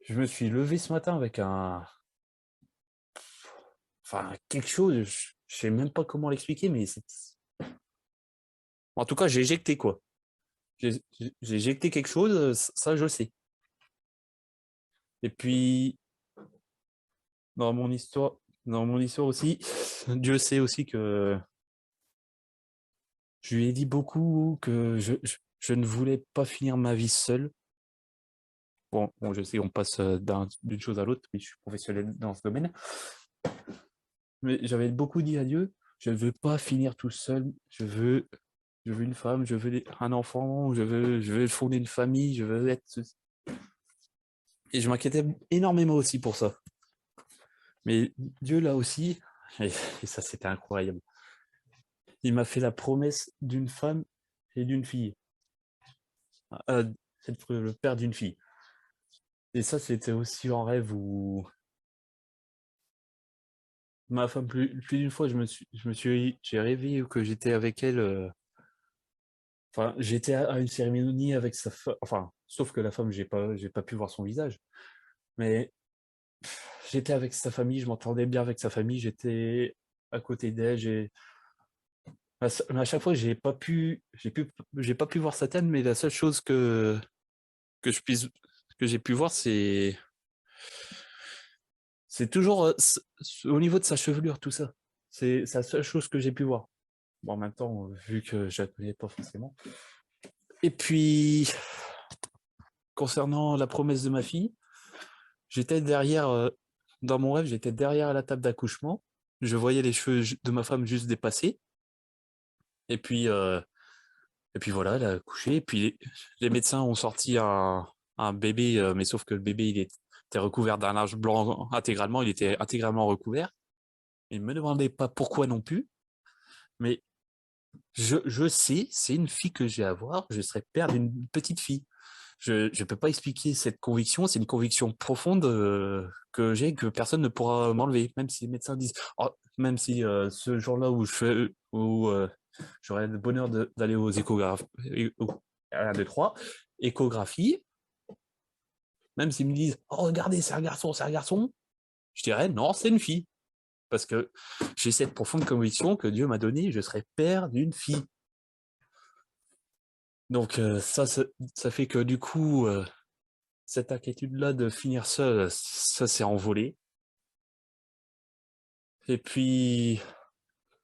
je me suis levé ce matin avec enfin quelque chose, je sais même pas comment l'expliquer, mais en tout cas j'ai éjecté quoi. J'ai éjecté quelque chose, ça je sais. Et puis dans mon histoire, dans mon histoire aussi, Dieu sait aussi que je lui ai dit beaucoup que je ne voulais pas finir ma vie seul. Bon, je sais, on passe d'une chose à l'autre, mais je suis professionnel dans ce domaine. Mais j'avais beaucoup dit à Dieu, je ne veux pas finir tout seul, je veux une femme, je veux un enfant, je veux fonder une famille, je veux être... Et je m'inquiétais énormément aussi pour ça. Mais Dieu, là aussi, et ça c'était incroyable, il m'a fait la promesse d'une femme et d'une fille. Être le père d'une fille. Et ça, c'était aussi en rêve où ma femme, plus d'une fois, j'ai rêvé que j'étais avec elle. Enfin, j'étais à une cérémonie avec sa femme. Enfin, sauf que la femme, j'ai pas pu voir son visage. Mais j'étais avec sa famille, je m'entendais bien avec sa famille, j'étais à côté d'elle. Mais à chaque fois, j'ai pas pu voir sa tête, mais la seule chose que je puisse, que j'ai pu voir, c'est toujours au niveau de sa chevelure, tout ça. C'est la seule chose que j'ai pu voir. Bon, en même temps, vu que je la connais pas forcément. Et puis, concernant la promesse de ma fille, j'étais derrière, dans mon rêve, j'étais derrière la table d'accouchement. Je voyais les cheveux de ma femme juste dépasser. Et puis, voilà, elle a accouché. Et puis, les médecins ont sorti un bébé, mais sauf que le bébé, il était recouvert d'un linge blanc intégralement. Il était intégralement recouvert. Il ne me demandait pas pourquoi non plus. Mais je sais, c'est une fille que j'ai à voir. Je serai père d'une petite fille. Je ne peux pas expliquer cette conviction. C'est une conviction profonde que j'ai, que personne ne pourra m'enlever, même si les médecins disent, oh, même si ce jour-là où j'aurai le bonheur d'aller aux échographies, 1, 2, 3, échographie, même s'ils me disent, oh regardez, c'est un garçon, je dirais non, c'est une fille, parce que j'ai cette profonde conviction que Dieu m'a donnée, je serai père d'une fille. Donc ça fait que du coup, cette inquiétude-là de finir seul, ça s'est envolé. Et puis,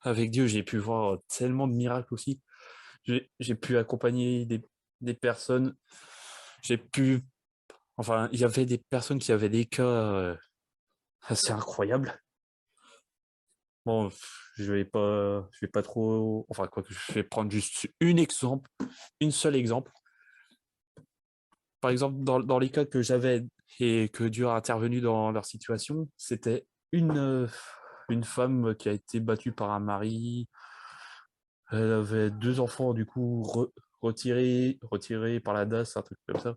avec Dieu, j'ai pu voir tellement de miracles aussi. J'ai pu accompagner des personnes. Enfin, il y avait des personnes qui avaient des cas assez incroyables. Bon, je vais pas trop, enfin, quoi que je vais prendre juste une seule exemple. Par exemple, dans les cas que j'avais et que Dieu a intervenu dans leur situation, c'était une femme qui a été battue par un mari. Elle avait 2 enfants, du coup, retirés par la DAS, un truc comme ça.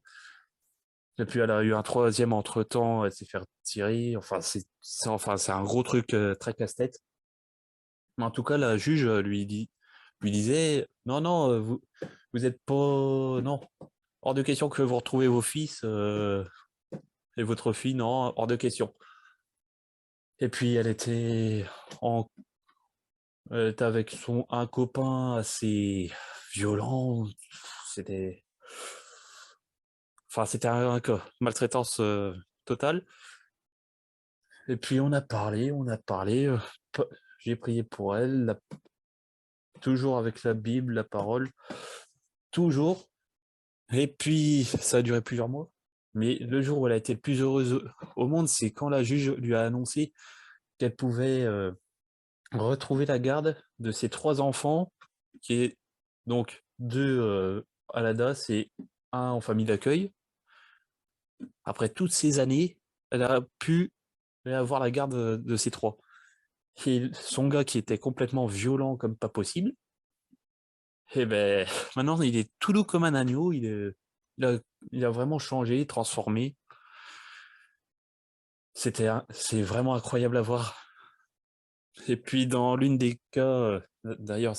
Et puis elle a eu un troisième entre-temps, elle s'est fait retirer. Enfin, c'est un gros truc très casse-tête. Mais en tout cas, la juge lui disait, non, non, vous êtes pas, non, hors de question que vous retrouvez vos fils et votre fille, non, hors de question. Et puis en, elle était avec un copain assez violent. C'était, enfin, c'était un cas maltraitance totale. Et puis on a parlé, j'ai prié pour elle, toujours avec la Bible, la parole, toujours. Et puis ça a duré plusieurs mois. Mais le jour où elle a été le plus heureuse au monde, c'est quand la juge lui a annoncé qu'elle pouvait retrouver la garde de ses 3 enfants, qui est donc 2 à la DAS et 1 en famille d'accueil. Après toutes ces années, elle a pu avoir la garde de ces 3. Et son gars qui était complètement violent comme pas possible, et ben maintenant il est tout doux comme un agneau, il a vraiment changé, transformé. C'est vraiment incroyable à voir. Et puis dans l'une des cas, d'ailleurs,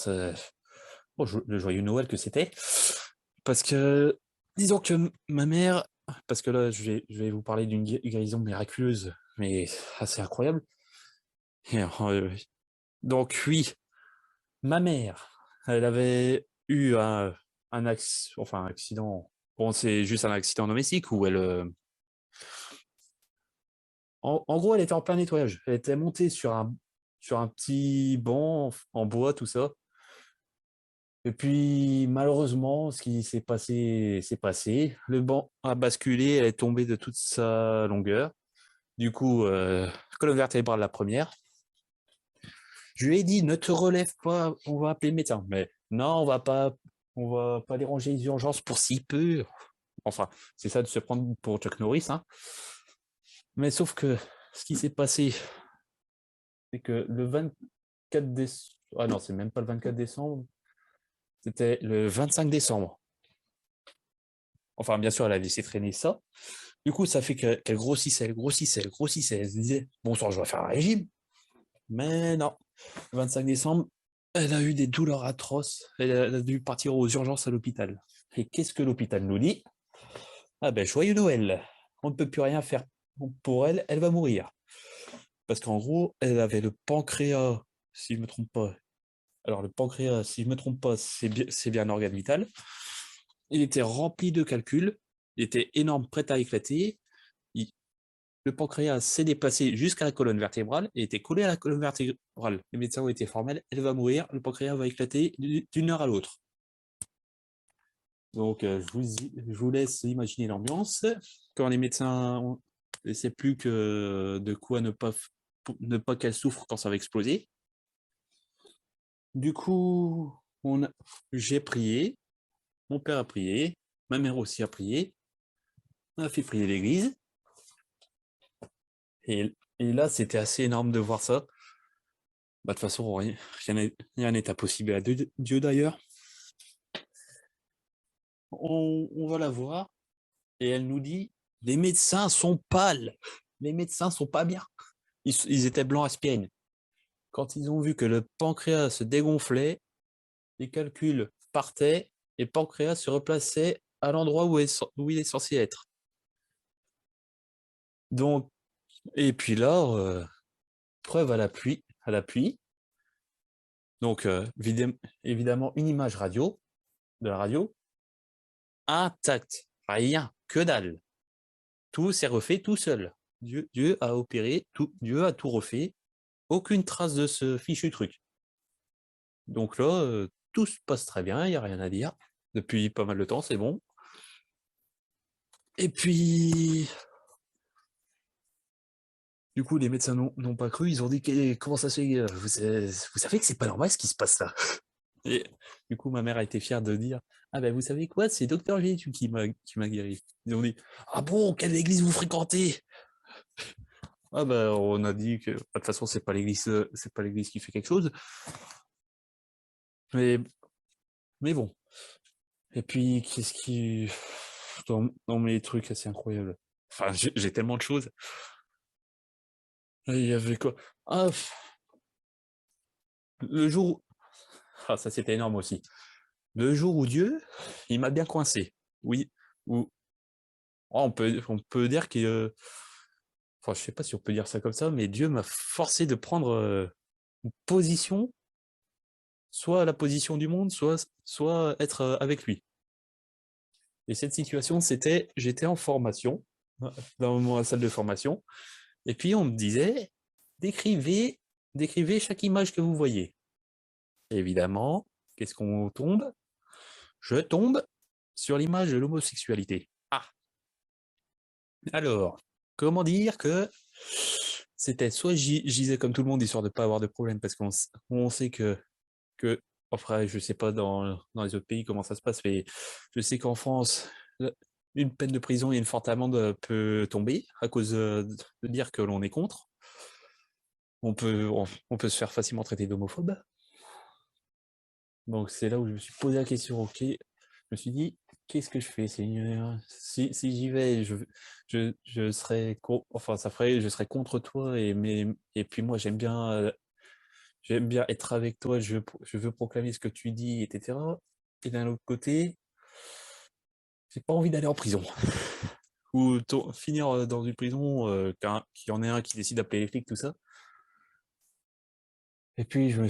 le joyeux Noël que c'était, parce que disons que ma mère, parce que là je vais vous parler d'une guérison miraculeuse, mais assez incroyable. Et, donc oui, ma mère, elle avait eu un accident. Bon, c'est juste un accident domestique où en gros, elle était en plein nettoyage. Elle était montée sur un petit banc en bois, tout ça. Et puis, malheureusement, ce qui s'est passé, s'est passé. Le banc a basculé, elle est tombée de toute sa longueur. Du coup, colonne vertébrale la première. Je lui ai dit, ne te relève pas, on va appeler le médecin. Mais non, on va pas déranger les urgences pour si peu. Enfin, c'est ça de se prendre pour Chuck Norris, hein. Mais sauf que ce qui s'est passé, c'est que le 24 décembre, ah non, c'est même pas le 24 décembre, c'était le 25 décembre. Enfin, bien sûr, elle a laissé traîner ça. Du coup, ça fait qu'elle grossissait, elle grossissait, elle grossissait. Elle se disait, bon sang, je vais faire un régime. Mais non, le 25 décembre, elle a eu des douleurs atroces. Elle a dû partir aux urgences à l'hôpital. Et qu'est-ce que l'hôpital nous dit? Ah ben, joyeux Noël. On ne peut plus rien faire pour elle, elle va mourir. Parce qu'en gros, elle avait le pancréas, si je ne me trompe pas. Alors, le pancréas, si je ne me trompe pas, c'est bien un organe vital. Il était rempli de calculs, il était énorme, prêt à éclater. Le pancréas s'est déplacé jusqu'à la colonne vertébrale et était collé à la colonne vertébrale. Les médecins ont été formels, elle va mourir, le pancréas va éclater d'une heure à l'autre. Donc, je vous laisse imaginer l'ambiance. Quand les médecins ne savent plus que de quoi ne pas qu'elle souffre quand ça va exploser. Du coup, j'ai prié, mon père a prié, ma mère aussi a prié, on a fait prier l'église. Et là, c'était assez énorme de voir ça. Bah, de toute façon, rien n'est impossible à Dieu d'ailleurs. On va la voir et elle nous dit, les médecins sont pâles, les médecins sont pas bien. Ils étaient blancs aspirine. Quand ils ont vu que le pancréas se dégonflait, les calculs partaient et le pancréas se replaçait à l'endroit où il est censé être. Donc, et puis là, preuve à l'appui. Donc, évidemment, une image de la radio, intacte, rien, que dalle. Tout s'est refait tout seul. Dieu a opéré, Dieu a tout refait, aucune trace de ce fichu truc. Donc là, tout se passe très bien, il n'y a rien à dire. Depuis pas mal de temps, c'est bon. Et puis, du coup, les médecins n'ont pas cru, ils ont dit, comment ça se fait, vous savez que c'est pas normal ce qui se passe là. Et du coup, ma mère a été fière de dire, ah ben vous savez quoi, c'est Docteur Jésus qui m'a guéri. Ils ont dit, ah bon, quelle église vous fréquentez? Ah ben on a dit que de toute façon c'est pas l'église qui fait quelque chose. Mais bon. Et puis qu'est-ce qui dans mes trucs assez incroyables. Enfin, j'ai tellement de choses. Il y avait quoi? Ah, le jour ah ça c'était énorme aussi. Le jour où Dieu, il m'a bien coincé. Oui, ou on peut dire que enfin, je sais pas si on peut dire ça comme ça, mais Dieu m'a forcé de prendre une position, soit la position du monde, soit être avec lui. Et cette situation, j'étais en formation, dans ma salle de formation. Et puis, on me disait, décrivez chaque image que vous voyez. Et évidemment, qu'est-ce qu'on tombe? Je tombe sur l'image de l'homosexualité. Ah! Alors, comment dire que c'était soit je disais comme tout le monde, histoire de ne pas avoir de problème, parce qu'on sait que après, je ne sais pas dans les autres pays comment ça se passe, mais je sais qu'en France, une peine de prison et une forte amende peut tomber à cause de dire que l'on est contre. On peut se faire facilement traiter d'homophobe. Donc c'est là où je me suis posé la question, ok, je me suis dit, qu'est-ce que je fais, Seigneur? Si j'y vais, je serai je serai contre toi, et puis moi j'aime bien être avec toi, je veux proclamer ce que tu dis, etc. Et d'un autre côté, j'ai pas envie d'aller en prison. Ou finir dans une prison, qu'il y en ait un qui décide d'appeler les flics, tout ça. Et puis je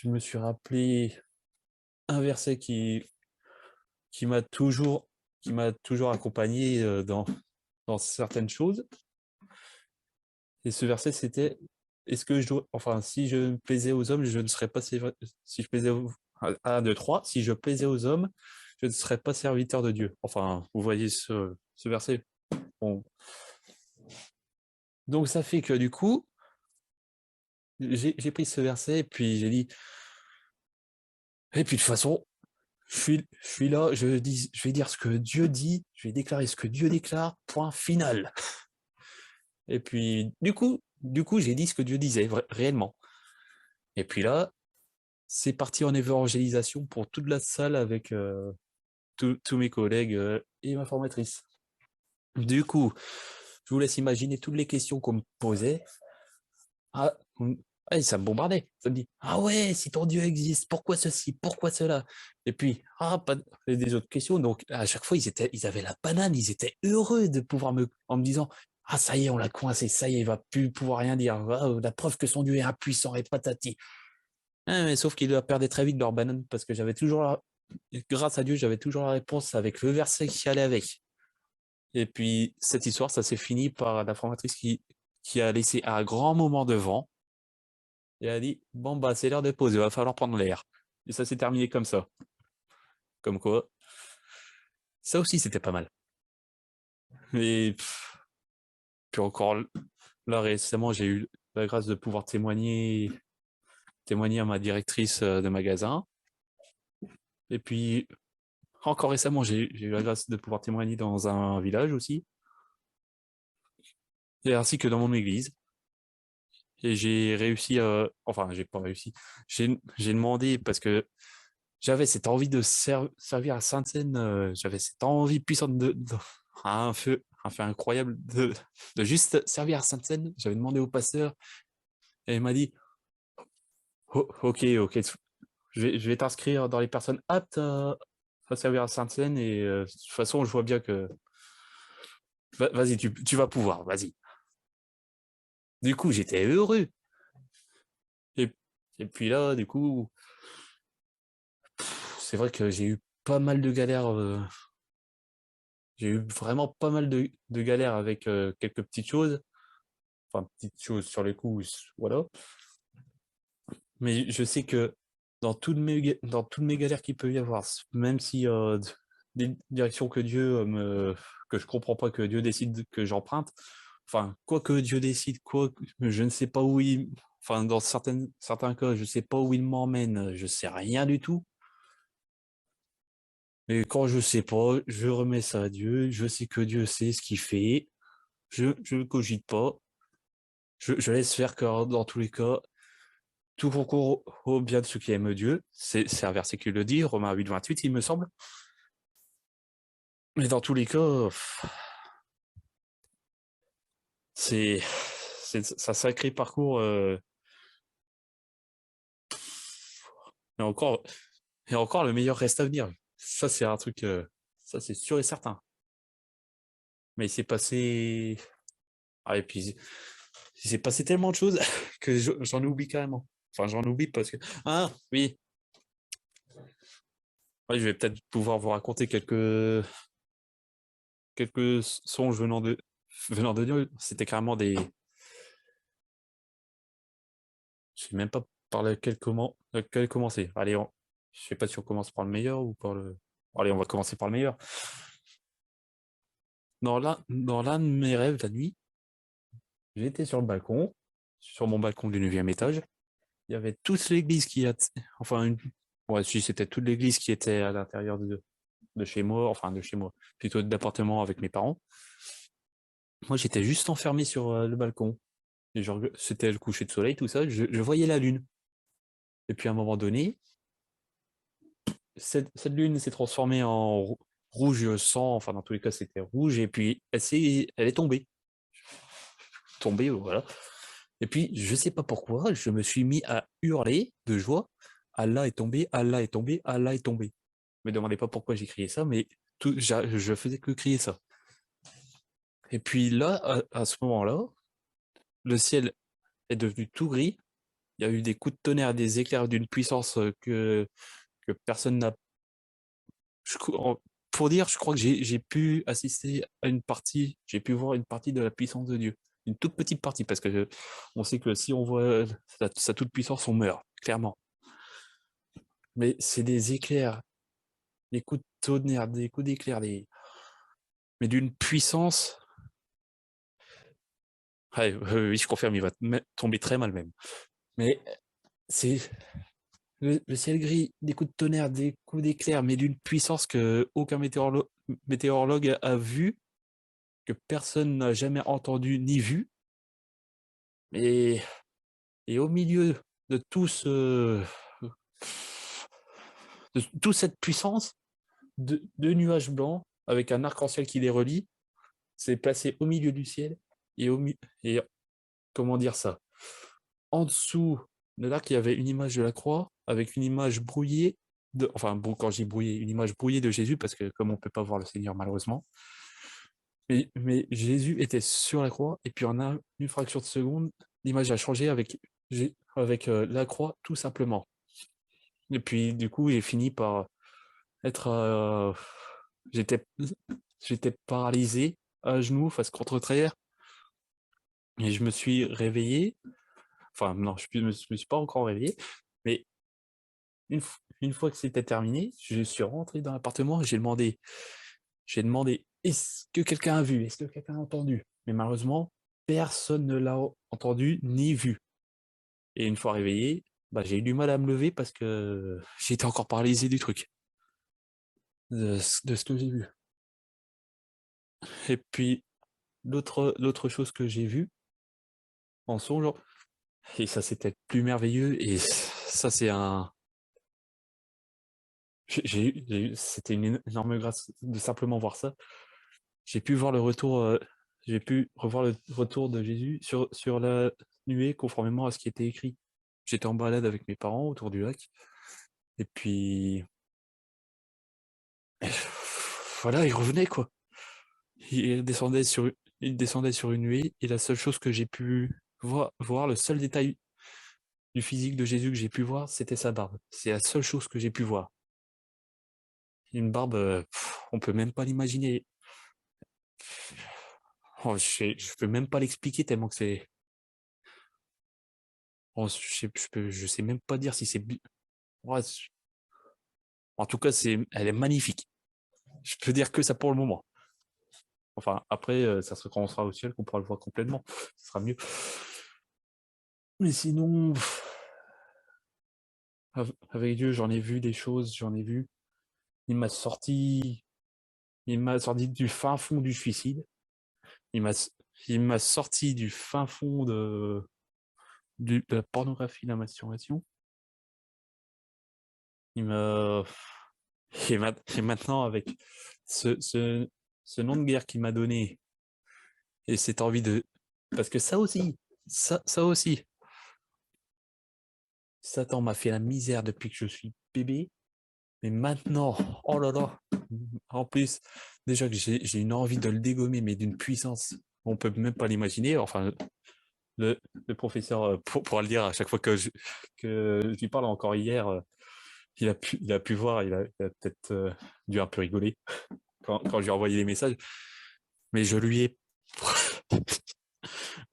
me suis rappelé un verset qui m'a toujours accompagné dans certaines choses. Et ce verset, c'était, est-ce que si je me plaisais aux hommes, je ne serais pas, si je plaisais aux, 1, 2, 3, si je plaisais aux hommes, je ne serais pas serviteur de Dieu. Enfin, vous voyez ce verset. Bon. Donc ça fait que du coup, j'ai pris ce verset et puis j'ai dit, et puis de toute façon, je suis là, je vais dire ce que Dieu dit, je vais déclarer ce que Dieu déclare, point final. Et puis du coup, j'ai dit ce que Dieu disait réellement. Et puis là, c'est parti en évangélisation pour toute la salle avec tous mes collègues et ma formatrice. Du coup, je vous laisse imaginer toutes les questions qu'on me posait. Ah, ça me bombardait. Ça me dit, ah ouais, si ton Dieu existe, pourquoi ceci, pourquoi cela? Et puis, pas des autres questions. Donc, à chaque fois, ils avaient la banane, ils étaient heureux de pouvoir en me disant, ah, ça y est, on l'a coincé, ça y est, il va plus pouvoir rien dire. Ah, la preuve que son Dieu est impuissant et patati. Mais sauf qu'ils perdaient très vite leur banane parce que grâce à Dieu, j'avais toujours la réponse avec le verset qui allait avec. Et puis, cette histoire, ça s'est fini par la formatrice qui a laissé un grand moment de vent. Et elle a dit, bon, bah, c'est l'heure de pause, il va falloir prendre l'air. Et ça s'est terminé comme ça. Comme quoi. Ça aussi, c'était pas mal. Et puis encore, là, récemment, j'ai eu la grâce de pouvoir témoigner à ma directrice de magasin. Et puis, encore récemment, j'ai eu la grâce de pouvoir témoigner dans un village aussi. Et ainsi que dans mon église. Et j'ai réussi, enfin, j'ai pas réussi. J'ai demandé parce que j'avais cette envie de servir à Sainte-Seine, j'avais cette envie puissante à un feu incroyable de juste servir à Sainte-Seine. J'avais demandé au pasteur et il m'a dit, ok, je vais t'inscrire dans les personnes aptes à servir à Sainte-Seine et de toute façon, je vois bien que vas-y, tu vas pouvoir, vas-y. Du coup, j'étais heureux. Et puis là, du coup, c'est vrai que j'ai eu pas mal de galères. J'ai eu vraiment pas mal de galères avec quelques petites choses. Enfin, petites choses sur les coups, voilà. Mais je sais que dans toutes mes galères qu'il peut y avoir, même si des directions que que je comprends pas, que Dieu décide que j'emprunte, enfin, quoi que Dieu décide, je ne sais pas où enfin, dans certains cas, je sais pas où il m'emmène, je sais rien du tout. Mais quand je sais pas, je remets ça à Dieu, je sais que Dieu sait ce qu'il fait, je ne cogite pas, je laisse faire, car dans tous les cas, tout concourt au bien de ceux qui aiment Dieu. C'est un verset qui le dit, Romains 8, 28, il me semble. Mais dans tous les cas, c'est un sacré parcours. Et encore, le meilleur reste à venir. Ça, c'est un truc, ça, c'est sûr et certain. Mais il s'est passé. Ah, et puis, il s'est passé tellement de choses que j'en oublie carrément. Enfin, j'en oublie parce que. Ah, oui. Ouais, je vais peut-être pouvoir vous raconter quelques songes venant de Dieu. C'était carrément des... Je sais même pas par lequel commencer. Allez, je sais pas si on commence par le meilleur ou par le... Allez, on va commencer par le meilleur. Dans l'un de mes rêves la nuit, j'étais sur le balcon, sur mon balcon du 9e étage. Il y avait toute l'église qui a... Enfin, ouais, si c'était toute l'église qui était à l'intérieur de chez moi, enfin de chez moi, plutôt d'appartement avec mes parents. Moi, j'étais juste enfermé sur le balcon. Et genre, c'était le coucher de soleil, tout ça. Je voyais la lune. Et puis à un moment donné, cette lune s'est transformée en rouge sang. Enfin, dans tous les cas, c'était rouge. Et puis, elle est tombée. Tombée, voilà. Et puis, je sais pas pourquoi, je me suis mis à hurler de joie. Allah est tombé, Allah est tombé, Allah est tombé. Me demandez pas pourquoi j'ai crié ça, mais je faisais que crier ça. Et puis là, à ce moment-là, le ciel est devenu tout gris. Il y a eu des coups de tonnerre, des éclairs d'une puissance que personne n'a. Pour dire, je crois que j'ai pu assister à une partie, j'ai pu voir une partie de la puissance de Dieu. Une toute petite partie, parce que on sait que si on voit sa toute puissance, on meurt, clairement. Mais c'est des éclairs, des coups de tonnerre, des coups d'éclair, mais d'une puissance. Ouais, oui, je confirme, il va tomber très mal même. Mais c'est le ciel gris, des coups de tonnerre, des coups d'éclair, mais d'une puissance que aucun météorologue a vu, que personne n'a jamais entendu ni vu. Et au milieu de toute cette puissance, deux nuages blancs avec un arc-en-ciel qui les relie, s'est placé au milieu du ciel et comment dire ça? En dessous de l'arc, il y avait une image de la croix avec une image brouillée enfin bon, quand j'ai brouillé, une image brouillée de Jésus, parce que comme on peut pas voir le Seigneur malheureusement, mais Jésus était sur la croix et puis en une fraction de seconde, l'image a changé avec la croix tout simplement. Et puis du coup, j'ai fini par être j'étais paralysé à genoux face contre terre et je me suis réveillé. Enfin non, je me suis pas encore réveillé, mais une fois que c'était terminé, je suis rentré dans l'appartement et j'ai demandé est-ce que quelqu'un a vu, est-ce que quelqu'un a entendu? Mais malheureusement, personne ne l'a entendu ni vu. Et une fois réveillé, bah, j'ai eu du mal à me lever parce que j'étais encore paralysé du truc, de ce que j'ai vu. Et puis, l'autre chose que j'ai vue en songe, et ça c'était plus merveilleux, et ça c'est c'était une énorme grâce de simplement voir ça. J'ai pu voir j'ai pu revoir le retour de Jésus sur la nuée, conformément à ce qui était écrit. J'étais en balade avec mes parents autour du lac, et puis voilà, il revenait quoi. Il descendait sur une nuée, et la seule chose que j'ai pu voir, le seul détail du physique de Jésus que j'ai pu voir, c'était sa barbe. C'est la seule chose que j'ai pu voir. Une barbe, on peut même pas l'imaginer. Oh, je peux même pas l'expliquer tellement que c'est. Oh, je sais même pas dire si c'est. Ouais, en tout cas, elle est magnifique. Je peux dire que ça pour le moment. Enfin, après, ça se recommencera au ciel qu'on pourra le voir complètement. Ce sera mieux. Mais sinon, avec Dieu, j'en ai vu des choses, j'en ai vu. Il m'a sorti du fin fond du suicide. Il m'a sorti du fin fond de la pornographie, de la masturbation. Il m'a et maintenant, avec ce nom de guerre qu'il m'a donné, et cette envie de... Parce que ça aussi, Satan m'a fait la misère depuis que je suis bébé, mais maintenant, oh là là, en plus, déjà que j'ai une envie de le dégommer, mais d'une puissance, on peut même pas l'imaginer. Enfin, le professeur pourra le dire à chaque fois que je lui parle. Encore hier, il a pu voir, il a peut-être dû un peu rigoler quand je lui ai envoyé les messages. Mais je lui ai...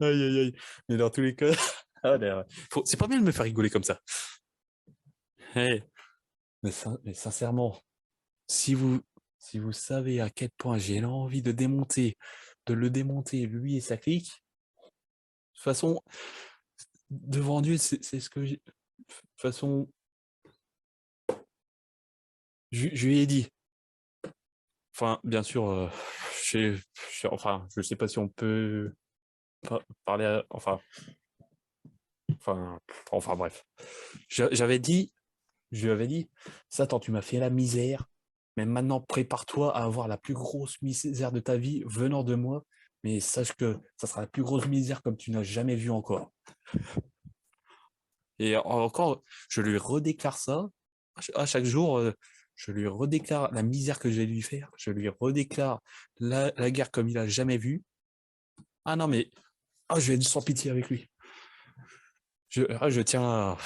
Aïe, aïe, aïe. Mais dans tous les cas... Ah, c'est pas bien de me faire rigoler comme ça. Hey, mais sincèrement, si vous savez à quel point j'ai envie de le démonter, lui et sa clique, de toute façon, devant Dieu, c'est ce que j'ai... De toute façon, je lui ai dit. Enfin, bien sûr, je sais pas si on peut parler, enfin bref. J'avais dit, je lui avais dit, Satan, tu m'as fait la misère, mais maintenant prépare-toi à avoir la plus grosse misère de ta vie venant de moi, mais sache que ça sera la plus grosse misère comme tu n'as jamais vu encore. Et encore, je lui redéclare ça, à chaque jour, je lui redéclare la misère que je vais lui faire, je lui redéclare la guerre comme il a jamais vu. Ah non, mais je vais être sans pitié avec lui. Je tiens à...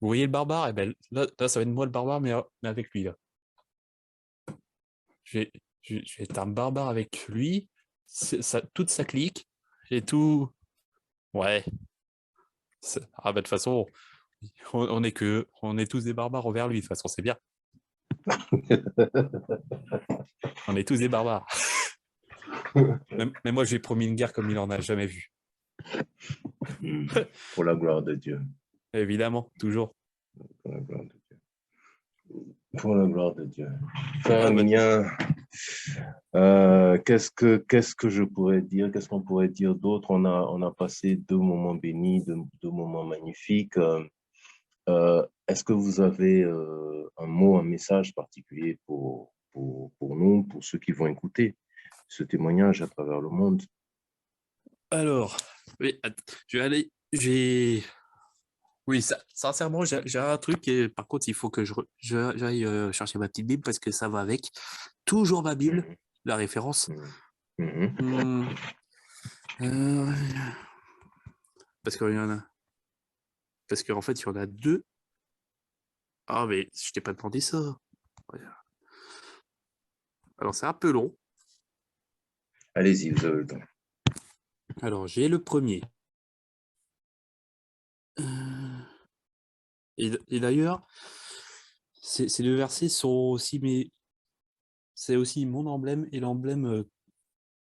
Vous voyez le barbare? Eh ben, là, ça va être moi le barbare, mais avec lui, là. Je vais être un barbare avec lui, toute sa clique, et tout... Ouais. Ah bah de toute façon, on est tous des barbares envers lui, de toute façon, c'est bien. On est tous des barbares. Mais moi, j'ai promis une guerre comme il en a jamais vu. Pour la gloire de Dieu. Évidemment, toujours. Pour la gloire de Dieu. Pour la gloire de Dieu. Frère Aminien, qu'est-ce que je pourrais dire? Qu'est-ce qu'on pourrait dire d'autre? On a passé 2 moments bénis, 2 moments magnifiques. Est-ce que vous avez un mot, un message particulier pour nous, pour ceux qui vont écouter ce témoignage à travers le monde? Alors, oui, oui, sincèrement, j'ai un truc et par contre, il faut que j'aille chercher ma petite Bible parce que ça va avec. Toujours ma Bible, la référence. Parce qu'il y en a. Parce qu'en fait, il y en a 2. Ah, mais je t'ai pas demandé ça. Alors, c'est un peu long. Allez-y, vous avez le temps. Alors, j'ai le premier. Et d'ailleurs, ces 2 versets sont aussi c'est aussi mon emblème et l'emblème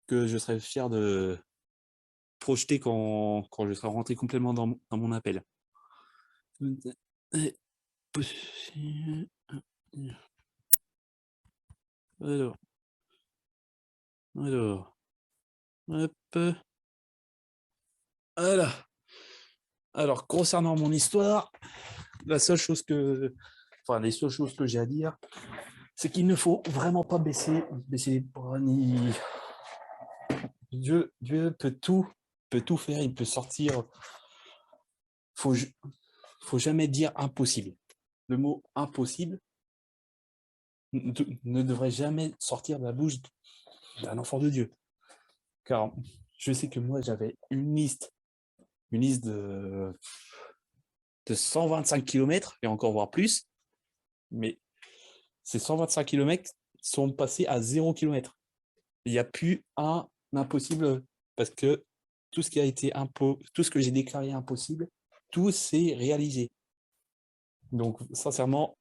que je serais fier de projeter quand je serai rentré complètement dans mon appel. Alors, hop. Voilà. Alors, concernant mon histoire, les seules choses que j'ai à dire, c'est qu'il ne faut vraiment pas baisser les bras ni... Dieu peut tout faire, il peut sortir. Faut jamais dire impossible. Le mot impossible ne devrait jamais sortir de la bouche d'un enfant de Dieu. Car je sais que moi, j'avais une liste de 125 km, et encore voire plus, mais ces 125 km sont passés à 0 km. Il n'y a plus un impossible, parce que tout ce que j'ai déclaré impossible, tout s'est réalisé. Donc, sincèrement,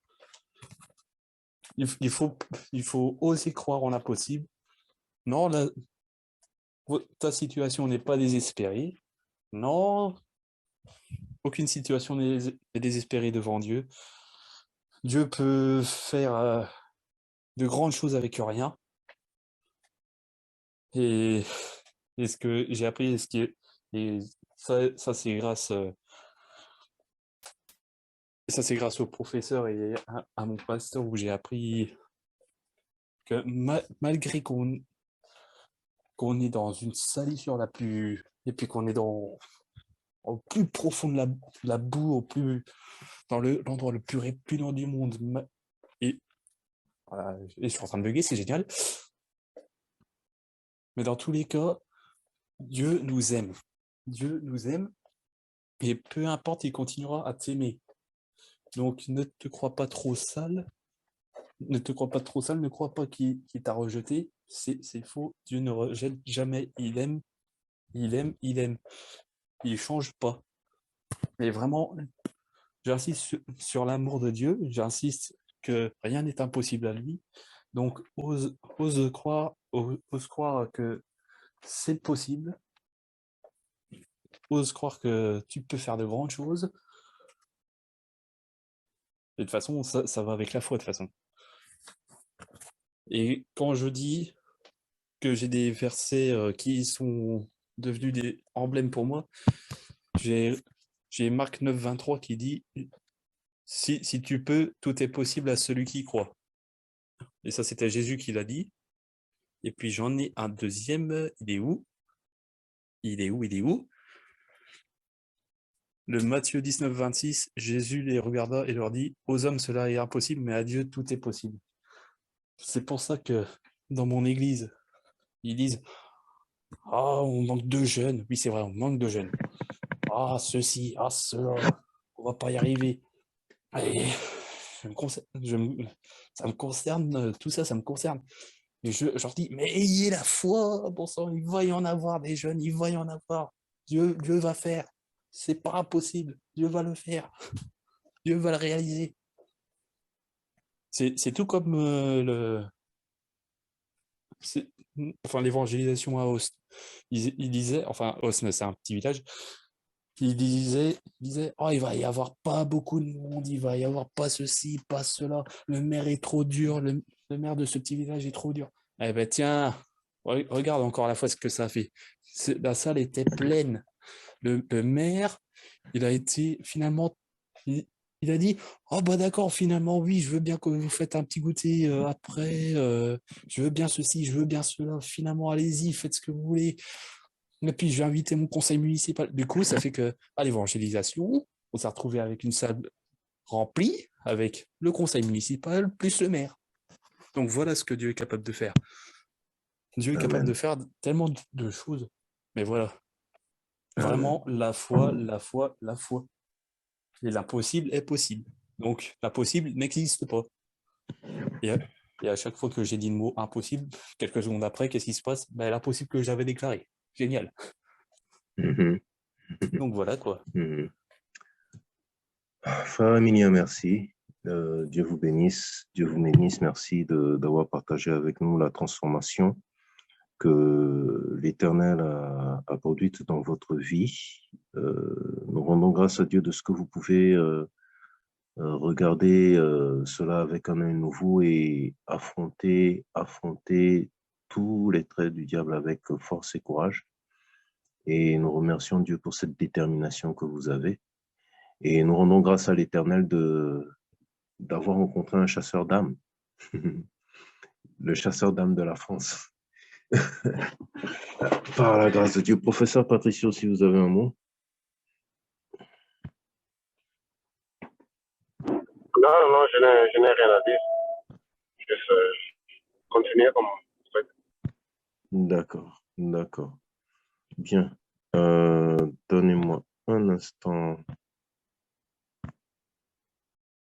il faut oser croire en l'impossible. Non, ta situation n'est pas désespérée. Non, aucune situation n'est désespérée devant Dieu. Dieu peut faire de grandes choses avec rien. Et ce que j'ai appris, et ça c'est grâce au professeur et à mon pasteur, où j'ai appris que malgré qu'on est dans une salissure et puis qu'on est au plus profond de la boue, dans l'endroit le plus répugnant du monde, et je suis en train de bugger, c'est génial. Mais dans tous les cas, Dieu nous aime. Dieu nous aime, et peu importe, il continuera à t'aimer. Donc ne te crois pas trop sale. Ne crois pas qu'il t'a rejeté. C'est faux. Dieu ne rejette jamais. Il aime, il aime, il aime. Il change pas. Mais vraiment, j'insiste sur l'amour de Dieu. J'insiste que rien n'est impossible à lui. Donc, ose croire que c'est possible. Ose croire que tu peux faire de grandes choses. Et de toute façon, ça va avec la foi, de toute façon. Et quand je dis que j'ai des versets qui sont devenus des emblèmes pour moi, j'ai Marc 9, 23 qui dit si tu peux, tout est possible à celui qui croit. Et ça, c'était Jésus qui l'a dit. Et puis j'en ai un deuxième. Il est où? Il est où? Le Matthieu 19, 26, Jésus les regarda et leur dit: aux hommes cela est impossible, mais à Dieu tout est possible. C'est pour ça que dans mon église, ils disent: ah, on manque de jeunes. Oui, c'est vrai, on manque de jeunes. Ah, ceci, ah, cela, on va pas y arriver. Et ça me concerne, tout ça, ça me concerne. Et je leur dis: mais ayez la foi, bon sang, il va y en avoir des jeunes, il va y en avoir. Dieu va faire. C'est pas impossible. Dieu va le faire. Dieu va le réaliser. C'est tout comme l'évangélisation à Osn. Il disait, enfin, Osn, c'est un petit village. Il disait, oh, il va y avoir pas beaucoup de monde, il va y avoir pas ceci, pas cela. Le maire est trop dur, le maire de ce petit village est trop dur. Eh ben tiens, regarde encore la fois ce que ça a fait. La salle était pleine. Le maire, il a été finalement, il a dit: oh bah d'accord, finalement oui, je veux bien que vous faites un petit goûter après, je veux bien ceci, je veux bien cela, finalement allez-y, faites ce que vous voulez. Et puis, j'ai invité mon conseil municipal. Du coup, ça fait que, à l'évangélisation, on s'est retrouvé avec une salle remplie, avec le conseil municipal, plus le maire. Donc, voilà ce que Dieu est capable de faire. Dieu est capable de faire tellement de choses. Mais voilà. Vraiment, la foi. Et l'impossible est possible. Donc, l'impossible n'existe pas. Et à chaque fois que j'ai dit le mot impossible, quelques secondes après, qu'est-ce qui se passe? L'impossible que j'avais déclaré. Génial. Donc, voilà quoi. Frère Emilien, merci. Dieu vous bénisse. Dieu vous bénisse. Merci d'avoir partagé avec nous la transformation que l'Éternel a produite dans votre vie. Nous rendons grâce à Dieu de ce que vous pouvez regarder cela avec un œil nouveau et affronter tous les traits du diable avec force et courage. Et nous remercions Dieu pour cette détermination que vous avez. Et nous rendons grâce à l'Éternel d'avoir rencontré un chasseur d'âmes, le chasseur d'âmes de la France. Par la grâce de Dieu. Professeur Patricio, si vous avez un mot. Non, je n'ai rien à dire. Juste continuer comme vous faites. D'accord. Bien. Donnez-moi un instant.